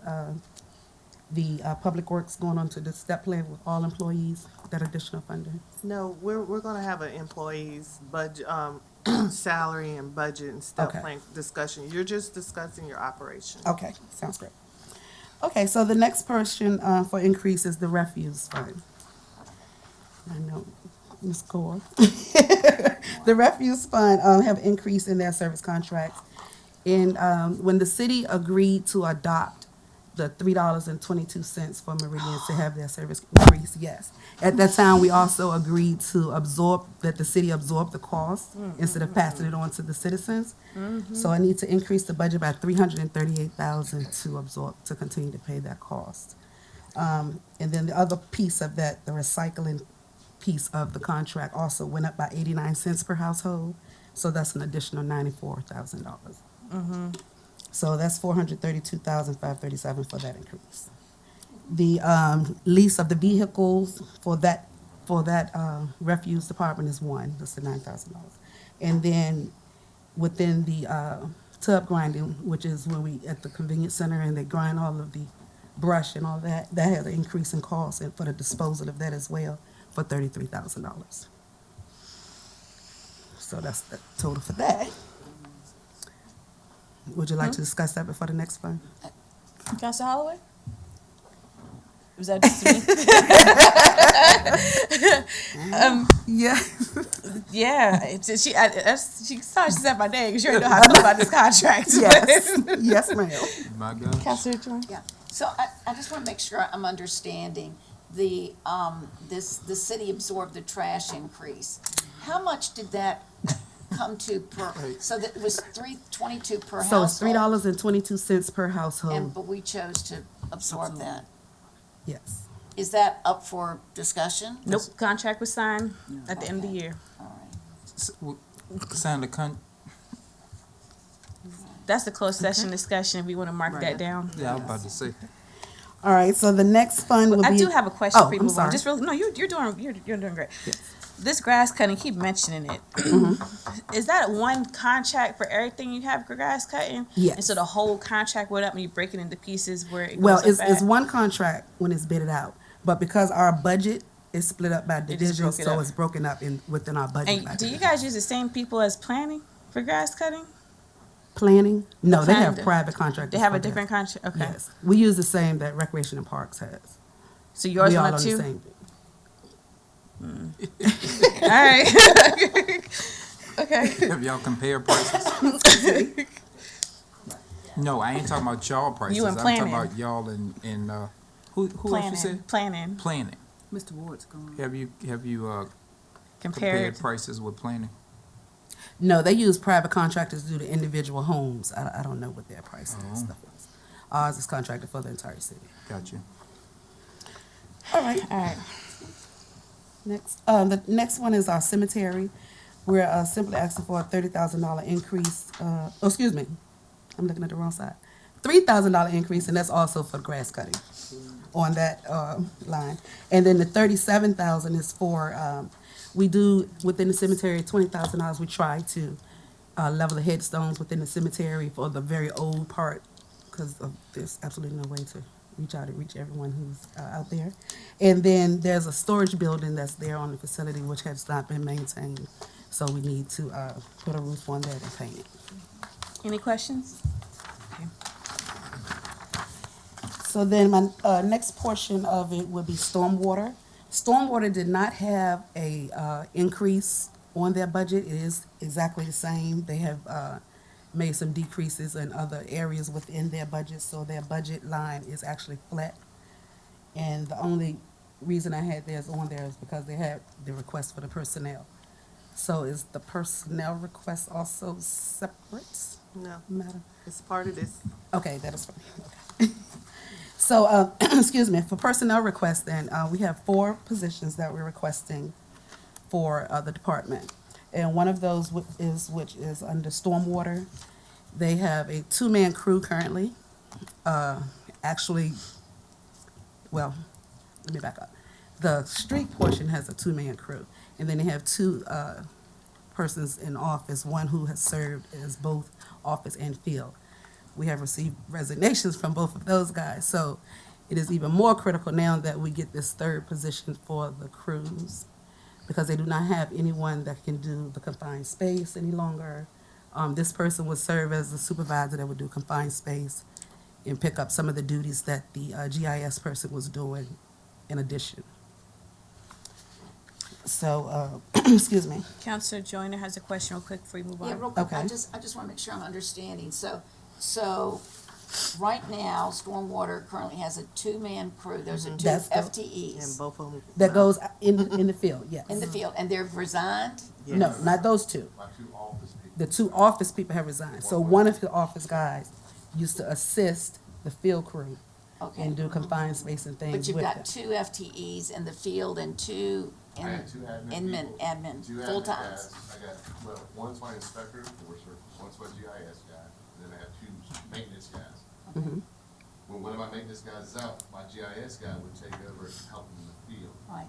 the public works going on to the step plan with all employees, that additional funding? No, we're gonna have an employee's budget, salary and budget and step Okay. plan discussion. You're just discussing your operation. Okay, sounds great. Okay, so the next portion for increase is the refuse fund. I know, Ms. Gore. The refuse fund have increased in their service contracts. And when the city agreed to adopt the $3.22 for Meridian to have their service increase, yes. At that time, we also agreed to that the city absorb the cost instead of passing it on to the citizens. So I need to increase the budget by $338,000 to continue to pay that cost. And then the other piece of that, the recycling piece of the contract also went up by 89 cents per household, so that's an additional $94,000. So that's $432,537 for that increase. The lease of the vehicles for that refuse department is one, that's the $9,000. And then within the tub grinding, which is when we at the convenience center and they grind all of the brush and all that, that has an increase in cost and for the disposal of that as well for $33,000. So that's the total for that. Would you like to discuss that before the next fund? Council Holloway? Was that just me? Yeah. Yeah, she said my name because you already know how I feel about this contract. Yes. Yes, ma'am. My God. Councilor Joy? Yeah, so I just want to make sure I'm understanding the, the city absorbed the trash increase. How much did that come to per, so that it was $3.22 per So household? it's $3.22 per household. But we chose to absorb that. Yes. Is that up for discussion? Nope, contract was signed at the end of the year. All right. Sign the That's the closed session discussion, if we want to mark that down. yeah, I was about to say. All right, so the next fund will be. I do have a question Oh, for you. I'm Move on. sorry. Just really, no, you're doing great. This grass cutting, keep mentioning it. Is that one contract for everything you have for grass cutting? Yes. And so the whole contract went up and you break it into pieces where it goes Well, up it's at? one contract when it's bidded out, but because our budget is split up by just divisions, broke it so up. it's broken up within our budget. And do you guys use the same people as planning for grass cutting? Planning? No, they have Planning. private contractors. They have a for that. different contract? Okay. Yes, we use the same that Recreation and Parks has. So yours We all went on up the too? same. All right. Okay. Have y'all compared prices? No, I ain't talking about y'all prices. You and I'm planning. talking about y'all and who else you Planning. said? Planning. Planning. Mr. Ward's gone. Have you compared Compared. prices with planning? No, they use private contractors to do the individual homes. I don't know what their pricing and stuff is. Ours is contracted for the entire city. Got you. All right. All right. Next, the next one is our cemetery. We're simply asking for a $30,000 increase. Excuse me, I'm looking at the wrong side. $3,000 increase, and that's also for grass cutting on that line. And then the $37,000 is for we do within the cemetery $20,000. We try to level the headstones within the cemetery for the very old part because there's absolutely no way to reach everyone who's out there. And then there's a storage building that's there on the facility which has not been maintained. So we need to put a roof on that and paint it. Any questions? So then my next portion of it would be stormwater. Stormwater did not have a increase on their budget. It is exactly the same. They have made some decreases in other areas within their budget, so their budget line is actually flat. And the only reason I had theirs on there is because they had the request for the personnel. So is the personnel request also separate? No, Madam? it's part of this. Okay, that is fine. Okay. So, excuse me, for personnel requests then, we have 4 positions that we're requesting for the department. And one of those which is under stormwater. They have a 2-man crew currently. Actually, well, let me back up. The street portion has a 2-man crew. And then they have 2 persons in office, one who has served as both office and field. We have received resignations from both of those guys. So it is even more critical now that we get this 3rd position for the crews because they do not have anyone that can do the confined space any longer. This person would serve as the supervisor that would do confined space and pick up some of the duties that the GIS person was doing in addition. So, excuse me. Counselor Joyner has a question real quick before we move on. Yeah, real quick, Okay. I just want to make sure I'm understanding. So right now, Stormwater currently has a 2-man crew. Those are 2 That's the- FTEs And both of them. That goes in the field, yes. in the field, and they've resigned? No, not those 2. The 2 office people have resigned. So one of the office guys used to assist the field crew Okay. and do confined space and things But you've with got them. 2 FTEs in the field and 2 I had two admin people. admin, Two admin full-times? guys. I got, well, one's my inspector enforcer, one's my GIS guy, and then I have two maintenance guys. Mhm. When one of my maintenance guys is out, my GIS guy would take over and help in the field. Right.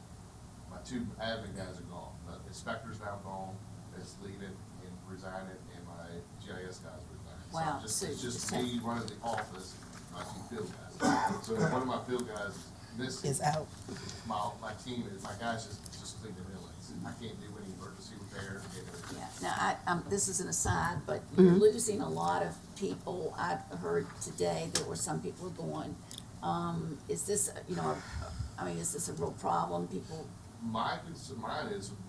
My two admin guys are gone. The inspector's now gone, is leaving and resigning, and my GIS guys resigned. Wow, So so- it's just so- me running the office, my two field guys. So if one of my field guys is missing. Is out. My team is, my guys just clean the inlets. I can't do any emergency repair. Yeah, now, this is an aside, but you're losing a lot of people. I've heard today there were some people going. Is this, is this a real problem? People, Mine is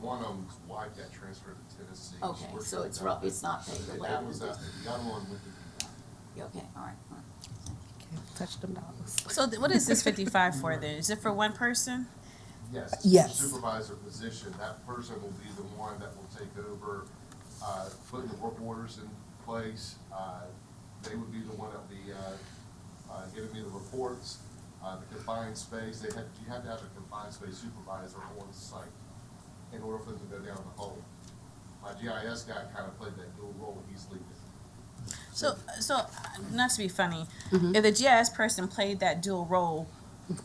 one of them's wife got transferred to Tennessee. okay, We're so it's not paid And related. that was, the other one went to Yeah, okay, all right. Okay, touch them dollars. So what is this 55 for then? Is it for one person? Yes. Yes. Supervisor position, that person will be the one that will take over, putting the work orders in place. They would be the one that will be, giving me the reports, the confined space. You have to have a confined space supervisor on site in order for them to go down the hole. My GIS guy kind of played that dual role, he's leaving. So not to be funny, if the GIS person played that dual role,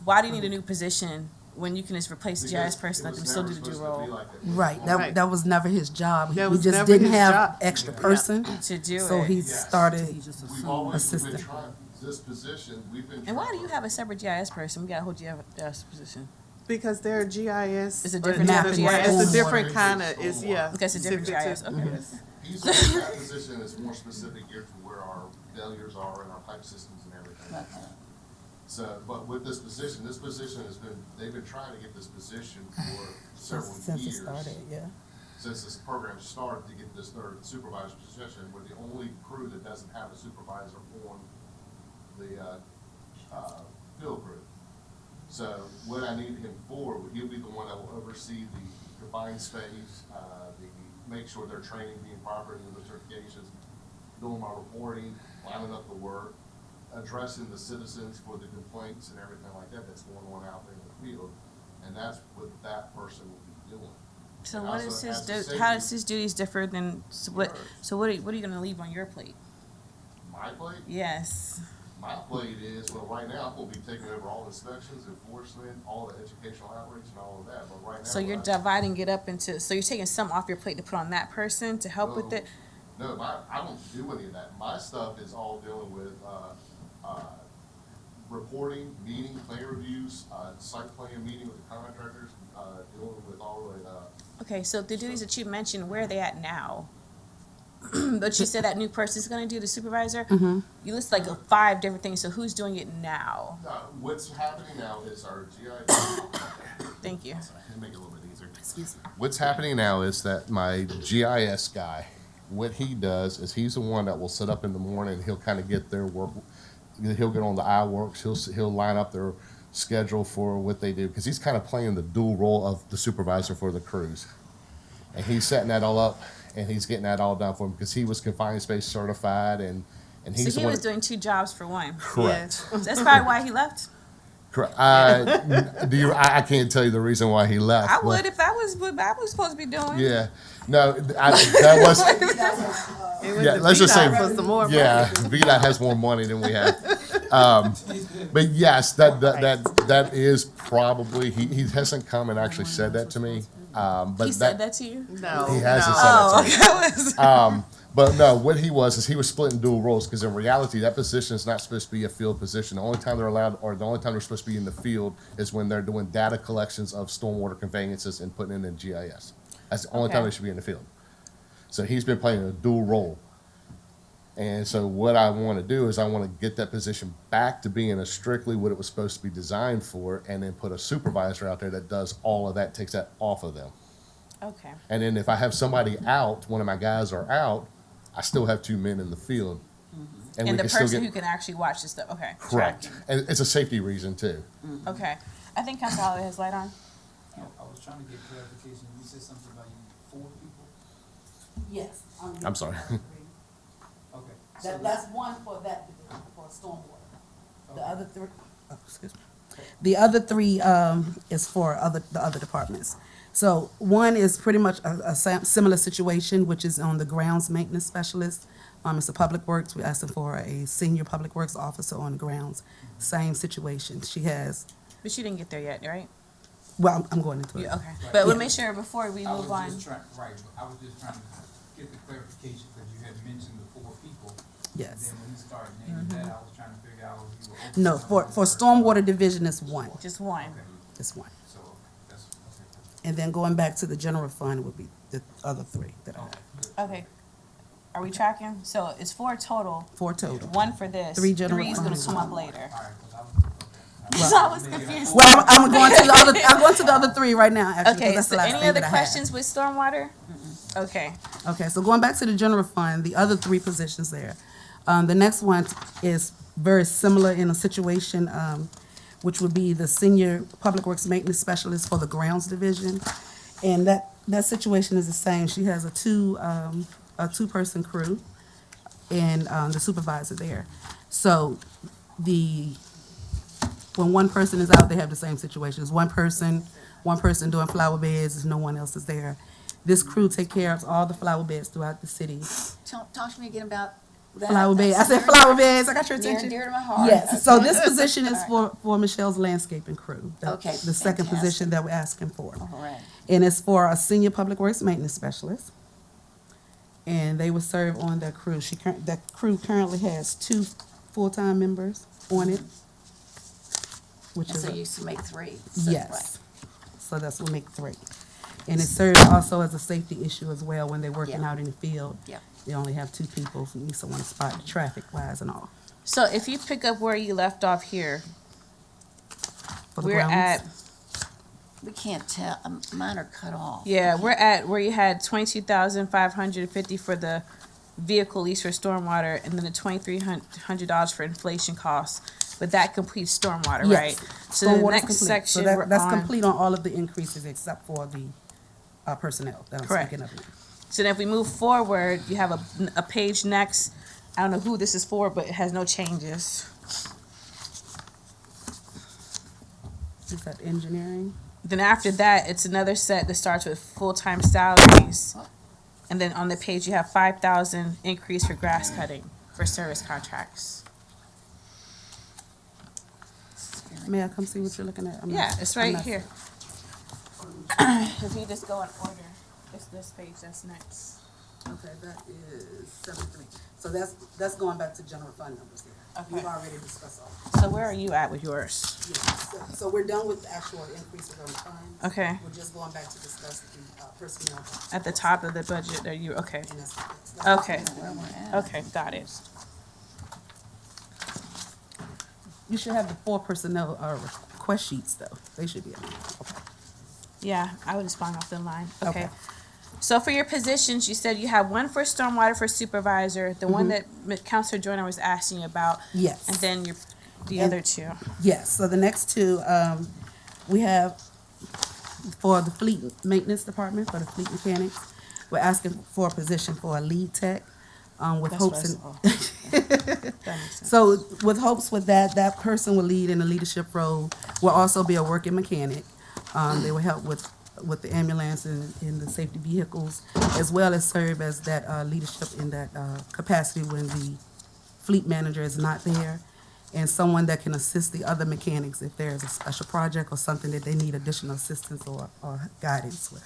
why do you need a new position when you can just replace the GIS person, let them still do the dual role? Right, that was never his job. That We was just never didn't his have job. extra person, To do so it. he Yes. started We've always been assistant. trying, this position, we've been. And why do trying- you have a separate GIS person? We got a whole GIS position. Because they're GIS. It's a but different type of it's GIS. a different kind of, it's, yeah. Okay, it's a different specific GIS, to- okay. yes. That position is more specific geared to where our failures are in our pipe systems and everything. So, but with this position has been, they've been trying to get this position for several Since it years. started, yeah. Since this program started, to get this third supervisor position. We're the only crew that doesn't have a supervisor on the, field crew. So what I need him for, he'll be the one that will oversee the confined space, make sure their training being proper, the certifications, doing my reporting, lining up the work, addressing the citizens for the complaints and everything like that that's going on out there in the field. And that's what that person will be doing. So And what also is his, as a how safety- does his duties differ than, so what are you gonna leave on your plate? My plate? Yes. My plate is, well, right now, we'll be taking over all inspections, enforcement, all the educational outreach and all of that, but right now. So you're dividing it up into, so you're taking some off your plate to put on that person to help with it? No, I don't do any of that. My stuff is all dealing with, reporting, meeting, plan reviews, site plan meeting with the contractors, dealing with all the, Okay, so the duties that you mentioned, where are they at now? But you said that new person's gonna do the supervisor? You list like 5 different things, so who's doing it now? what's happening now is our GIS. Thank you. Make it a little bit easier. What's happening now is that my GIS guy, what he does is he's the one that will sit up in the morning, he'll kind of get their work, he'll get on the iWorks, he'll line up their schedule for what they do, because he's kind of playing the dual role of the supervisor for the crews. And he's setting that all up, and he's getting that all done for him, because he was confined space certified, and he's So the he one. was doing 2 jobs for one. Correct. That's probably why he left. Correct. I can't tell you the reason why he left. I but- would if that was what I was supposed to be doing. Yeah, no, that was. It was Yeah, the let's just say. VDOT for some more money. Yeah, VDOT has more money than we have. But yes, that is probably he hasn't come and actually said that to me. But He said that to you? No. he hasn't Oh, said that to me. okay. But no, what he was is he was splitting dual roles, because in reality that position is not supposed to be a field position. The only time they're allowed, or the only time they're supposed to be in the field, is when they're doing data collections of stormwater conveyances and putting it in GIS. That's the only time they should be in the field. So he's been playing a dual role. And so what I want to do is I want to get that position back to being a strictly what it was supposed to be designed for, and then put a supervisor out there that does all of that, takes that off of them. Okay. And then if I have somebody out, one of my guys are out, I still have 2 men in the field. And we the can still person get- who can actually watch this stuff. Okay. Correct. tracking. And it's a safety reason too. Okay. I think Council Holliday has light on. I was trying to get clarification. You said something about you need 4 people? Yes. I'm sorry. Okay. That's one for that division, for stormwater. The other 3, oh, excuse me. The other three is for the other departments. So one is pretty much a similar situation, which is on the grounds maintenance specialist. It's a public works. We're asking for a senior public works officer on the grounds. Same situation. She has, But you didn't get there yet, right? well, I'm going into it. Okay. But we'll Yeah. make sure before we move on. I was just trying to get the clarification, because you had mentioned the 4 people. Yes. Then when you started naming that, I was trying to figure out if you were. No, for stormwater division, it's one. Just one. It's one. So, that's, okay. And then going back to the general fund would be the other 3 that I have. Okay. Are we tracking? So it's 4 total. 4 total. 1 for this. 3 general 3 is gonna funds. come up later. All right, 'cause I was, So I was confused. Well, I'm going to the other. I'm going to the other 3 right now. Actually, 'cause Okay, that's the so last any thing other that I have. questions with stormwater? Okay. Okay, so going back to the general fund, the other 3 positions there. The next one is very similar in a situation, which would be the senior public works maintenance specialist for the grounds division, and that situation is the same. She has a 2-person crew, and the supervisor there. So when one person is out, they have the same situation. It's one person doing flower beds, no one else is there. This crew take care of all the flower beds throughout the city. Talk to me again about that. Flower beds. I That's said very- flower beds. I got your Near attention. and dear to my heart. Yes. So Okay. this position is All right. for Michelle's landscaping crew. Okay, The second fantastic. position that we're asking for. All right. And it's for a senior public works maintenance specialist. And they will serve on that crew. That crew currently has 2 full-time members on it. Which And is so a- you used to make 3. So- Yes. So that's what make 3. And it serves also as a safety issue as well when they're working Yeah. out in the field. Yeah. They only have 2 people, so you need someone to spot the traffic wise and all. So if you pick up where you left off here, For the we're grounds. at, We can't tell, mine are cut off. yeah, we're at where you had 22,550 for the vehicle lease for stormwater, and then the $2,300 for inflation costs. But that completes stormwater, Yes. right? So the Stormwater's next complete. section So we're that's on. complete on all of the increases except for the personnel that I'm Correct. speaking of now. So then if we move forward, you have a page next. I don't know who this is for, but it has no changes. Is that engineering? Then after that, it's another set that starts with full-time salaries. And then on the page, you have 5,000 increase for grass cutting for service contracts. May I come see what you're looking at? I'm Yeah, not- it's I'm right not- here. If you just go in order, it's this page that's next. Okay, that is 73. So that's going back to general fund numbers there. Okay. We've already discussed all. So where are you at with yours? So we're done with the actual increases on funds. Okay. We're just going back to discuss the personnel. At the top of the budget, are you, okay. And that's- Okay, Where we're at. okay, got it. You should have the 4 personnel request sheets though. They should be on there. Okay. Yeah, I would just find off the line. Okay. Okay. So for your positions, you said you have one for stormwater for supervisor, the one that Counselor Joyner was asking about, Yes. and then the And- other 2. Yes, so the next 2, we have for the fleet maintenance department, for the fleet mechanics, we're asking for a position for a lead tech, with That's hopes what I in. saw. That makes sense. So with hopes with that person will lead in a leadership role, will also be a working mechanic. They will help with the ambulance and the safety vehicles, as well as serve as that leadership in that capacity when the fleet manager is not there, and someone that can assist the other mechanics if there is a special project or something that they need additional assistance or guidance with.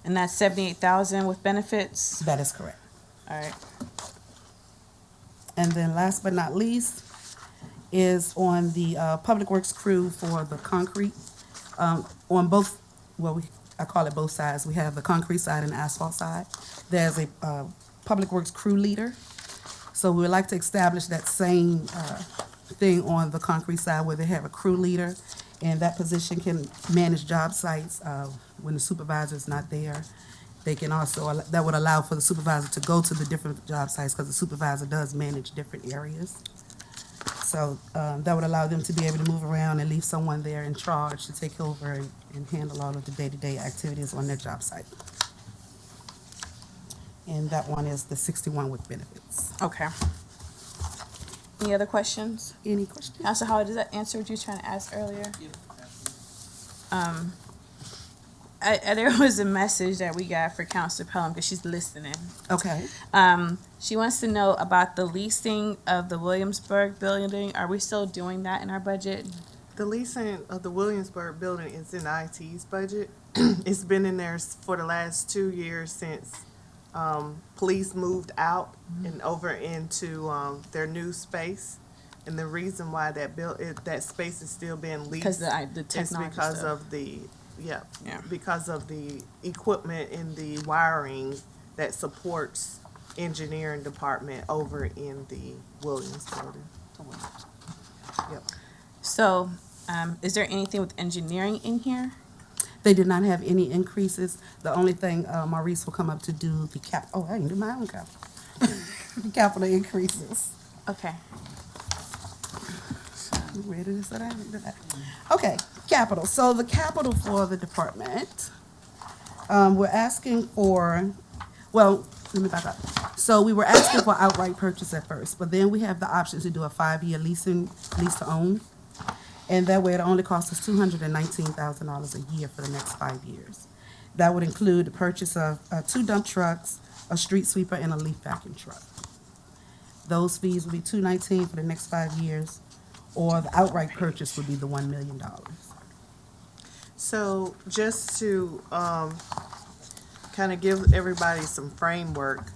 And that's 78,000 with benefits? That is correct. All right. And then last but not least is on the Public Works crew for the concrete. On both, I call it both sides. We have the concrete side and asphalt side. There's a Public Works crew leader. So we would like to establish that same thing on the concrete side where they have a crew leader. And that position can manage job sites when the supervisor is not there. They can also, that would allow for the supervisor to go to the different job sites because the supervisor does manage different areas. So that would allow them to be able to move around and leave someone there in charge to take over and handle all of the day-to-day activities on their job site. And that one is the 61 with benefits. Okay. Any other questions? Any questions? Council Howard, does that answer what you were trying to ask earlier? There was a message that we got for Councilor Pelham because she's listening. Okay. She wants to know about the leasing of the Williamsburg building. Are we still doing that in our budget? The leasing of the Williamsburg building is in IT's budget. It's been in there for the last 2 years since police moved out and over into their new space. And the reason why that space is still being leased Because the is technology because stuff. of the Yeah. because of the equipment and the wiring that supports engineering department over in the Williams building. Yep. So, is there anything with engineering in here? They did not have any increases. The only thing, Maurice will come up to do the I can do my own capital. The capital increases. Okay. You ready to sit down? Okay, capital. So the capital for the department, we're asking for, well, let me back up. So we were asking for outright purchase at first, but then we have the option to do a 5-year lease to own. And that way it only costs us $219,000 a year for the next 5 years. That would include the purchase of 2 dump trucks, a street sweeper, and a leaf vacuum truck. Those fees would be $219,000 for the next 5 years, or the outright purchase would be the $1 million. So just to kind of give everybody some framework,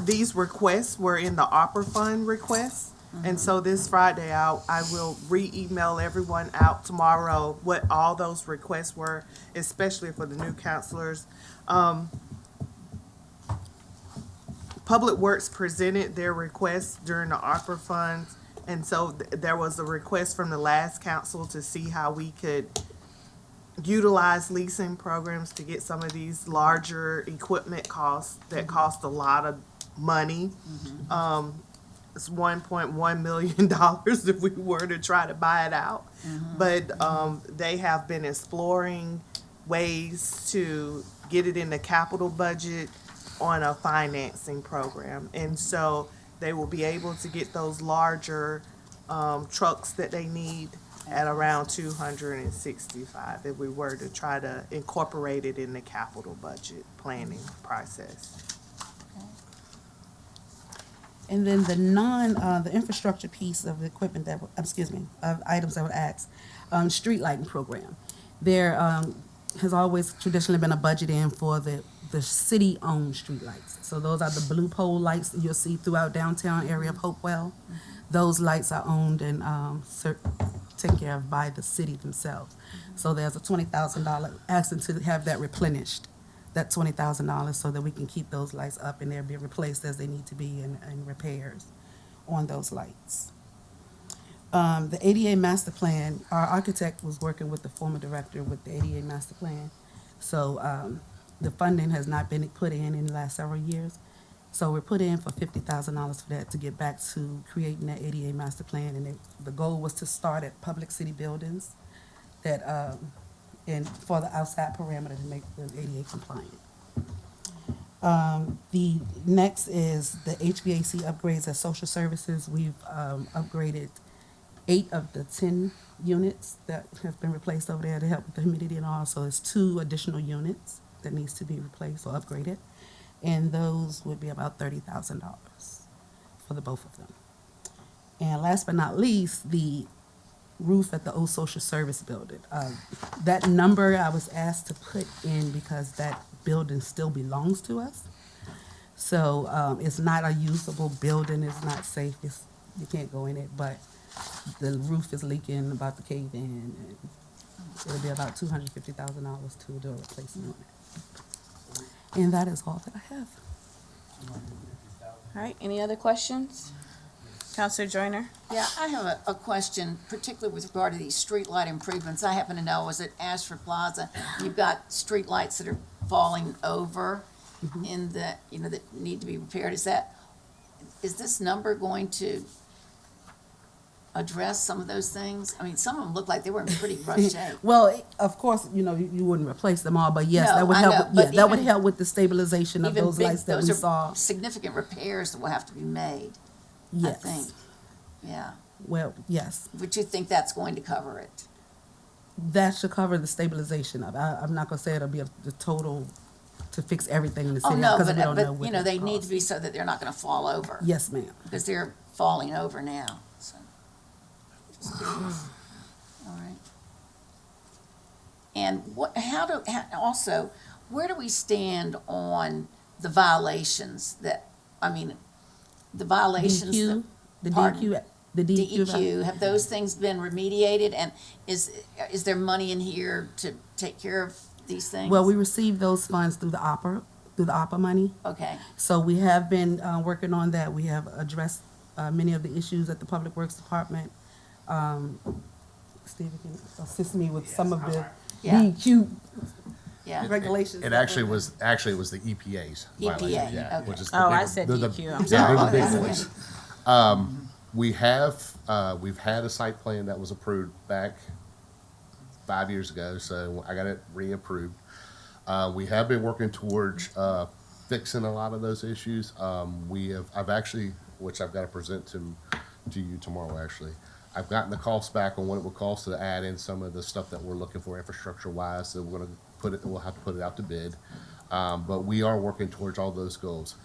these requests were in the Opera Fund requests. And so this Friday, I will re-email everyone out tomorrow what all those requests were, especially for the new counselors. Public Works presented their requests during the Opera funds. And so there was a request from the last council to see how we could utilize leasing programs to get some of these larger equipment costs that cost a lot of money. It's $1.1 million if we were to try to buy it out. But they have been exploring ways to get it in the capital budget on a financing program. And so they will be able to get those larger trucks that they need at around $265 if we were to try to incorporate it in the capital budget planning process. And then the infrastructure piece of the equipment that, of items that were asked, street lighting program. There has always traditionally been a budget in for the city-owned street lights. So those are the blue pole lights that you'll see throughout downtown area of Hopewell. Those lights are owned and taken care of by the city themselves. So there's a $20,000 asking to have that replenished, that $20,000, so that we can keep those lights up and they'll be replaced as they need to be and repairs on those lights. The ADA master plan, our architect was working with the former director with the ADA master plan. So the funding has not been put in the last several years. So we're put in for $50,000 for that to get back to creating that ADA master plan. And the goal was to start at public city buildings that, and for the outside parameter to make them ADA compliant. The next is the HVAC upgrades at social services. We've upgraded 8 of the 10 units that have been replaced over there to help with the humidity and all. So there's 2 additional units that needs to be replaced or upgraded. And those would be about $30,000 for the both of them. And last but not least, the roof at the old social service building. That number I was asked to put in because that building still belongs to us. So it's not a usable building, it's not safe, you can't go in it, but the roof is leaking, about to cave in, and it'll be about $250,000 to do a replacement on it. And that is all that I have. All right, any other questions? Counselor Joyner? Yeah, I have a question, particularly with regard to these streetlight improvements. I happen to know, is at Ashford Plaza, you've got streetlights that are falling over in the, that need to be repaired. Is this number going to address some of those things? I mean, some of them look like they were in pretty rough shape. Well, of course, you wouldn't replace them all, but yes, No, that would I help. know, That but would even- help with the stabilization of Even those big- lights that those we are saw. significant repairs that will have to be made. I Yes. think. Yeah. Well, yes. But you think that's going to cover it? That should cover the stabilization of it. I'm not gonna say it'll be the total to fix everything in the Oh, city, no, because we don't know but, what you know, it they need costs. to be so that they're not gonna fall over. Yes, ma'am. Because they're falling over now, so. Just curious. All right. And also, where do we stand on the violations the violations that? DQ, the Pardon? DQ, the DQ. DEQ, have those things been remediated, and is there money in here to take care of these things? Well, we received those funds through the ARPA money. Okay, So we have been working on that. We have addressed many of the issues at the Public Works Department. Steve can assist me with some of the Yeah. DEQ yeah. regulations. It actually was the EPA's violation, EPA, yeah, okay. which is the Oh, I big- said the- DEQ, I'm yeah, sorry. they're the big that's boys. We've had a site plan that was approved back 5 years ago, so I got it reapproved. We have been working towards fixing a lot of those issues. I've actually, which I've got to present to you tomorrow, actually. I've gotten the costs back on what it would cost to add in some of the stuff that we're looking for infrastructure wise, so we'll have to put it out to bid. But we are working towards all those goals.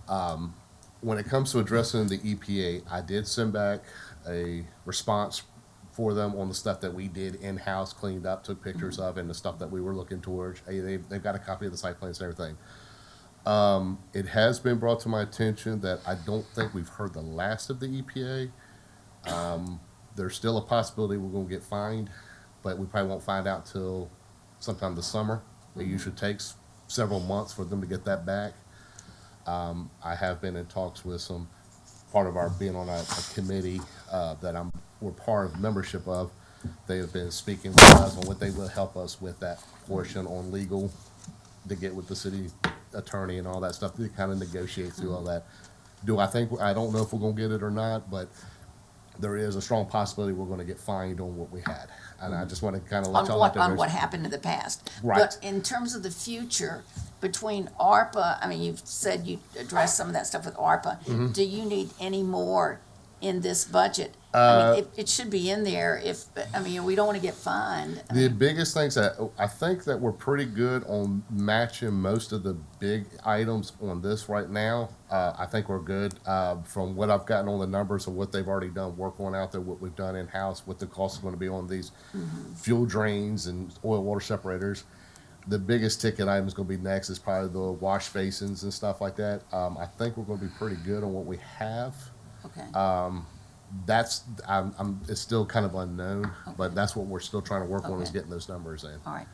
When it comes to addressing the EPA, I did send back a response for them on the stuff that we did in-house, cleaned up, took pictures of, and the stuff that we were looking towards. They've got a copy of the site plans and everything. It has been brought to my attention that I don't think we've heard the last of the EPA. There's still a possibility we're gonna get fined, but we probably won't find out till sometime this summer. It usually takes several months for them to get that back. I have been in talks with some, part of our being on a committee that we're part of membership of. They have been speaking with us on what they will help us with that portion on legal to get with the city attorney and all that stuff to kind of negotiate through all that. I don't know if we're gonna get it or not, but there is a strong possibility we're gonna get fined on what we had. And I just want to kind of let y'all out there. On what happened in the past. Right. But in terms of the future, between ARPA, I mean, you've said you addressed some of that stuff with ARPA. Mm-hmm. Do you need any more in this budget? I mean, it should be in there we don't want to get fined. The biggest things that I think that we're pretty good on matching most of the big items on this right now. I think we're good from what I've gotten on the numbers of what they've already done work on out there, what we've done in house, what the cost is going to be on these fuel drains and oil water separators. The biggest ticket item is going to be next is probably the wash basins and stuff like that. I think we're going to be pretty good on what we have. Okay. It's still kind of unknown, but that's what we're still trying to work on is Okay. getting those numbers in. All right.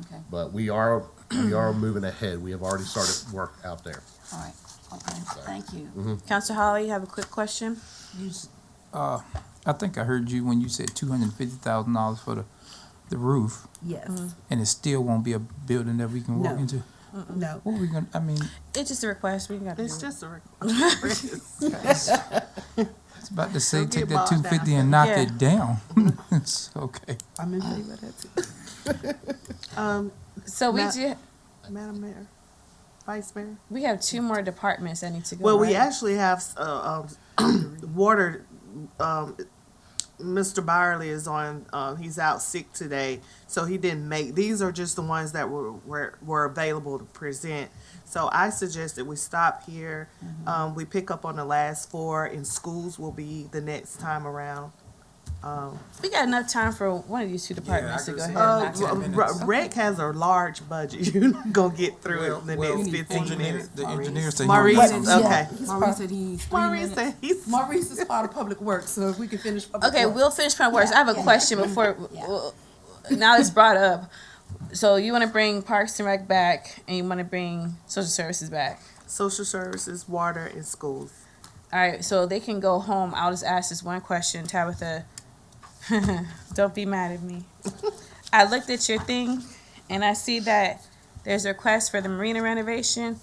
Okay. But we are moving ahead. We have already started work out there. All right. Okay. Thank you. Counselor Holly, you have a quick question? I think I heard you when you said $250,000 for the roof, Yes. and it still won't be a building that we can walk No. into. No. What are we gonna? I mean, It's just a request, we got to do It's it. just a request. it's about to say Don't take get that bogged 250 down. and knock Yeah. it down. It's okay. I'm in favor of that too. So we Madam Mayor, Vice Mayor. we have two more departments that need to go. Well, we right? actually have, water, Mr. Byerly is on, he's out sick today, so he didn't make, these are just the ones that were available to present. So I suggest that we stop here, we pick up on the last four, and schools will be the next time around. We got enough time for one of these two departments to go ahead and knock it out. Rec has a large budget, you're not gonna get through it in the next 15 minutes. The engineer said he Maurice, was- okay. Maurice said he's 3 Maurice minutes. said he's. Maurice is part of Public Works, so if we can finish Public Okay, Works. we'll finish Public Works. I have a question before, now it's brought up. So you want to bring Parks and Rec back, and you want to bring Social Services back. Social services, water, and schools. All right, so they can go home. I'll just ask this one question, Tabitha. Don't be mad at me. I looked at your thing, and I see that there's a request for the marina renovation.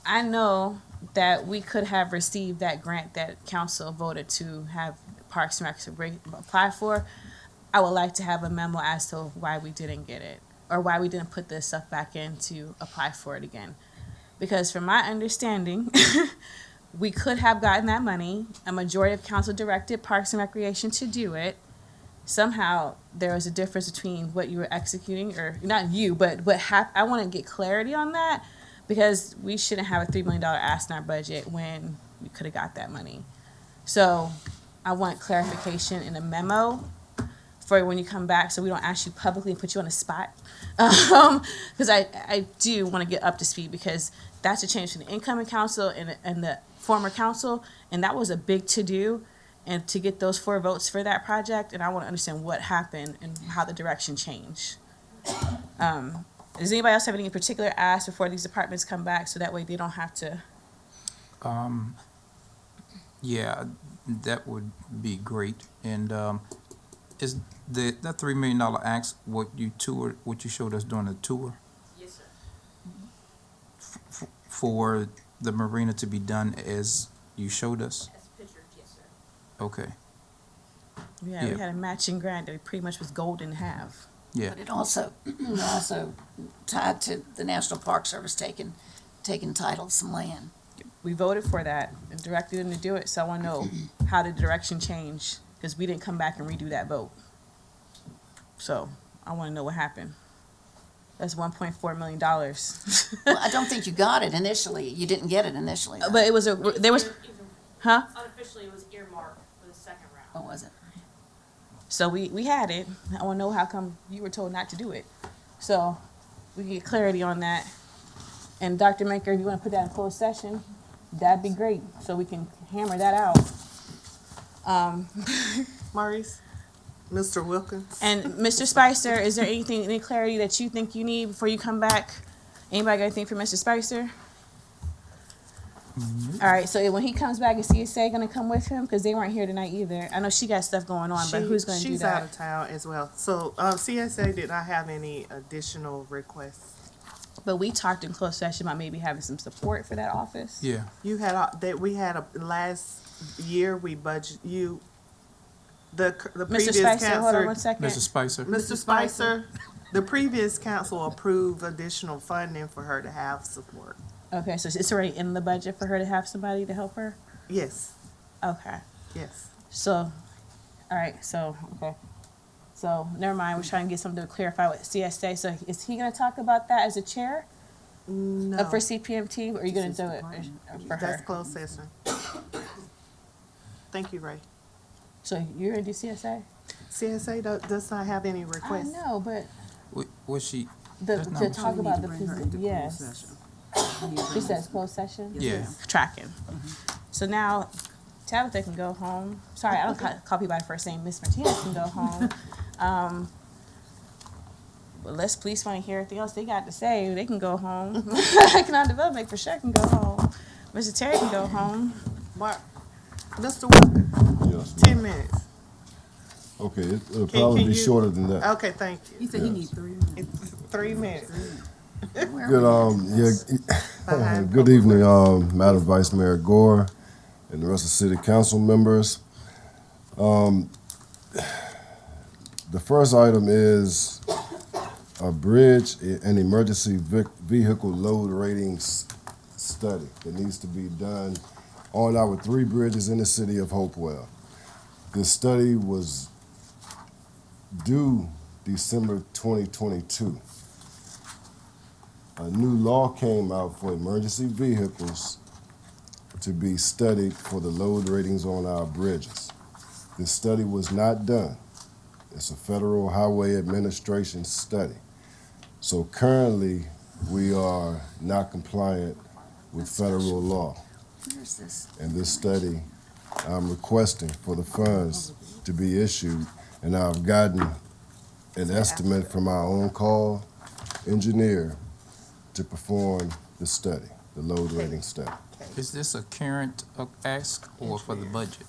I know that we could have received that grant that council voted to have Parks and Rec apply for. I would like to have a memo as to why we didn't get it, or why we didn't put this stuff back in to apply for it again. Because from my understanding, we could have gotten that money. A majority of council directed Parks and Recreation to do it. Somehow there was a difference between what you were executing, or not you, but I want to get clarity on that, because we shouldn't have a $3 million ask in our budget when we could have got that money. So I want clarification in a memo for when you come back, so we don't ask you publicly and put you on the spot. Because I do want to get up to speed, because that's a change from the incoming council and the former council, and that was a big to-do, and to get those 4 votes for that project, and I want to understand what happened and how the direction changed. Does anybody else have any particular asks before these departments come back, so that way they don't have to? Yeah, that would be great. And is that $3 million ask what you showed us during the tour? Yes, sir. For the marina to be done as you showed us? As pictured, yes, sir. Okay. Yeah, we had a matching grant that pretty much was golden half. Yeah. But it also tied to the National Park Service taking title of some land. We voted for that and directed them to do it, so I want to know how the direction changed, because we didn't come back and redo that vote. So I want to know what happened. That's $1.4 million. Well, I don't think you got it initially. You didn't get it initially, though. But it was huh? Unofficially, it was earmarked for the second round. What was it? So we had it. I want to know how come you were told not to do it. So we can get clarity on that. And Dr. Maker, if you want to put that in closed session, that'd be great, so we can hammer that out. Maurice, Mr. Wilkins. And Mr. Spicer, is there any clarity that you think you need before you come back? Anybody got anything for Mr. Spicer? All right, so when he comes back, is CSA gonna come with him? Because they weren't here tonight either. I know she got stuff going on, but who's gonna do that? She's out of town as well. So CSA did not have any additional requests. But we talked in closed session about maybe having some support for that office. Yeah. You had last year we budget you. The previous Mr. Spicer, council. hold on one second. Mr. Spicer. Mr. Spicer, the previous council approved additional funding for her to have support. Okay, so it's already in the budget for her to have somebody to help her? Yes, Okay. yes. So, all right, okay. So, never mind, we're trying to get something to clarify with CSA. So, is he gonna talk about that as a chair? No. For CPMT, or are you gonna do it for That's her? closed session. Thank you, Ray. So, you're gonna do CSA? CSA does not have any I requests. know, but Was she? to talk about the position, yes. She says closed session? Yeah. Tracking. So now Tabitha can go home. Sorry, I don't call people by first name. Miss Martinez can go home. But let's police want to hear anything else they got to say. They can go home. Economic Development for sure can go home. Mr. Terry can go home. Mark, Mr. Wilkins, Yes. 10 minutes. Okay, it'll probably be you- shorter than that. Okay, thank you. He said he needs 3 minutes. It's 3 minutes. Good, good evening, Madam Vice Mayor Gore and the rest of the city council members. The first item is a bridge and emergency vehicle load ratings study that needs to be done on our 3 bridges in the city of Hopewell. This study was due December 2022. A new law came out for emergency vehicles to be studied for the load ratings on our bridges. This study was not done. It's a Federal Highway Administration study. So currently, we are not compliant with federal law. Where is this? And this study, I'm requesting for the funds to be issued, and I've gotten an estimate from our on-call engineer to perform the study, the load rating study. Is this a current ask or for the budget?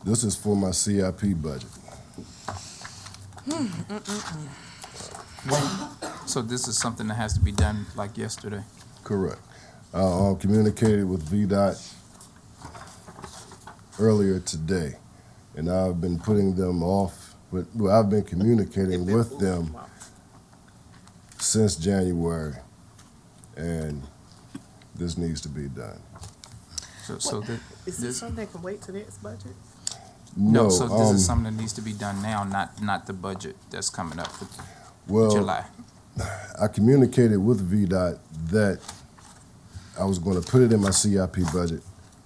This is for my CIP budget. So this is something that has to be done like yesterday? Correct. I communicated with VDOT earlier today, and I've been putting them off, well, I've been communicating with them since January, and this needs to be done. So that, Is this something that can wait till next budget? no, so this um, is something that needs to be done now, not the budget that's coming up for well, July. I communicated with VDOT that I was gonna put it in my CIP budget,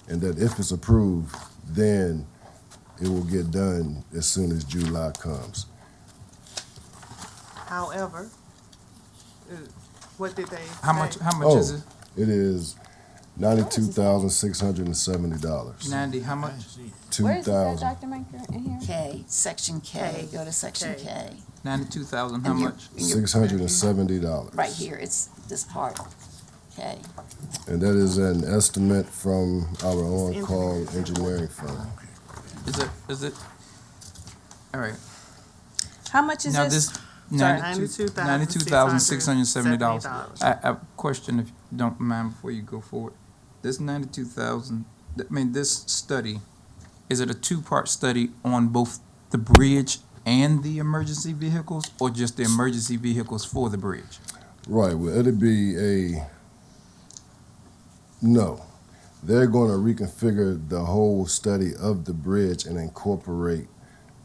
and that if it's approved, then it will get done as soon as July comes. However, what did they How say? much is it? It is $92,670. Nandy, how much? Where is this at, 2,000. Dr. Maker, in here? K, section K, go to section K. K. 92,000, how And you- much? $670. Right here, it's this part, K. And that is an estimate from our on-call engineering firm. Is it? All right. How much is Now this? this, Sorry. $92,670. I have a question, if you don't mind, before you go forward. This 92,000, I mean, this study, is it a two-part study on both the bridge and the emergency vehicles, or just the emergency vehicles for the bridge? Right, well, it'd be no. They're gonna reconfigure the whole study of the bridge and incorporate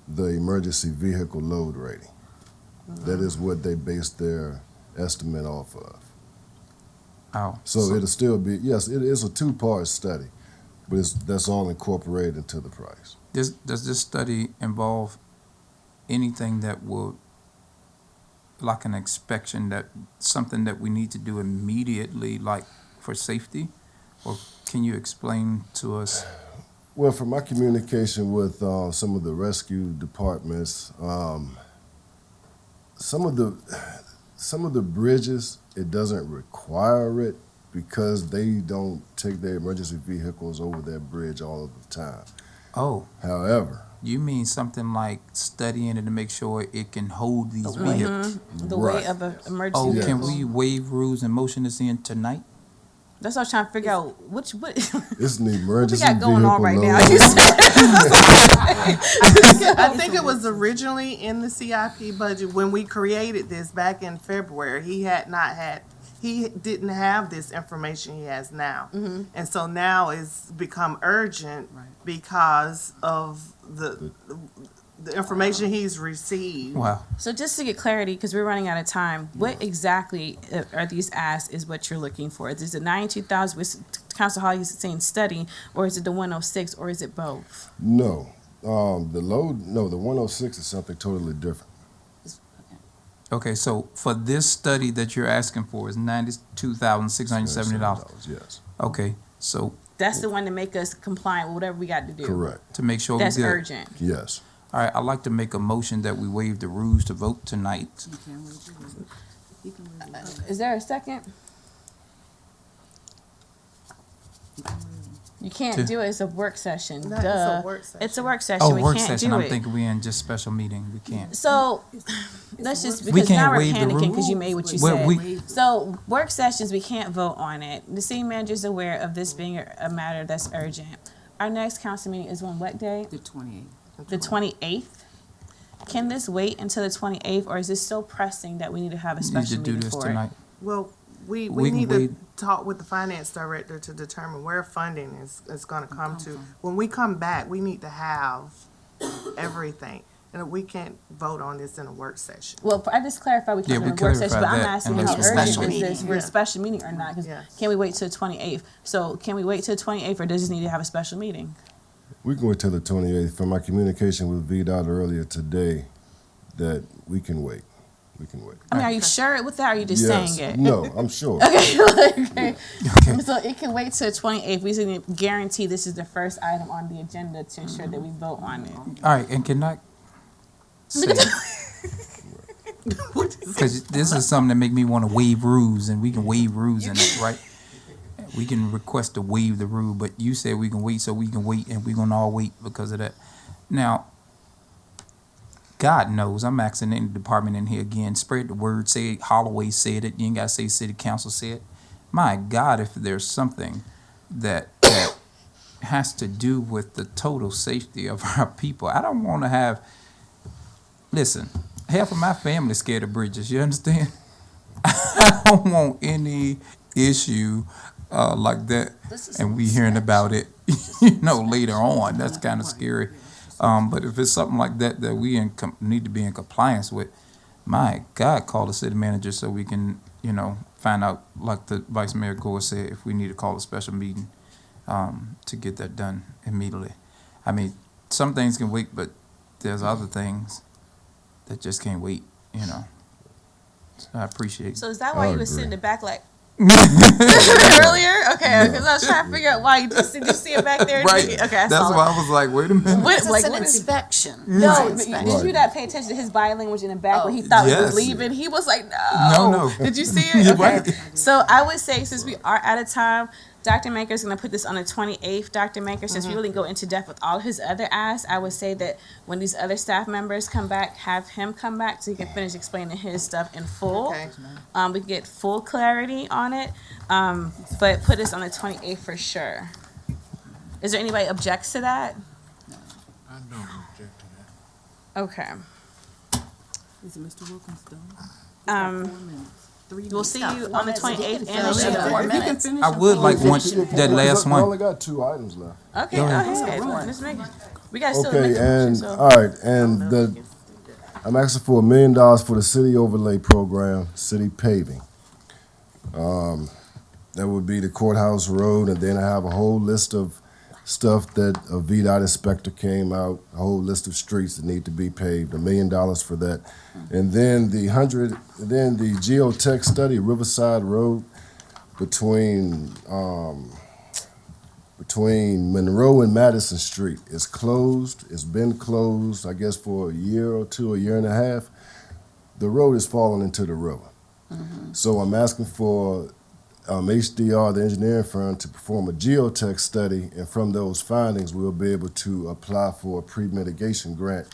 the emergency vehicle load rating. That is what they based their estimate off of. Oh. So it'll still be, yes, it is a two-part study, but that's all incorporated into the price. Does this study involve anything that will, like an inspection, that something that we need to do immediately, like for safety? Or can you explain to us? Well, from my communication with some of the rescue departments, some of the bridges, it doesn't require it because they don't take their emergency vehicles over that bridge all of the time. Oh, However, you mean something like studying it to make sure it can hold these vehicles? The Right. weight of an emergency Oh, Yes. can vehicle. we waive rules and motion this in tonight? That's what I was trying to figure out. What it's an we emergency got going on vehicle right now? load. You said I think it was originally in the CIP budget when we created this back in February. He didn't have this information he has now. And so now it's become urgent because of the information he's received. Wow. So just to get clarity, because we're running out of time, what exactly are these asks is what you're looking for? Is it 92,000, which Council Hall is saying study, or is it the 106, or is it both? No, the 106 is something totally different. Okay, so for this study that you're asking for is $92,670. Yes, Okay, so That's the one to make us compliant with whatever we got to do. correct. to make sure we're That's good. urgent. Yes. All right, I'd like to make a motion that we waive the rules to vote tonight. Is there a second? You can't To- do it. It's a work session. No, Duh. it's a work It's a session. work session. Oh, we work can't session, do I'm it. thinking we in just special meeting, we can't. So let's just We because can't now we're waive the panicking because rule? you made what you Well, said. we- So work sessions, we can't vote on it. The city manager is aware of this being a matter that's urgent. Our next council meeting is on what day? The 28th. The 28th. Can this wait until the 28th, or is this so pressing that we need to have a Need to special do meeting this for tonight. Well, we We can need to wait. talk with the finance director to determine where funding is gonna come to. When we come back, we need to have everything. And we can't vote on this in a work session. it? Well, I just clarified we Yeah, can't we do a work session, but clarified I'm that, asking unless how we're urgent special is this? meeting. We're a Yeah. special meeting or not? 'Cause Yes. can we wait till the 28th? So can we wait till the 28th, or does this need to have a special meeting? We can wait till the 28th. From my communication with VDOT earlier today, that we can wait. We can wait. I mean, are you sure with that, or are you just Yes. saying it? No, I'm sure. Okay. So it can wait till the 28th. We just need to guarantee this is the first item on the agenda to ensure that we vote on it. All right, and can I say, because this is something that make me want to waive rules, and we can waive rules in it, right? We can request to waive the rule, but you said we can wait, so we can wait, and we're gonna all wait because of that. Now, God knows, I'm asking any department in here again, spread the word, say Holloway said it, you ain't gotta say city council said it. My God, if there's something that has to do with the total safety of our people, I don't wanna have, listen, half of my family scared of bridges, you understand? I don't want any issue like that, This is and an we hearing inspection. about it, you know, later on. That's kind of scary. But if it's something like that that we need to be in compliance with, my God, call the city manager so we can, you know, find out, like the Vice Mayor Gore said, if we need to call a special meeting to get that done immediately. I mean, some things can wait, but there's other things that just can't wait, you know. So I appreciate it. So is that why I you were sitting agree. in the back like earlier? Okay, because I was trying to figure out why you just did you see it back there? Right. Okay, I That's saw why it. I was like, wait a minute. What, It's like, an what is- inspection. No, It's an but inspection. did you not pay attention to his body language in the back when he Oh. thought we Yes. was leaving? He was like, no. No. Did you see it? You're Okay. right. So I would say, since we are out of time, Dr. Maker's going to put this on the 28th. Dr. Maker, since we really go into depth with all his other asks, I would say that when these other staff members come back, have him come back so he can finish explaining his stuff in full. Okay. We get full clarity on it, but put us on the 28th for sure. Is there anybody objects to that? I don't object to that. Okay. Is Mr. Wilkins done? Um, we'll see you on the 28th and finish the it in 4 7th. minutes. I would like one, that last We only one. got 2 items left. Okay, Go go ahead. ahead. Let's make it. We got still Okay, make a motion, and, so. all right, and I'm asking for $1 million for the city overlay program, city paving. That would be the courthouse road, and then I have a whole list of stuff that a VDOT inspector came out, a whole list of streets that need to be paved, $1 million for that. And then the geotech study, Riverside Road, between Monroe and Madison Street is closed. It's been closed, I guess, for a year or two, a year and a half. The road is falling into the river. So I'm asking for HDR, the engineering firm, to perform a geotech study, and from those findings, we'll be able to apply for a pre-mitigation grant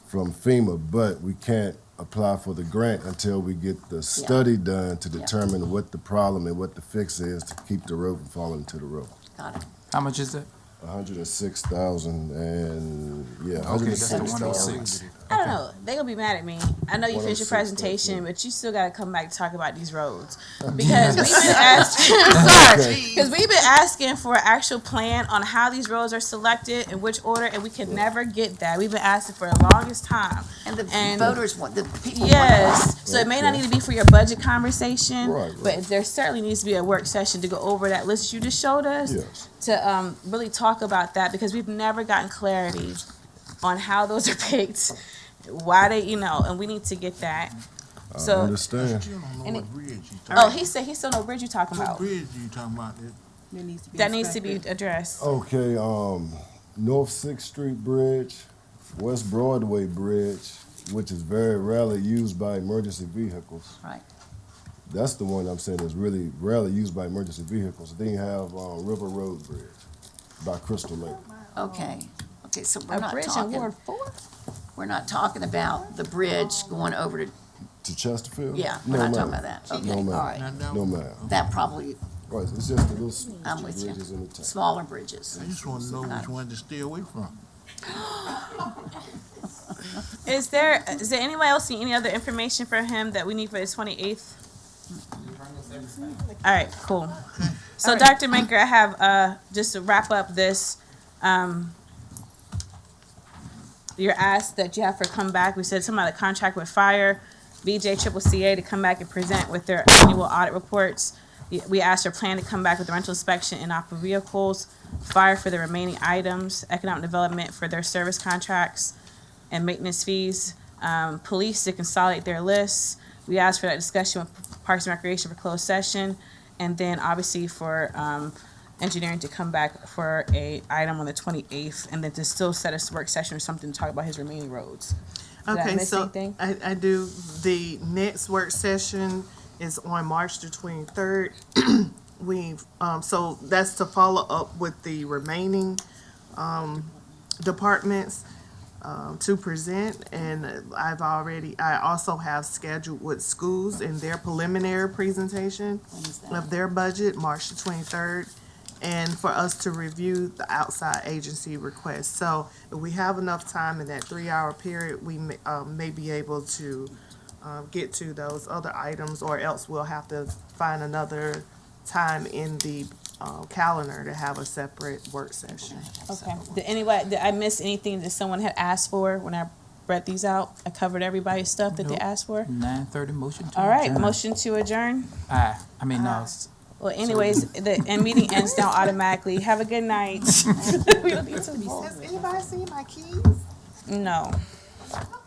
from FEMA, but we can't apply for the grant until we get the study done to determine what the problem and what the fix is to keep the road from falling into the river. Got it. How much is that? 106,000 and, yeah, Okay, that's the 106,000. 106. I don't know. They gonna be mad at me. I know you finished your 106, presentation, but you still gotta come back to talk about these roads because we've been asking. Sorry, because we've been asking for an actual plan on how these roads are selected in which order, and we can never get that. We've been asking for the longest time. And the And- voters want, the people want. Yes, so it may not need to be for your budget conversation, Right, right. but there certainly needs to be a work session to go over that list you just showed us. Yes. To really talk about that because we've never gotten clarity on how those are picked, why they, and we need to get that. I So, understand. Still don't know And what bridge you talking oh, about. he said he still know bridge you talking What about. bridge you talking about? There needs to be. That needs to be inspected. addressed. Okay, North Sixth Street Bridge, West Broadway Bridge, which is very rarely used by emergency vehicles. Right. That's the one I'm saying is really rarely used by emergency vehicles. Then you have River Road Bridge by Crystal Lake. Okay. Okay, so we're A not bridge in talking, Ward 4? we're not talking about the bridge going over to, To Chesterfield? yeah, we're No, not ma'am. talking about that. Okay, No, all ma'am. right. Not that No, one? ma'am. That probably, Right, it's just the little I'm with you. bridges in the town. Smaller bridges. I just want to know which one to stay away from. Is there anyone else see any other information for him that we need for the 28th? All right, cool. So, Dr. Maker, I have just to wrap up this. Your ask that you have for come back. We said something about a contract with Fire, BJCCA to come back and present with their annual audit reports. We asked your plan to come back with the rental inspection and opera vehicles, Fire for the remaining items, Economic Development for their service contracts and maintenance fees, Police to consolidate their lists. We asked for that discussion with Parks and Recreation for closed session, and then obviously for engineering to come back for a item on the 28th, and then to still set a work session or something to talk about his remaining roads. Did I Okay, miss so anything? I do, the next work session is on March the 23rd. So that's to follow up with the remaining, departments, to present. And I also have scheduled with schools in their preliminary presentation of their budget, March the 23rd. And for us to review the outside agency requests. So if we have enough time in that 3-hour period, we may be able to get to those other items, or else we'll have to find another time in the calendar to have a separate work session. Okay. Did I miss anything that someone had asked for when I read these out? I covered everybody's stuff that they Nope. asked for? 9:30 motion to All right, adjourn. motion to adjourn. Aye. No. Well, anyways, and meeting ends now automatically. Have a good night. We don't need to vote. Has anybody seen my keys? No. Oh,